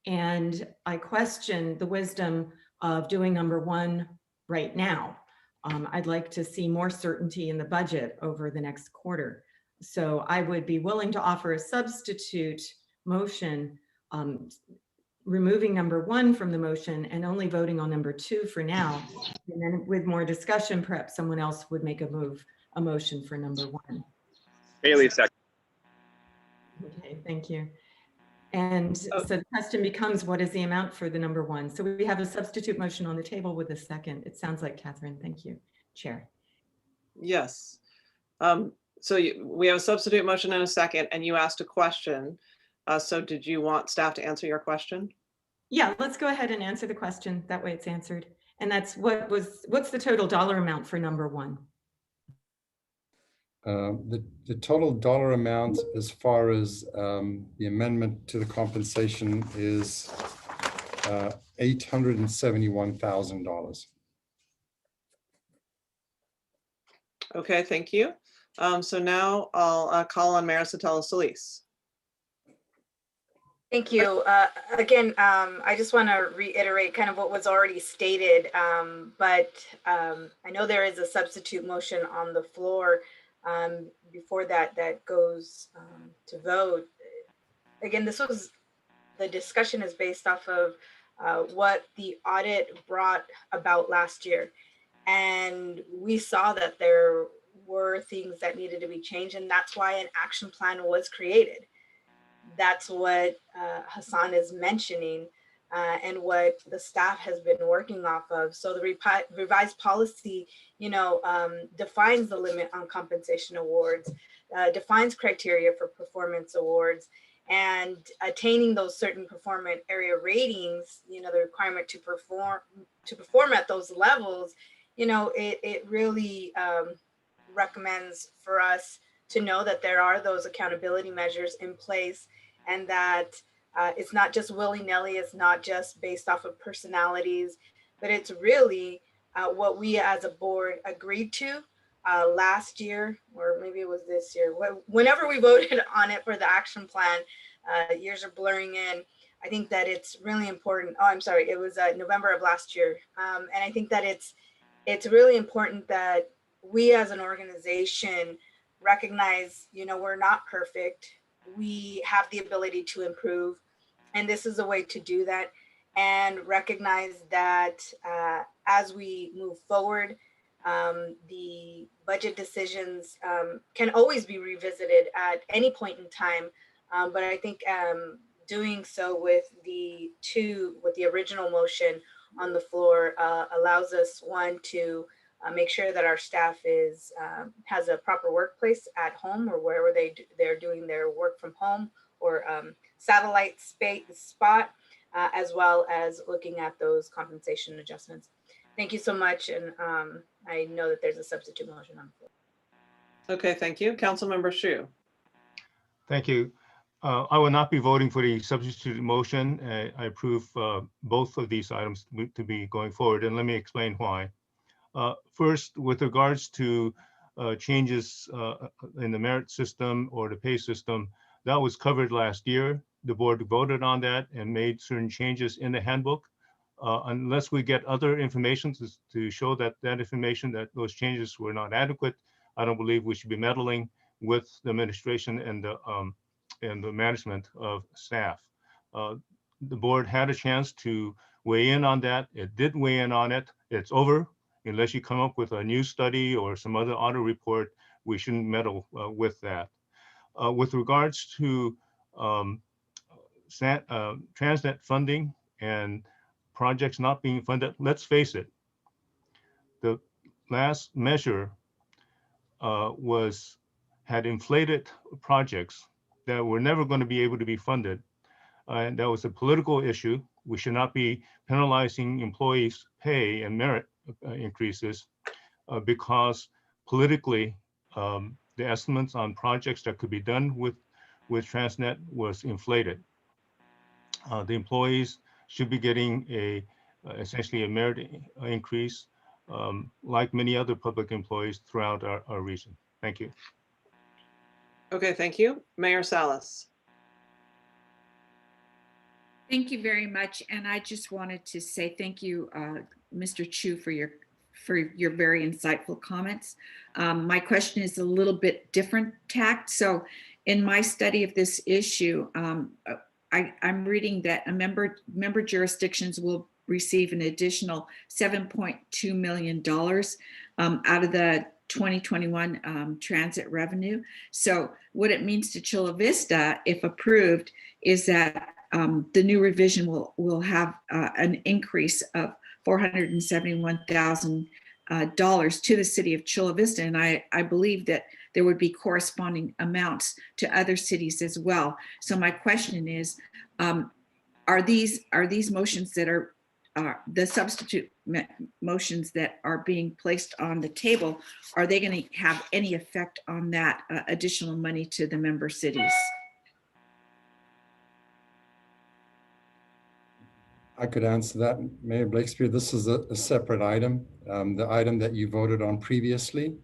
and I question the wisdom of doing number 1 right now. I'd like to see more certainty in the budget over the next quarter. So I would be willing to offer a substitute motion, removing number 1 from the motion and only voting on number 2 for now. And then with more discussion, perhaps someone else would make a motion for number 1. Bailey, second. Okay, thank you. And so the question becomes, what is the amount for the number 1? So we have a substitute motion on the table with a second. It sounds like Catherine. Thank you, Chair. Yes. So we have a substitute motion and a second, and you asked a question. So did you want staff to answer your question? Yeah, let's go ahead and answer the question. That way it's answered. And that's what's the total dollar amount for number 1? The total dollar amount as far as the amendment to the compensation is $871,000. Okay, thank you. So now I'll call on Mayor Sotelo Solis. Thank you. Again, I just want to reiterate kind of what was already stated, but I know there is a substitute motion on the floor. Before that goes to vote. Again, the discussion is based off of what the audit brought about last year. And we saw that there were things that needed to be changed, and that's why an action plan was created. That's what Hassan is mentioning and what the staff has been working off of. So the revised policy, defines the limit on compensation awards, defines criteria for performance awards, and attaining those certain performance area ratings, the requirement to perform at those levels, it really recommends for us to know that there are those accountability measures in place, and that it's not just willy-nilly, it's not just based off of personalities, but it's really what we as a board agreed to last year, or maybe it was this year, whenever we voted on it for the action plan. Years are blurring in. I think that it's really important. Oh, I'm sorry, it was November of last year. And I think that it's really important that we as an organization recognize, we're not perfect. We have the ability to improve, and this is a way to do that, and recognize that as we move forward, the budget decisions can always be revisited at any point in time. But I think doing so with the original motion on the floor allows us, one, to make sure that our staff is has a proper workplace at home or wherever they're doing their work from home or satellite spot, as well as looking at those compensation adjustments. Thank you so much, and I know that there's a substitute motion on the floor. Okay, thank you. Councilmember Shu. Thank you. I will not be voting for the substitute motion. I approve both of these items to be going forward, and let me explain why. First, with regards to changes in the merit system or the pay system, that was covered last year. The board voted on that and made certain changes in the handbook. Unless we get other information to show that those changes were not adequate, I don't believe we should be meddling with the administration and the management of staff. The board had a chance to weigh in on that. It did weigh in on it. It's over. Unless you come up with a new study or some other audit report, we shouldn't meddle with that. With regards to TransNet funding and projects not being funded, let's face it, the last measure had inflated projects that were never going to be able to be funded. And that was a political issue. We should not be penalizing employees' pay and merit increases because politically, the estimates on projects that could be done with TransNet was inflated. The employees should be getting essentially a merit increase, like many other public employees throughout our region. Thank you. Okay, thank you. Mayor Salas. Thank you very much. And I just wanted to say thank you, Mr. Chu, for your very insightful comments. My question is a little bit different tact. So in my study of this issue, I'm reading that member jurisdictions will receive an additional $7.2 million out of the 2021 transit revenue. So what it means to Chula Vista, if approved, is that the new revision will have an increase of $471,000 to the city of Chula Vista. And I believe that there would be corresponding amounts to other cities as well. So my question is, are these motions that are the substitute motions that are being placed on the table, are they going to have any effect on that additional money to the member cities? I could answer that, Mayor Blakespear. This is a separate item, the item that you voted on previously.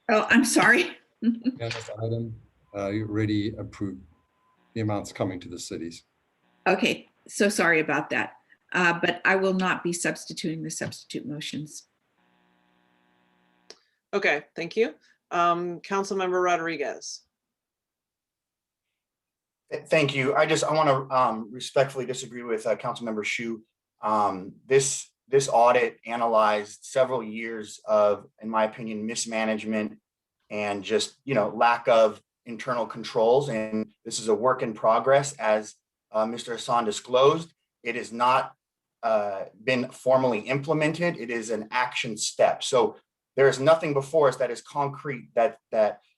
Oh, I'm sorry. Yeah, this item, you already approved the amounts coming to the cities. Okay, so sorry about that. But I will not be substituting the substitute motions. Okay, thank you. Councilmember Rodriguez. Thank you. I want to respectfully disagree with Councilmember Shu. This audit analyzed several years of, in my opinion, mismanagement and just lack of internal controls. And this is a work in progress, as Mr. Hassan disclosed. It has not been formally implemented. It is an action step. So there is nothing before us that is concrete that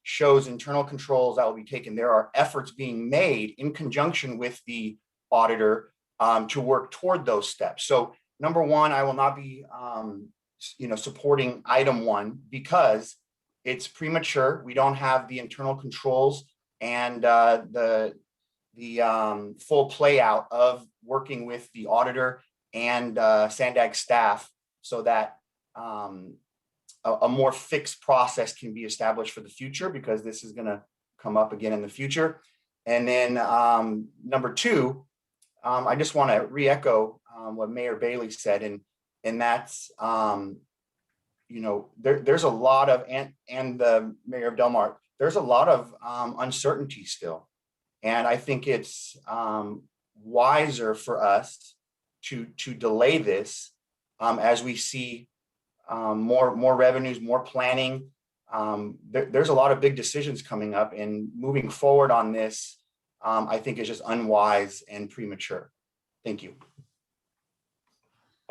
shows internal controls that will be taken. There are efforts being made in conjunction with the auditor to work toward those steps. So number one, I will not be supporting item 1 because it's premature. We don't have the internal controls and the full play out of working with the auditor and SANDAG staff so that a more fixed process can be established for the future, because this is going to come up again in the future. And then number 2, I just want to re-echo what Mayor Bailey said, and that's there's a lot of and the Mayor of Del Mar, there's a lot of uncertainty still, and I think it's wiser for us to delay this as we see more revenues, more planning. There's a lot of big decisions coming up, and moving forward on this, I think is just unwise and premature. Thank you.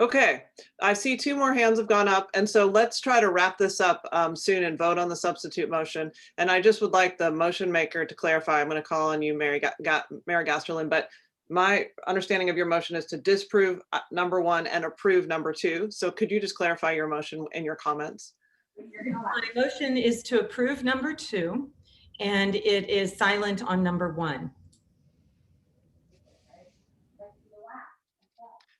Okay, I see 2 more hands have gone up, and so let's try to wrap this up soon and vote on the substitute motion. And I just would like the motion maker to clarify. I'm going to call on you, Mayor Gasterlin, but my understanding of your motion is to disprove number 1 and approve number 2. So could you just clarify your motion and your comments? My motion is to approve number 2, and it is silent on number 1.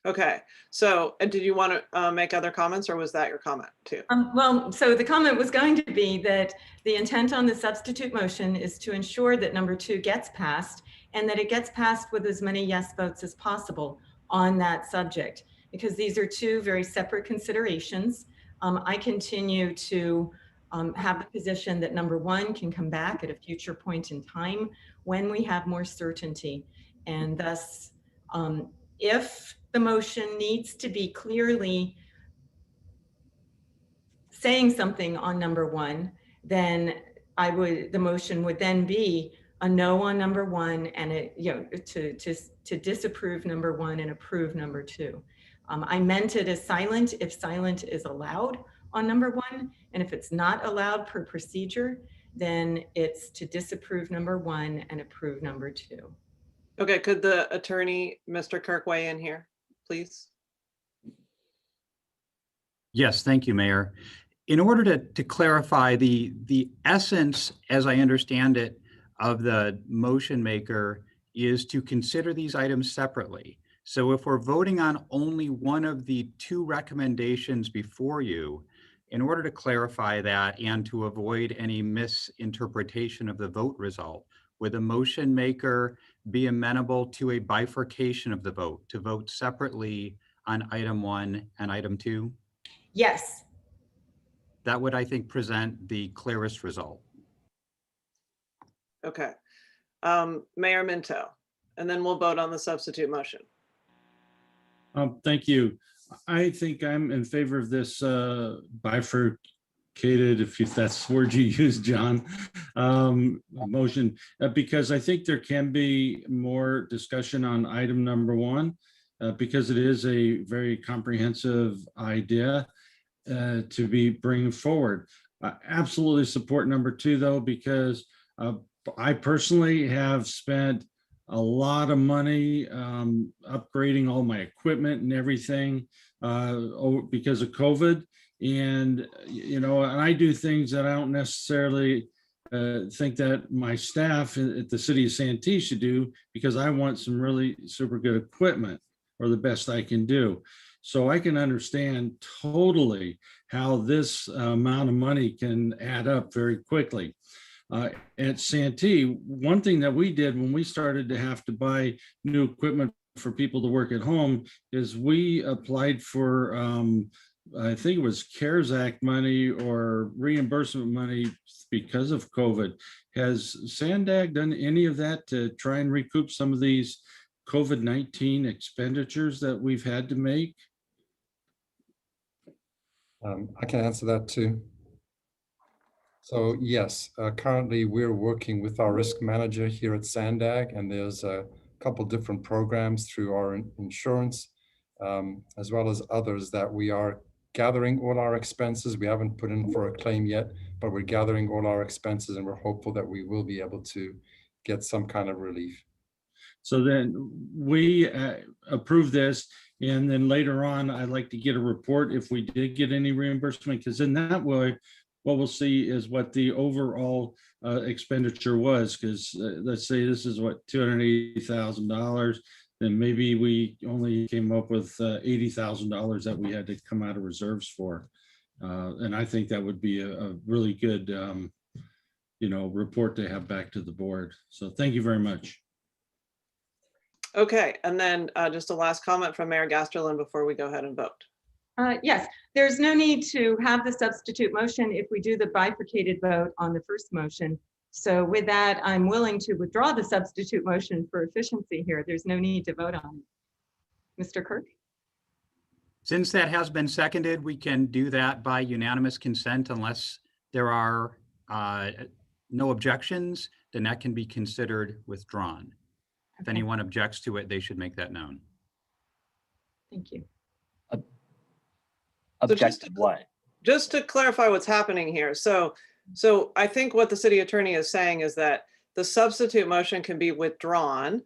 Okay, so and did you want to make other comments, or was that your comment too? Well, so the comment was going to be that the intent on the substitute motion is to ensure that number 2 gets passed, and that it gets passed with as many yes votes as possible on that subject, because these are 2 very separate considerations. I continue to have the position that number 1 can come back at a future point in time when we have more certainty, and thus if the motion needs to be clearly saying something on number 1, then the motion would then be a no on number 1 and to disapprove number 1 and approve number 2. I meant it as silent if silent is allowed on number 1, and if it's not allowed per procedure, then it's to disapprove number 1 and approve number 2. Okay, could the attorney, Mr. Kirk, weigh in here, please? Yes, thank you, Mayor. In order to clarify the essence, as I understand it, of the motion maker is to consider these items separately. So if we're voting on only one of the 2 recommendations before you, in order to clarify that and to avoid any misinterpretation of the vote result, would the motion maker be amenable to a bifurcation of the vote, to vote separately on item 1 and item 2? Yes. That would, I think, present the clearest result. Okay, Mayor Minto, and then we'll vote on the substitute motion. Thank you. I think I'm in favor of this bifurcated, if that's the word you use, John, motion, because I think there can be more discussion on item number 1, because it is a very comprehensive idea to be bringing forward. I absolutely support number 2, though, because I personally have spent a lot of money upgrading all my equipment and everything because of COVID. And, and I do things that I don't necessarily think that my staff at the city of Santee should do, because I want some really super good equipment, or the best I can do. So I can understand totally how this amount of money can add up very quickly. At Santee, one thing that we did when we started to have to buy new equipment for people to work at home is we applied for, I think it was CARES Act money or reimbursement money because of COVID. Has SANDAG done any of that to try and recoup some of these COVID-19 expenditures that we've had to make? I can answer that too. So yes, currently we're working with our risk manager here at SANDAG, and there's a couple different programs through our insurance, as well as others, that we are gathering all our expenses. We haven't put in for a claim yet, but we're gathering all our expenses, and we're hopeful that we will be able to get some kind of relief. So then we approve this, and then later on, I'd like to get a report if we did get any reimbursement, because in that way, what we'll see is what the overall expenditure was. Because let's say this is what, $280,000, then maybe we only came up with $80,000 that we had to come out of reserves for. And I think that would be a really good, report to have back to the board. So thank you very much. Okay, and then just a last comment from Mayor Gasterlin before we go ahead and vote. Yes, there's no need to have the substitute motion if we do the bifurcated vote on the first motion. So with that, I'm willing to withdraw the substitute motion for efficiency here. There's no need to vote on it. Mr. Kirk? Since that has been seconded, we can do that by unanimous consent unless there are no objections, then that can be considered withdrawn. If anyone objects to it, they should make that known. Thank you. Object to what? Just to clarify what's happening here. So I think what the city attorney is saying is that the substitute motion can be withdrawn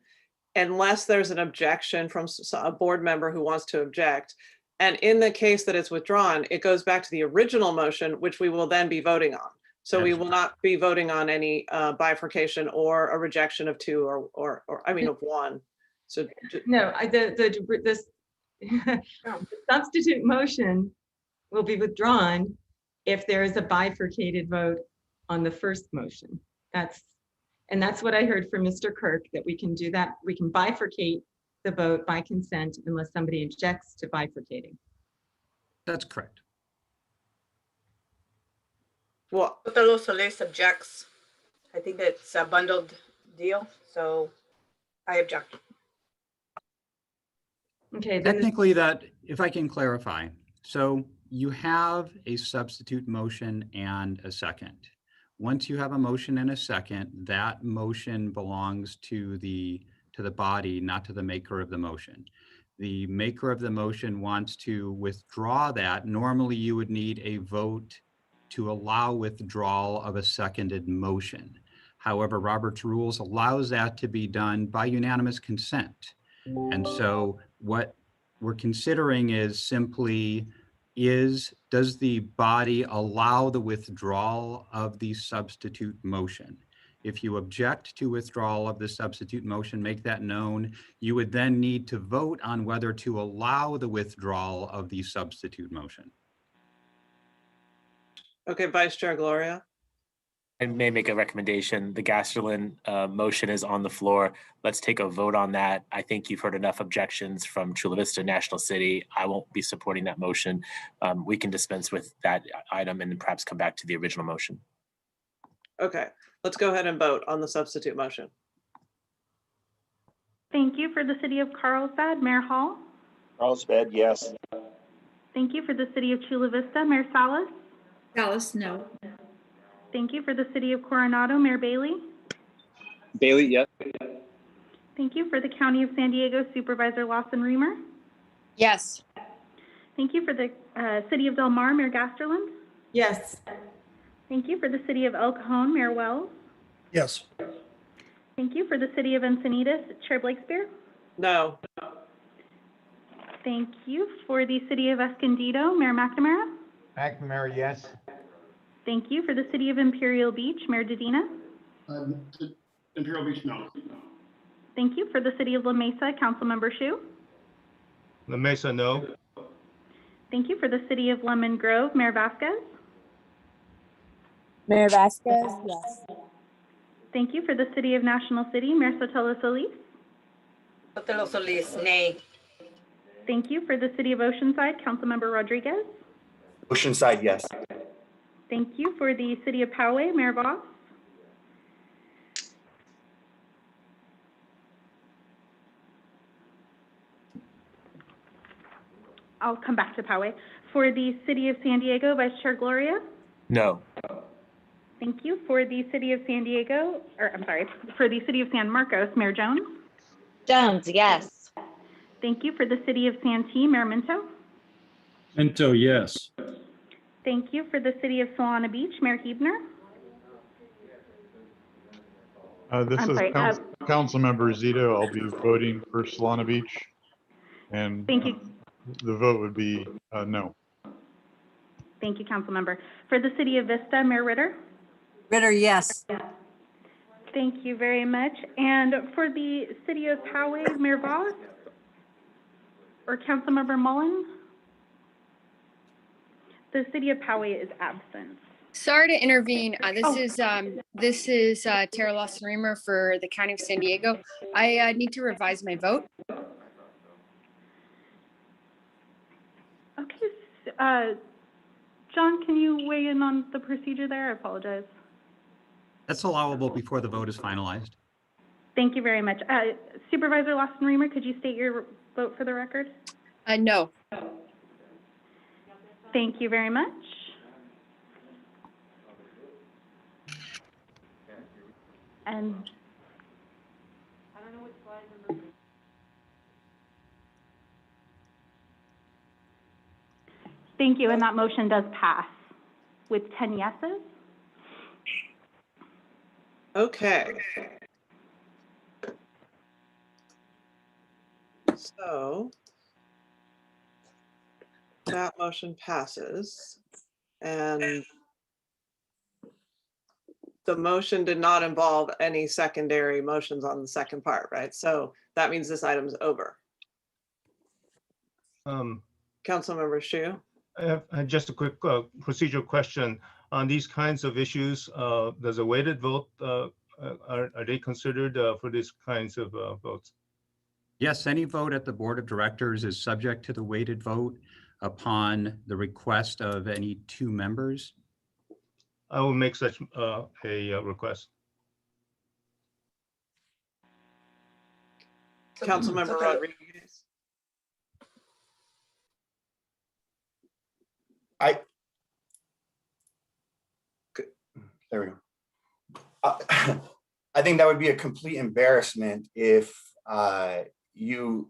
unless there's an objection from a board member who wants to object. And in the case that it's withdrawn, it goes back to the original motion, which we will then be voting on. So we will not be voting on any bifurcation or a rejection of two or I mean of one. So No, the substitute motion will be withdrawn if there is a bifurcated vote on the first motion. That's what I heard from Mr. Kirk, that we can do that. We can bifurcate the vote by consent unless somebody objects to bifurcating. That's correct. Well, Otelo Solis objects. I think it's a bundled deal, so I object. Okay. Technically that, if I can clarify, so you have a substitute motion and a second. Once you have a motion and a second, that motion belongs to the body, not to the maker of the motion. The maker of the motion wants to withdraw that. Normally you would need a vote to allow withdrawal of a seconded motion. However, Robert's rules allows that to be done by unanimous consent. And so what we're considering is simply, does the body allow the withdrawal of the substitute motion? If you object to withdrawal of the substitute motion, make that known. You would then need to vote on whether to allow the withdrawal of the substitute motion. okay, Vice Chair Gloria. I may make a recommendation. The Gasterlin motion is on the floor. Let's take a vote on that. I think you've heard enough objections from Chula Vista National City. I won't be supporting that motion. We can dispense with that item and perhaps come back to the original motion. Okay, let's go ahead and vote on the substitute motion. Thank you. For the city of Carlsbad, Mayor Hall. Carlsbad, yes. Thank you. For the city of Chula Vista, Mayor Salas. Salas, no. Thank you. For the city of Coronado, Mayor Bailey. Bailey, yes. Thank you. For the county of San Diego, Supervisor Lawson Reamer. Yes. Thank you. For the city of Del Mar, Mayor Gasterland. Yes. Thank you. For the city of El Cajon, Mayor Wells. Yes. Thank you. For the city of Encinitas, Chair Blakespear. No. Thank you. For the city of Escondido, Mayor McNamara. McNamara, yes. Thank you. For the city of Imperial Beach, Mayor Dedina. Imperial Beach, no. Thank you. For the city of La Mesa, Councilmember Shu. La Mesa, no. Thank you. For the city of Lemon Grove, Mayor Vasquez. Mayor Vasquez, yes. Thank you. For the city of National City, Mayor Sotelo Solis. Otelo Solis, nay. Thank you. For the city of Oceanside, Councilmember Rodriguez. Oceanside, yes. Thank you. For the city of Poway, Mayor Voss. I'll come back to Poway. For the city of San Diego, Vice Chair Gloria. No. Thank you. For the city of San Diego, for the city of San Marcos, Mayor Jones. Jones, yes. Thank you. For the city of Santee, Mayor Minto. Minto, yes. Thank you. For the city of Solana Beach, Mayor Huebner. This I'm is sorry, Councilmember Zito. I'll be voting for Solana Beach. And Thank you. The vote would be no. Thank you, Councilmember. For the city of Vista, Mayor Ritter. Ritter, yes. Thank you very much. And for the city of Poway, Mayor Voss or Councilmember Mullen? The city of Poway is absent. Sorry to intervene. This is Tara Lawson Reamer for the County of San Diego. I need to revise my vote. Okay. John, can you weigh in on the procedure there? I apologize. That's allowable before the vote is finalized. Thank you very much. Supervisor Lawson Reamer, could you state your vote for the record? No. Thank you very much. And I don't know which slide number. Thank you, and that motion does pass with 10 yeses. Okay. So that motion passes, and the motion did not involve any secondary motions on the second part, right? So that means this item's over. Councilmember Shu? I have just a quick procedural question. On these kinds of issues, does a weighted vote, are they considered for these kinds of votes? Yes, any vote at the Board of Directors is subject to the weighted vote upon the request of any 2 members. I will make such a request. Councilmember Rodriguez? There we go. I think that would be a complete embarrassment if you,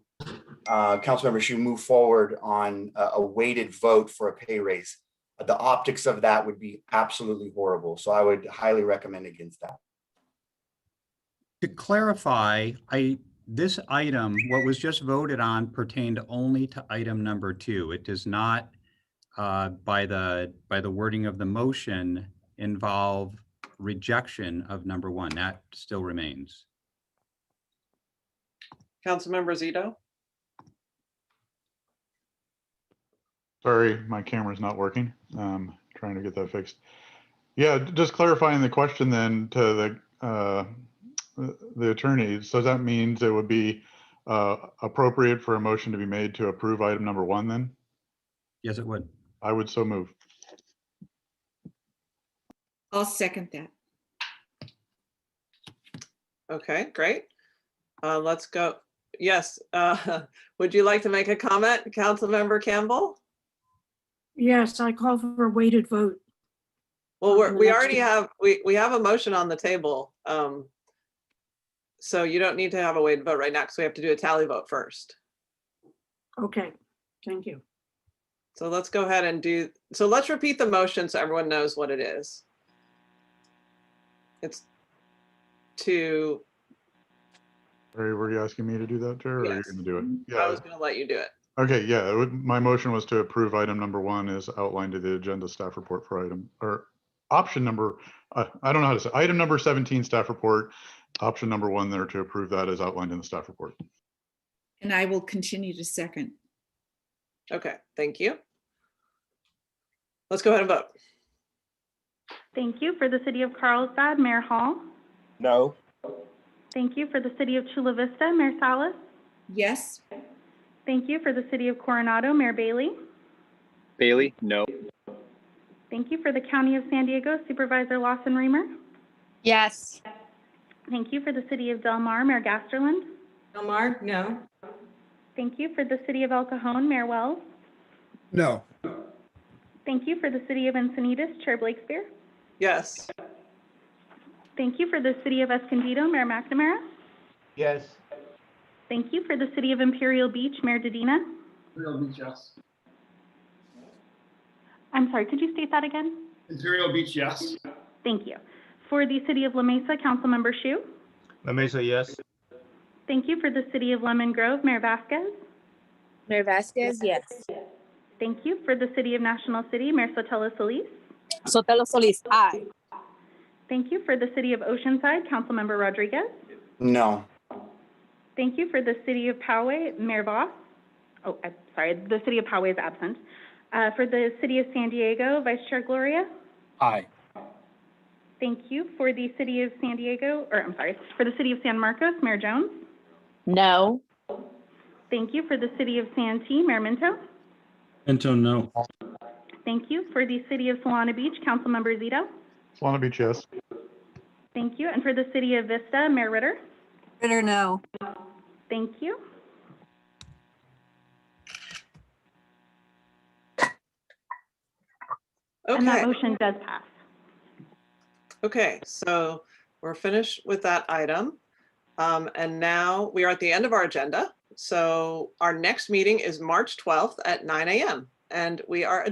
Councilmember Shu, move forward on a weighted vote for a pay raise. The optics of that would be absolutely horrible. So I would highly recommend against that. To clarify, this item, what was just voted on, pertained only to item number 2. It does not, by the wording of the motion, involve rejection of number 1. That still remains. Councilmember Zito? Sorry, my camera's not working. Trying to get that fixed. Yeah, just clarifying the question then to the attorney. So that means it would be appropriate for a motion to be made to approve item number 1 then? Yes, it would. I would so move. I'll second that. Okay, great. Let's go. Yes, would you like to make a comment, Councilmember Campbell? Yes, I call for a weighted vote. Well, we already have, we have a motion on the table. So you don't need to have a weighted vote right now because we have to do a tally vote first. Okay, thank you. So let's go ahead and do, so let's repeat the motion so everyone knows what it is. It's to. Were you asking me to do that, Chair, or are you going to do it? Yeah. I was going to let you do it. Okay, yeah, my motion was to approve item number 1 as outlined in the agenda staff report for item, or option number, I don't know how to say, item number 17 staff report, option number 1 there to approve that as outlined in the staff report. And I will continue to second. Okay, thank you. Let's go ahead and vote. Thank you. For the City of Carlsbad, Mayor Hall. No. Thank you. For the City of Chula Vista, Mayor Salas. Yes. Thank you. For the City of Coronado, Mayor Bailey. Bailey, no. Thank you. For the County of San Diego, Supervisor Lawson Reamer. Yes. Thank you. For the City of Del Mar, Mayor Gasterland. Del Mar, no. Thank you. For the City of El Cajon, Mayor Wells. No. Thank you. For the City of Encinitas, Chair Blakespear. Yes. Thank you. For the City of Escondido, Mayor McNamara. Yes. Thank you. For the City of Imperial Beach, Mayor Dedina. Imperial Beach, yes. I'm sorry, could you state that again? Imperial Beach, yes. Thank you. For the City of La Mesa, Councilmember Shu. La Mesa, yes. Thank you. For the City of Lemon Grove, Mayor Vasquez. Mayor Vasquez, yes. Thank you. For the City of National City, Mayor Sotelo Solis. Sotelo Solis, aye. Thank you. For the City of Oceanside, Councilmember Rodriguez. No. Thank you. For the City of Poway, Mayor Voss. Oh, I'm sorry, the City of Poway is absent. For the City of San Diego, Vice Chair Gloria. Aye. Thank you. For the City of San Diego, or I'm sorry, for the City of San Marcos, Mayor Jones. No. Thank you. For the City of Santee, Mayor Minto. Minto, no. Thank you. For the City of Solana Beach, Councilmember Zito. Solana Beach, yes. Thank you. And for the City of Vista, Mayor Ritter. Ritter, no. Thank you. Okay. And that motion does pass. Okay, so we're finished with that item. And now we are at the end of our agenda. So our next meeting is March 12th at 9 a.m. and we are adjourned.